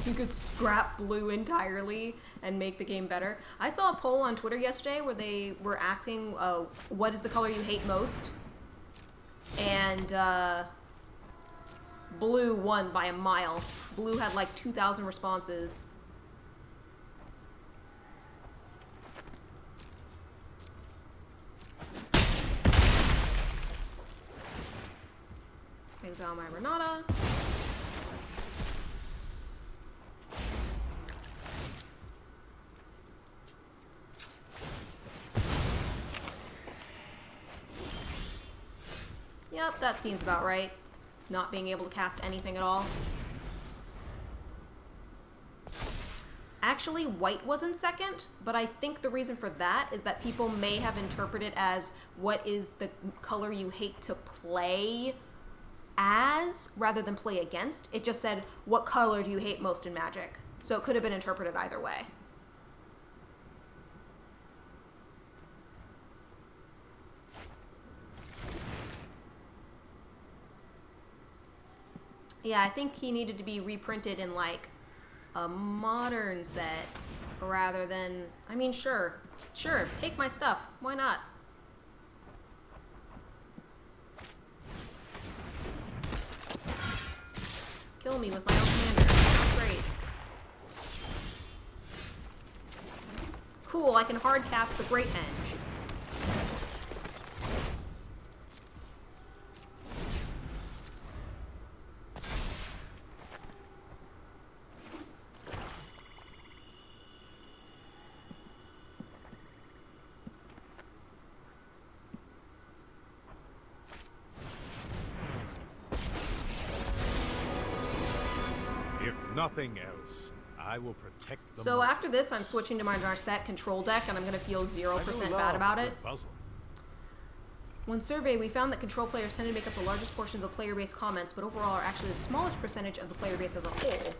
You could scrap blue entirely and make the game better. I saw a poll on Twitter yesterday where they were asking what is the color you hate most? And blue won by a mile. Blue had like 2,000 responses. Exile my Renata. Yep, that seems about right. Not being able to cast anything at all. Actually, white was in second, but I think the reason for that is that people may have interpreted as what is the color you hate to play as, rather than play against. It just said, what color do you hate most in Magic? So it could have been interpreted either way. Yeah, I think he needed to be reprinted in like a modern set rather than, I mean, sure, take my stuff. Why not? Kill me with my own commander. That's great. Cool, I can hard cast the Great Henge. Nothing else. I will protect the So after this, I'm switching to my Narset control deck, and I'm going to feel 0% bad about it. When surveyed, we found that control players tend to make up the largest portion of the player base comments, but overall are actually the smallest percentage of the player base as a whole.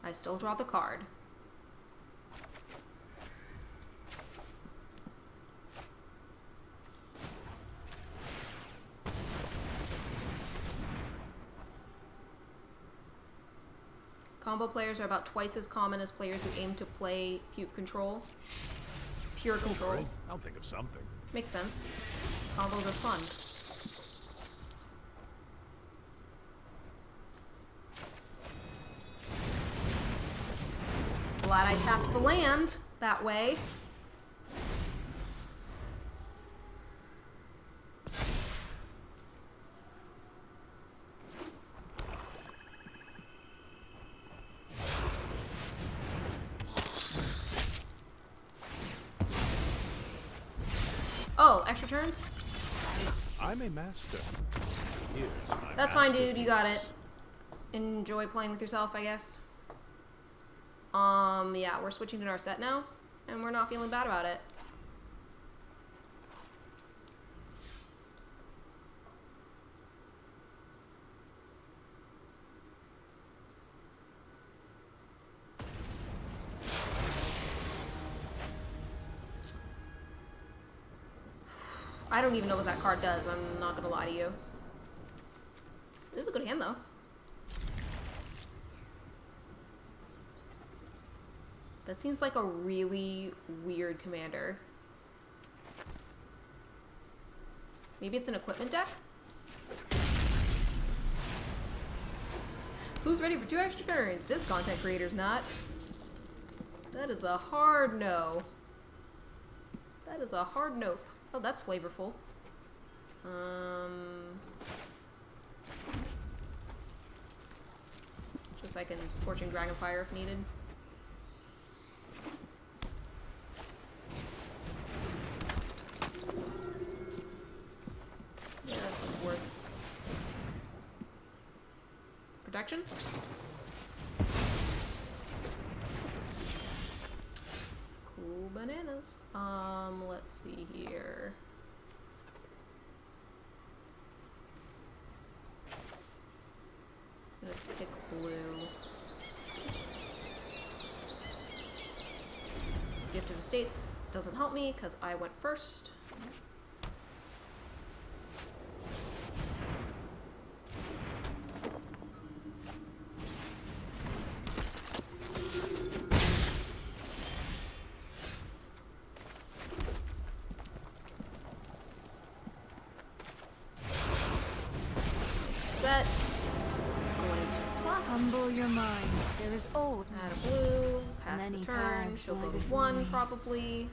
I still draw the card. Combo players are about twice as common as players who aim to play pure control. Pure control. I'll think of something. Makes sense. Combos are fun. Glad I tapped the land that way. Oh, extra turns? I'm a master. Here's my That's fine, dude. masterpiece. You got it. Enjoy playing with yourself, I guess. Yeah, we're switching to our set now, and we're not feeling bad about it. I don't even know what that card does, I'm not gonna lie to you. It is a good hand, though. That seems like a really weird commander. Maybe it's an equipment deck? Who's ready for 2 extra turns? This content creator's not. That is a hard no. That is a hard nope. Oh, that's flavorful. Just like in Scorching Dragonfire if needed. Yeah, that's worth protection. Cool bananas. Let's see here. I'm gonna pick blue. Gift of Estates doesn't help me because I went first. Set. Going to plus. Humble your mind. There is old. Add a blue. Pass Many the turn. paths She'll lie go to before 1 me. probably.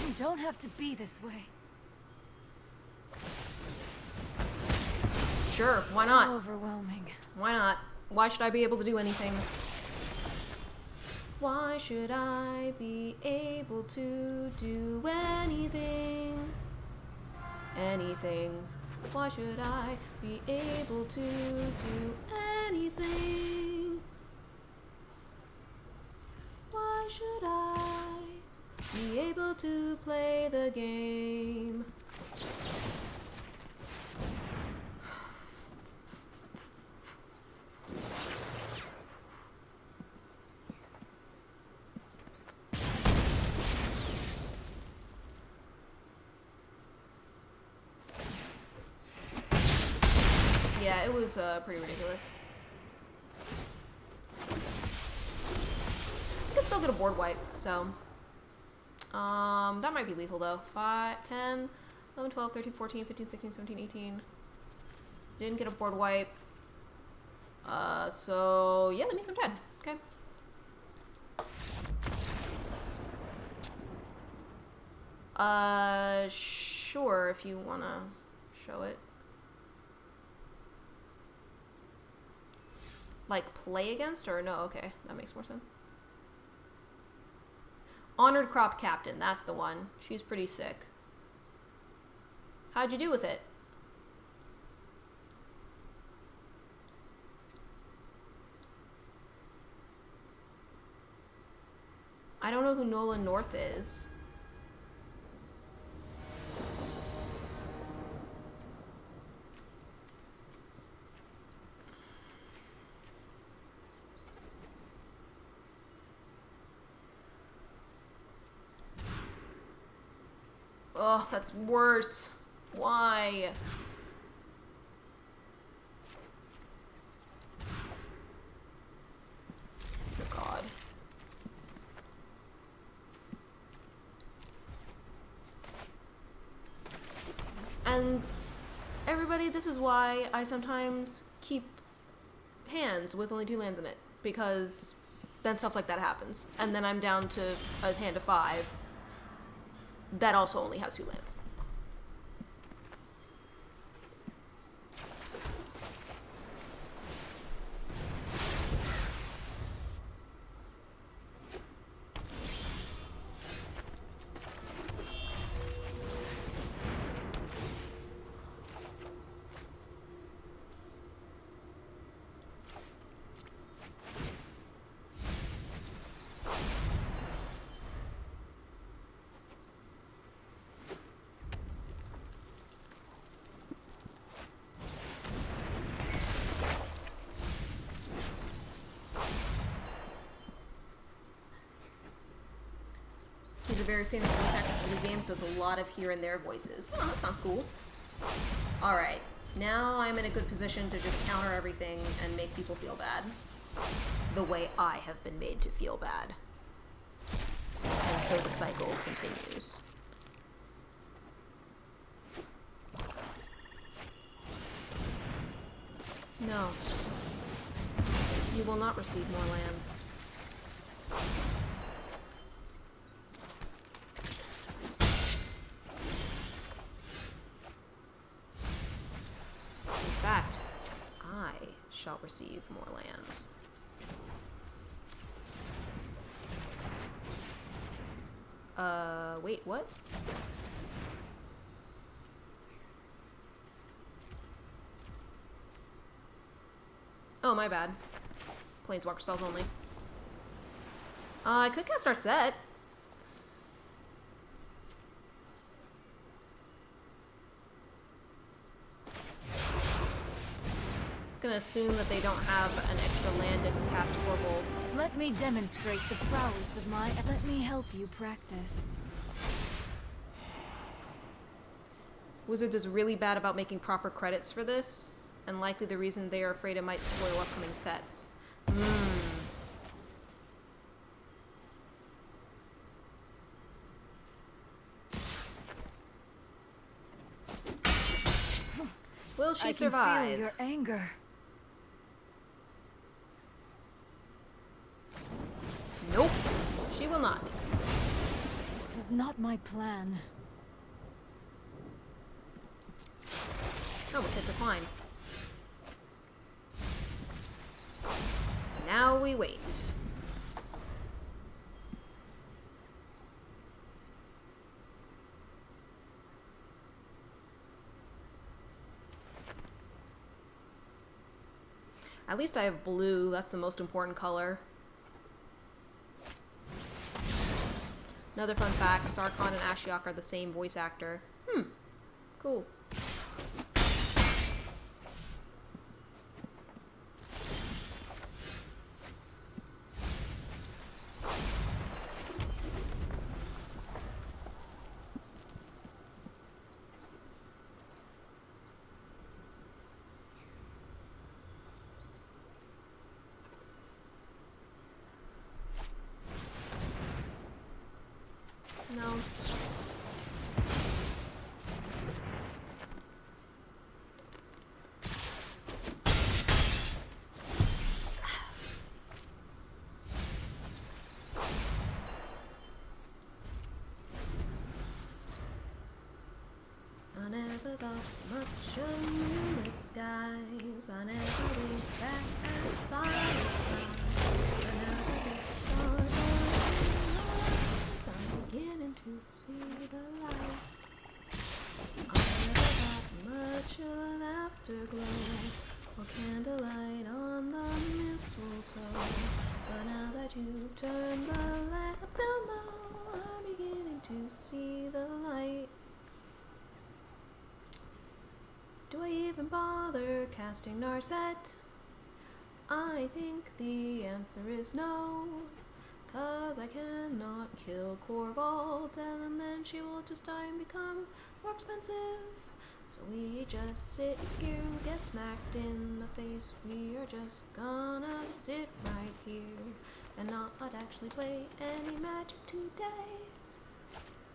You don't have to be this way. Sure, why not? Overwhelming. Why not? Why should I be able to do anything? Why should I be able to do anything? Anything. Why should I be able to do anything? Why should I be able to play the game? Yeah, it was pretty ridiculous. I can still get a board wipe, so. That might be lethal though. 5, 10, 11, 12, 13, 14, 15, 16, 17, 18. Didn't get a board wipe. So yeah, that means I'm dead. Okay. Sure, if you wanna show it. Like, play against or no? Okay, that makes more sense. Honored Crop Captain, that's the one. She's pretty sick. How'd you do with it? I don't know who Nolan North is. Oh, that's worse. Why? Dear God. And everybody, this is why I sometimes keep hands with only 2 lands in it. Because then stuff like that happens. And then I'm down to a hand of 5 that also only has 2 lands. He's a very famous voice actor for League games, does a lot of here and there voices. Oh, that sounds cool. Alright, now I'm in a good position to just counter everything and make people feel bad. The way I have been made to feel bad. And so the cycle continues. No. You will not receive more lands. In fact, I shall receive more lands. Wait, what? Oh, my bad. Planeswalker spells only. I could cast our set. Gonna assume that they don't have an extra land that can cast Warbold. Let me demonstrate the prowess of my... Let me help you practice. Wizards is really bad about making proper credits for this, and likely the reason they are afraid it might spoil upcoming sets. Will she survive? I can feel your anger. Nope, she will not. This was not my plan. Almost hit decline. Now we wait. At least I have blue, that's the most important color. Another fun fact, Sarkhan and Ashiok are the same voice actor. Cool. No. I never got much of moonlit skies. I never went back and fireflies. But now that the stars are I'm beginning to see the light. I never got much of an afterglow or candlelight on the mistletoe. But now that you've turned the lamp down low, I'm beginning to see the light. Do I even bother casting Narset? I think the answer is no. 'Cause I cannot kill Corvault, and then she will just die and become more expensive. So we just sit here and get smacked in the face. We are just gonna sit right here and not actually play any Magic today.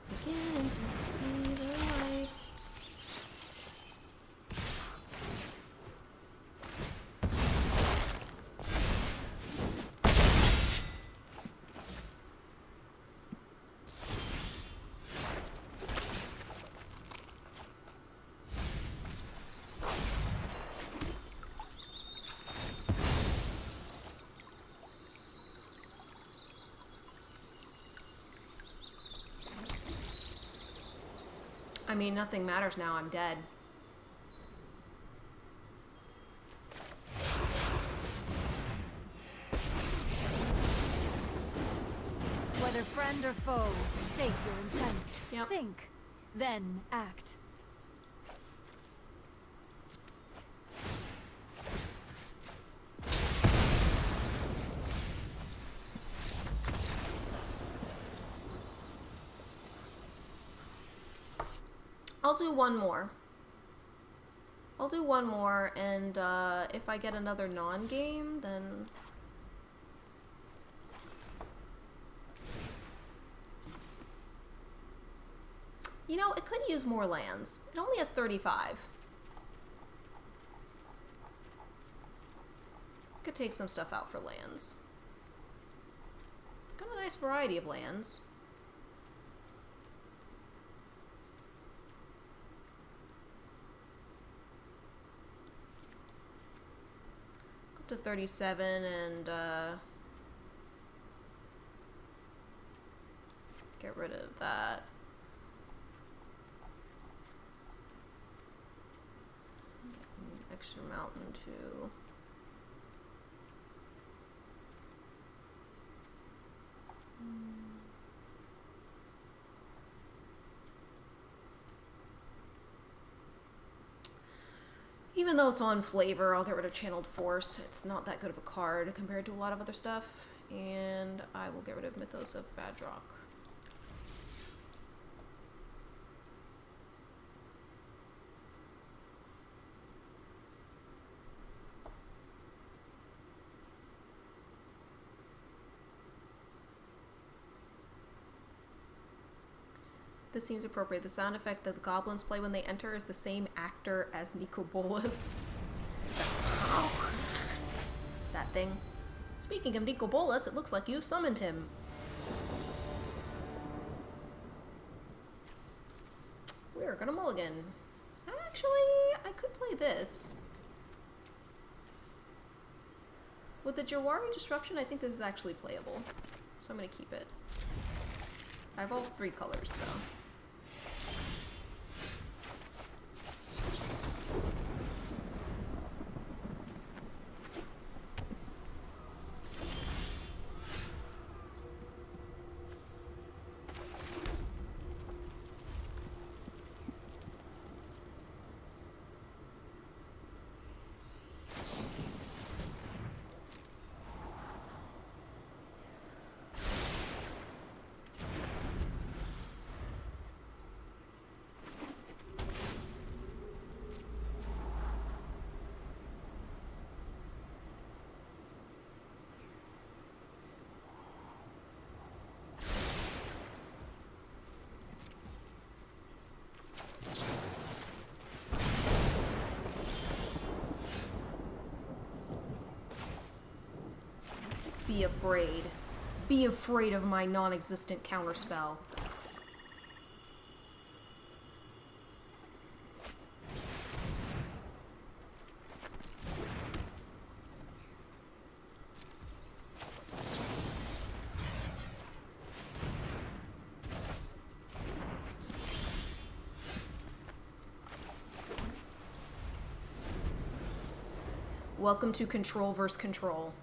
Beginning to see the light. I mean, nothing matters now. I'm dead. Whether friend or foe, state your intent. Yep. Think, then act. I'll do one more. I'll do one more, and if I get another non-game, then... You know, it could use more lands. It only has 35. Could take some stuff out for lands. It's got a nice variety of lands. Up to 37 and get rid of that. Extra mountain too. Even though it's on flavor, I'll get rid of Channeled Force. It's not that good of a card compared to a lot of other stuff. And I will get rid of Mythos of Badrock. This seems appropriate. The sound effect that the goblins play when they enter is the same actor as Nico Bolas. That thing. Speaking of Nico Bolas, it looks like you've summoned him. We're gonna mulligan. Actually, I could play this. With the Jawari Disruption, I think this is actually playable. So I'm gonna keep it. I have all 3 colors, so... Be afraid. Be afraid of my non-existent counterspell. Welcome to Control vs. Control.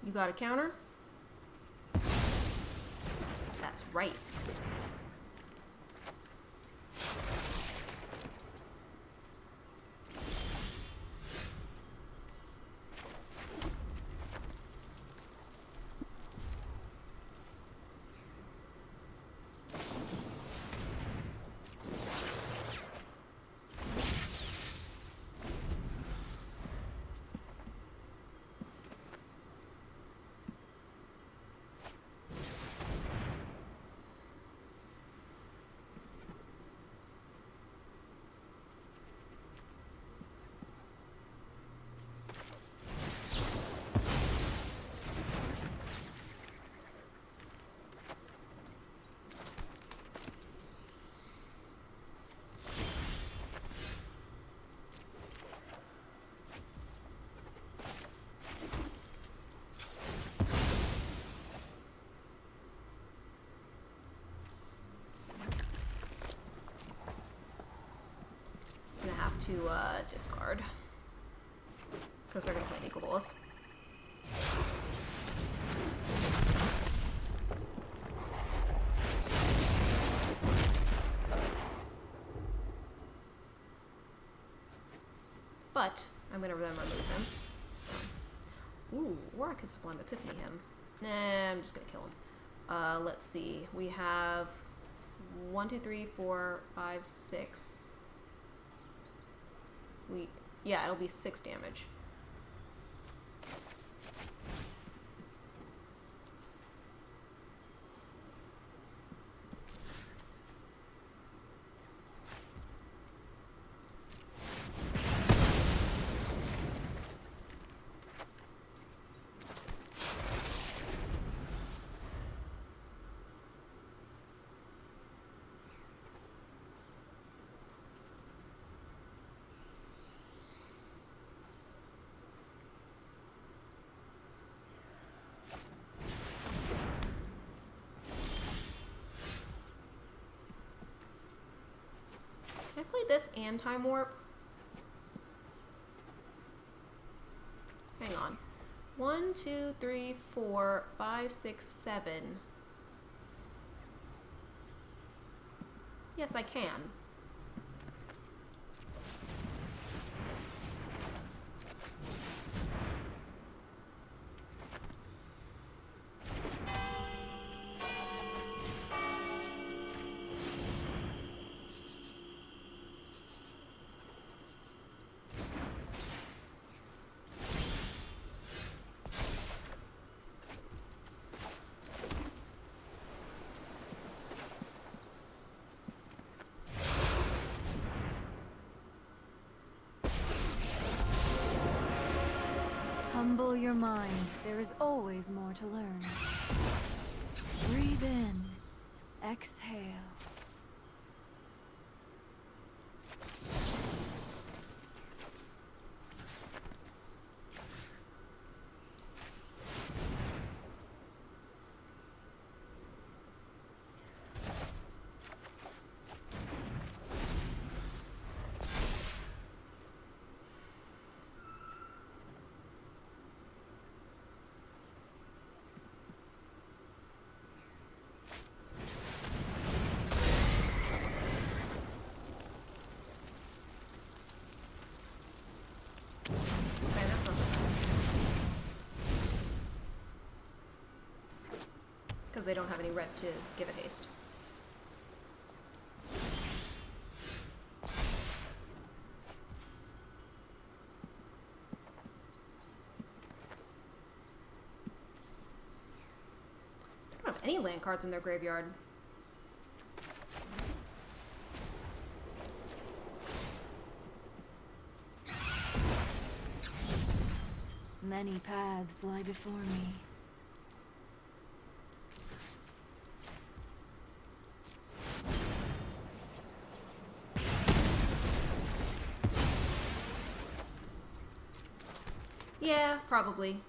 You got a counter? That's right. to discard. Because they're going to play Nicol Bolas. But I'm going to then remove him. So. Ooh, or I could Sublime Epiphany him. Nah, I'm just going to kill him. Let's see. We have 1, 2, 3, 4, 5, 6. Yeah, it'll be 6 damage. Can I play this and Time Warp? Hang on. 1, 2, 3, 4, 5, 6, 7. Yes, I can. Humble your mind. There is always more to learn. Breathe in. Exhale. Because they don't have any red to give it haste. They don't have any land cards in their graveyard. Many paths lie before me. Yeah, probably.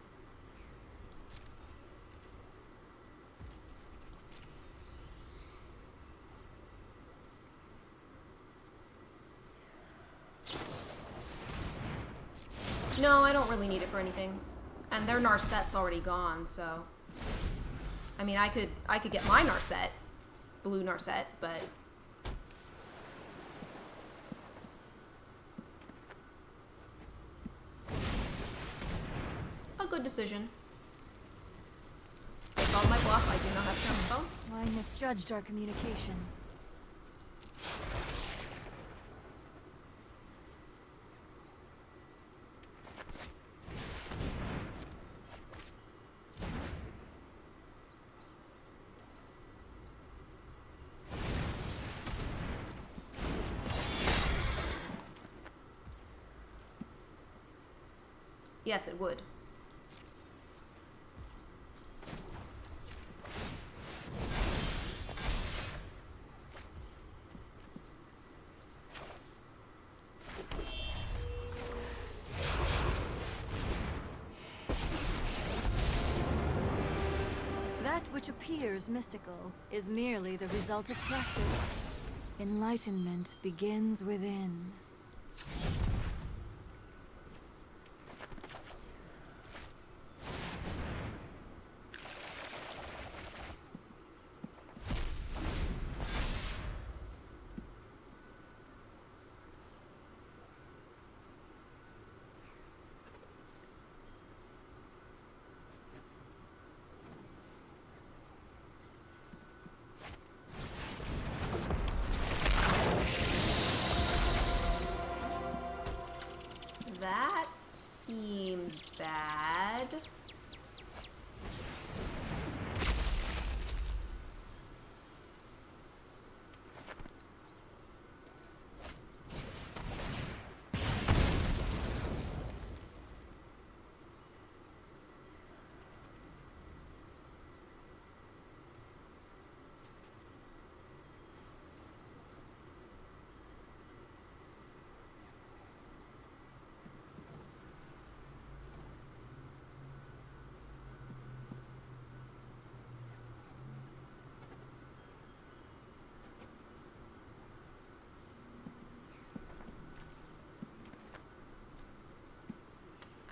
No, I don't really need it for anything. And their Narset's already gone, so... I mean, I could get my Narset, blue Narset, but... A good decision. They called my bluff, I do not have counterspell. I misjudged our communication. Yes, it would. That which appears mystical is merely the result of practice. Enlightenment begins within. seems bad.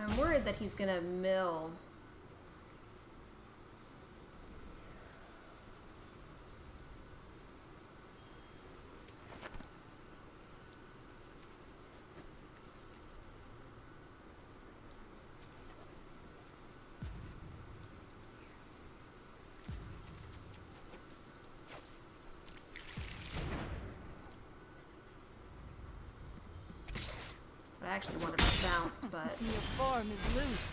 I'm worried that he's gonna mill. I actually wanted to bounce, but Your form is loose.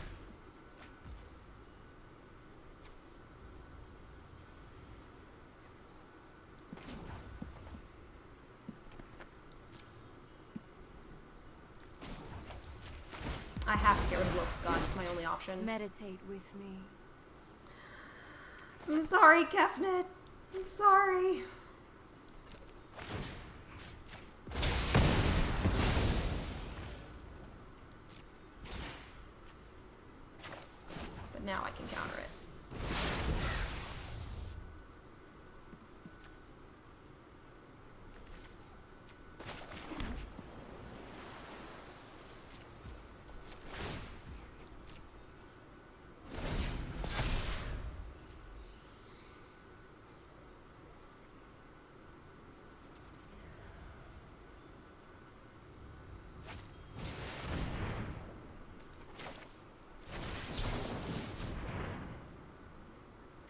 I have to get rid of Look Scott. It's my only option. Meditate with me. I'm sorry, Kefnet. I'm sorry. But now I can counter it.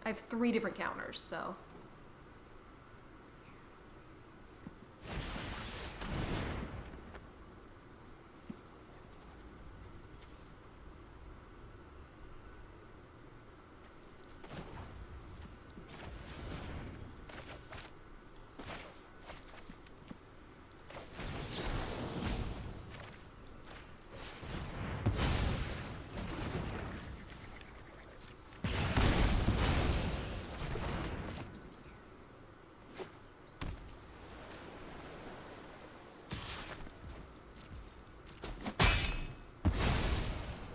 I have 3 different counters, so.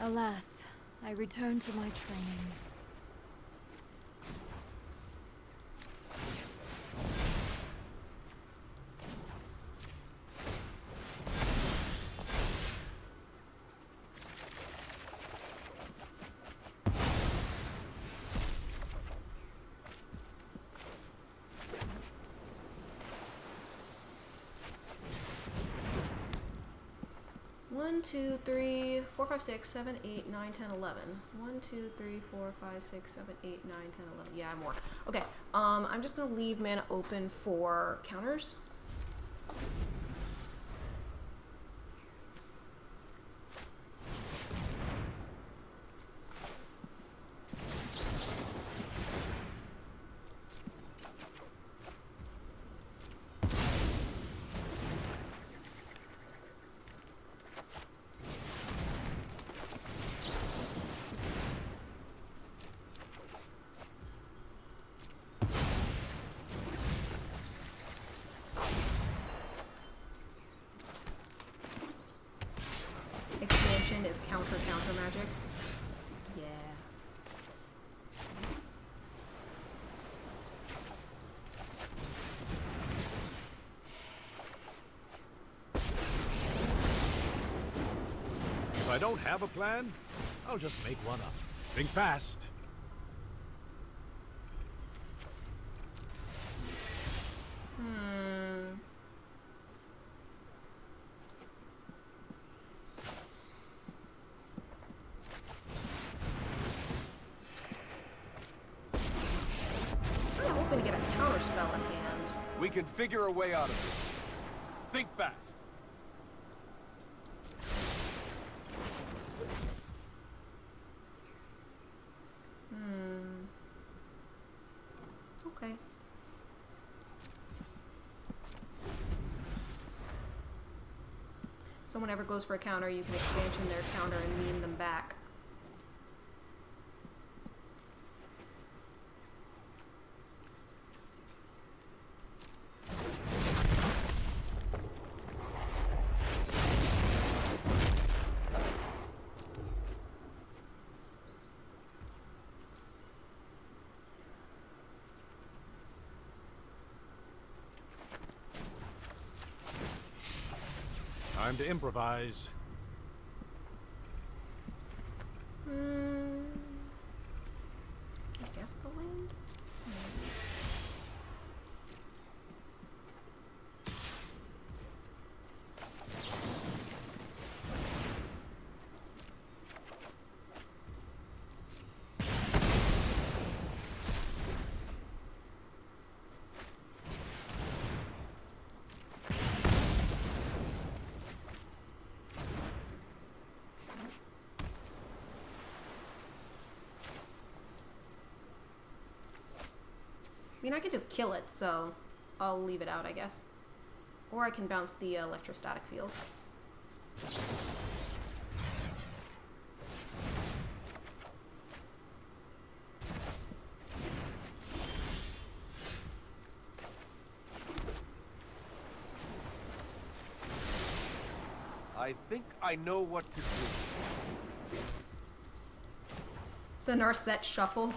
Alas, I return to my training. One, 2, 3, 4, 5, 6, 7, 8, 9, 10, 11. 1, 2, 3, 4, 5, 6, 7, 8, 9, 10, 11. Yeah, more. Okay, I'm just gonna leave mana open for counters. Expansion is counter magic. Yeah. If I don't have a plan, I'll just make one up. Think fast. I'm hoping to get a counter spell in hand. We can figure a way out of this. Think fast. someone ever goes for a counter, you can expansion their counter and meme them back. Time to improvise. I guess the land? I mean, I could just kill it, so I'll leave it out, I guess. Or I can bounce the electrostatic field. I think I know what to do. The Narset shuffle.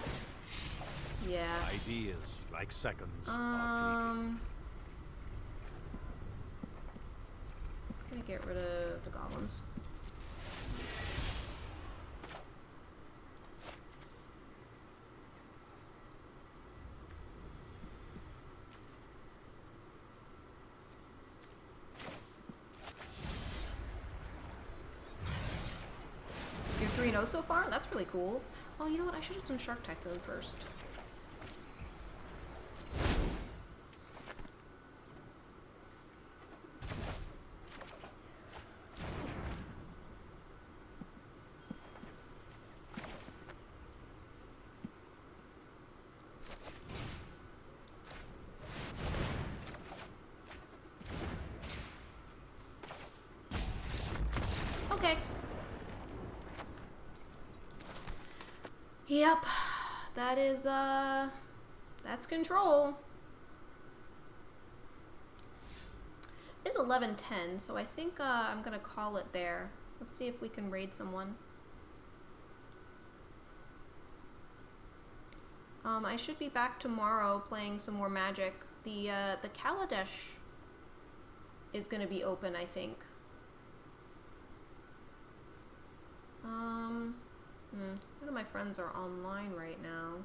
Yeah. Ideas, like seconds, are Gonna get rid of the goblins. You're 3-0 so far? That's really cool. Oh, you know what? I should have done Shark Typhoon first. Okay. Yep. That is, that's control. It's 11:10, so I think, I'm gonna call it there. Let's see if we can raid someone. I should be back tomorrow playing some more Magic. The Kaladesh is gonna be open, I think. None of my friends are online right now.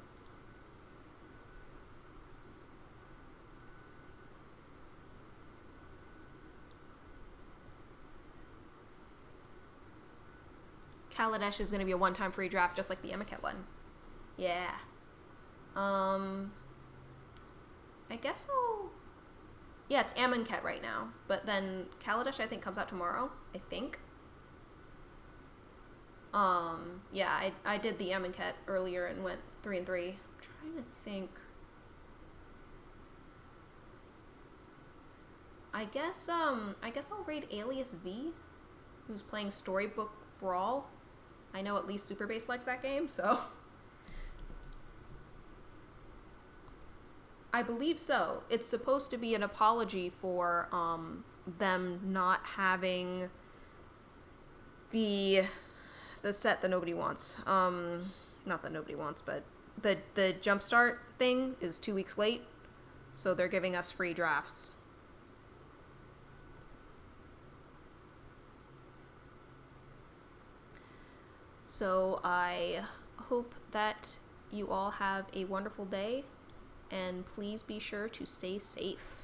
Kaladesh is going to be a one-time free draft, just like the Amonkhet one. Yeah. I guess I'll... Yeah, it's Amonkhet right now, but then Kaladesh I think comes out tomorrow, I think. Yeah, I did the Amonkhet earlier and went 3-3. I'm trying to think. I guess I'll raid Alias V, who's playing Storybook Brawl. I know at least Superbase likes that game, so. I believe so. It's supposed to be an apology for, them not having the set that nobody wants. Not that nobody wants, but the Jumpstart thing is 2 weeks late, so they're giving us free drafts. So I hope that you all have a wonderful day, and please be sure to stay safe.